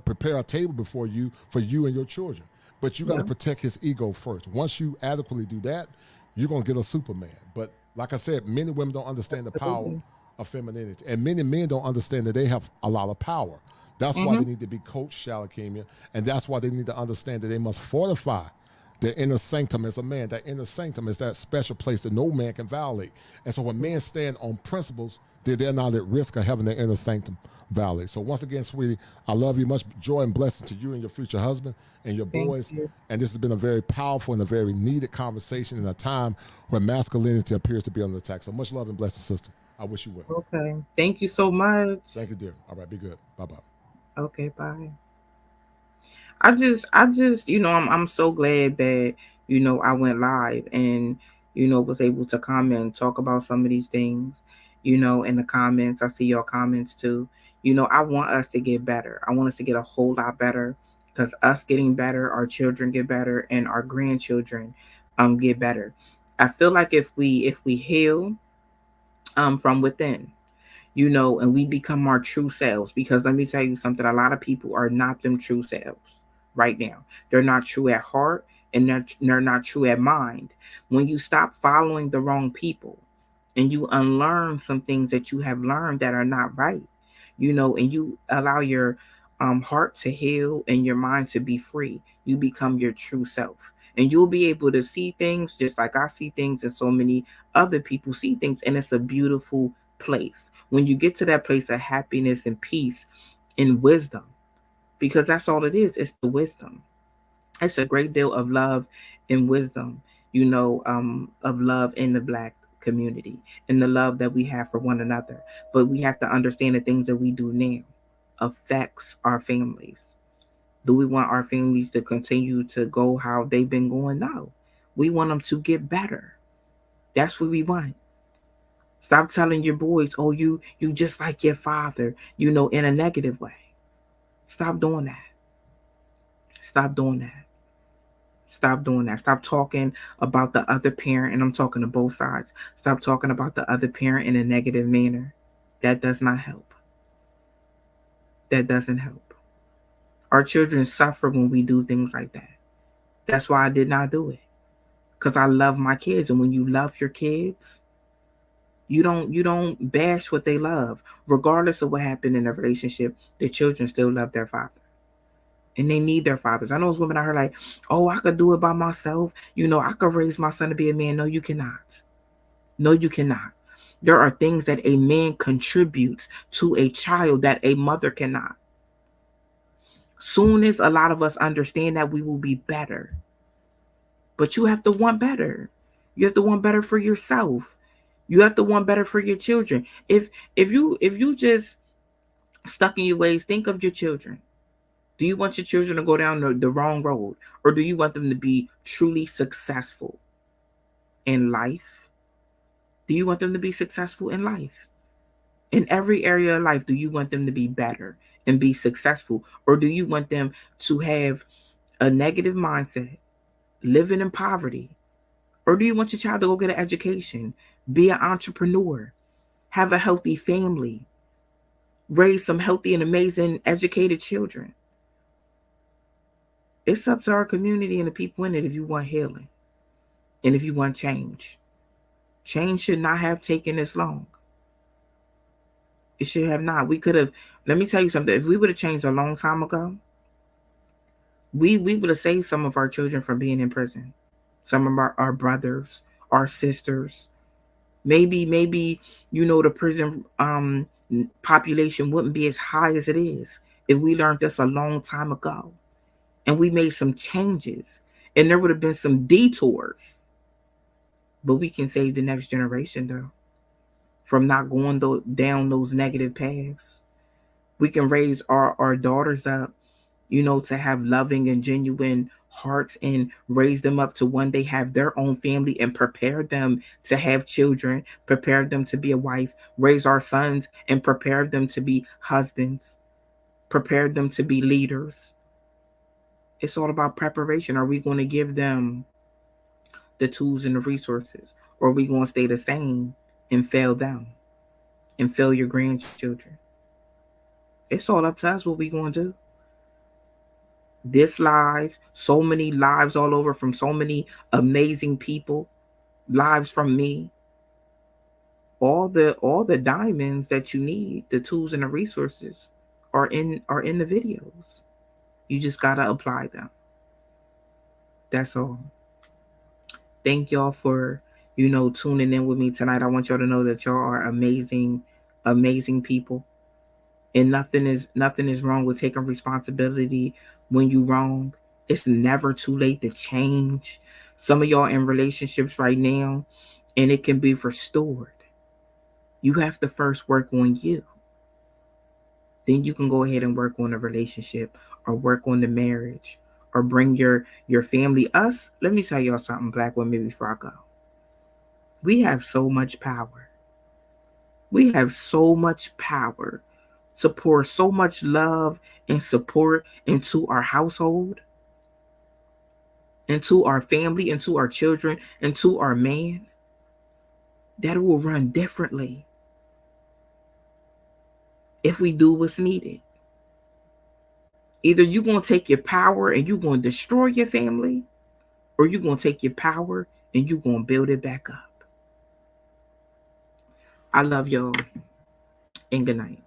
prepare a table before you for you and your children. But you got to Yeah. protect his ego first. Once you adequately do that, you're going to get a Superman. But like I said, many women don't understand the power Absolutely. of femininity, and many men don't understand that they have a lot of power. That's why Mm-hmm. they need to be coached, Shalakemia, and that's why they need to understand that they must fortify their inner sanctum as a man. That inner sanctum is that special place that no man can violate. And so when men stand on principles, they're not at risk of having their inner sanctum violated. So once again, sweetie, I love you. Much joy and blessing to you and your future husband and your Thank boys. you. And this has been a very powerful and a very needed conversation in a time where masculinity appears to be under attack. So much love and blessing, sister. I wish you well. Okay. Thank you so much. Thank you, dear. All right, be good. Bye bye. Okay. Bye. I just, I'm so glad that, I went live and, was able to comment and talk about some of these things, in the comments. I see your comments too. I want us to get better. I want us to get a whole lot better because us getting better, our children get better and our grandchildren get better. I feel like if we heal from within, and we become our true selves. Because let me tell you something, a lot of people are not them true selves right now. They're not true at heart and they're not true at mind. When you stop following the wrong people and you unlearn some things that you have learned that are not right, and you allow your heart to heal and your mind to be free, you become your true self. And you'll be able to see things just like I see things, and so many other people see things. And it's a beautiful place when you get to that place of happiness and peace and wisdom, because that's all it is. It's the wisdom. It's a great deal of love and wisdom, of love in the Black community and the love that we have for one another. But we have to understand the things that we do now affects our families. Do we want our families to continue to go how they've been going? No. We want them to get better. That's what we want. Stop telling your boys, oh, you just like your father, in a negative way. Stop doing that. Stop doing that. Stop doing that. Stop talking about the other parent, and I'm talking to both sides. Stop talking about the other parent in a negative manner. That does not help. That doesn't help. Our children suffer when we do things like that. That's why I did not do it. Because I love my kids. And when you love your kids, you don't bash what they love. Regardless of what happened in a relationship, the children still love their father. And they need their fathers. I know those women out here like, oh, I could do it by myself. I could raise my son to be a man. No, you cannot. No, you cannot. There are things that a man contributes to a child that a mother cannot. Soon as a lot of us understand that, we will be better. But you have to want better. You have to want better for yourself. You have to want better for your children. If you just stuck in your ways, think of your children. Do you want your children to go down the wrong road? Or do you want them to be truly successful in life? Do you want them to be successful in life? In every area of life, do you want them to be better and be successful? Or do you want them to have a negative mindset, living in poverty? Or do you want your child to go get an education, be an entrepreneur, have a healthy family, raise some healthy and amazing educated children? It's up to our community and the people in it if you want healing and if you want change. Change should not have taken this long. It should have not. We could have, let me tell you something. If we would have changed a long time ago, we would have saved some of our children from being in prison. Some of our brothers, our sisters. Maybe, the prison population wouldn't be as high as it is if we learned this a long time ago. And we made some changes. And there would have been some detours. But we can save the next generation, though, from not going down those negative paths. We can raise our daughters up, to have loving and genuine hearts, and raise them up to one day have their own family, and prepare them to have children, prepare them to be a wife, raise our sons and prepare them to be husbands, prepare them to be leaders. It's all about preparation. Are we going to give them the tools and the resources? Or are we going to stay the same and fail them and fail your grandchildren? It's all up to us what we going to do. This live, so many lives all over from so many amazing people, lives from me, all the diamonds that you need, the tools and the resources are in the videos. You just gotta apply them. That's all. Thank y'all for tuning in with me tonight. I want y'all to know that y'all are amazing, amazing people. And nothing is wrong with taking responsibility when you wrong. It's never too late to change. Some of y'all in relationships right now, and it can be restored. You have to first work on you. Then you can go ahead and work on the relationship, or work on the marriage, or bring your family. Us, let me tell y'all something, Black women, before I go. We have so much power. We have so much power to pour so much love and support into our household, into our family, into our children, into our man, that it will run differently if we do what's needed. Either you're going to take your power and you're going to destroy your family, or you're going to take your power and you're going to build it back up. I love y'all, and good night.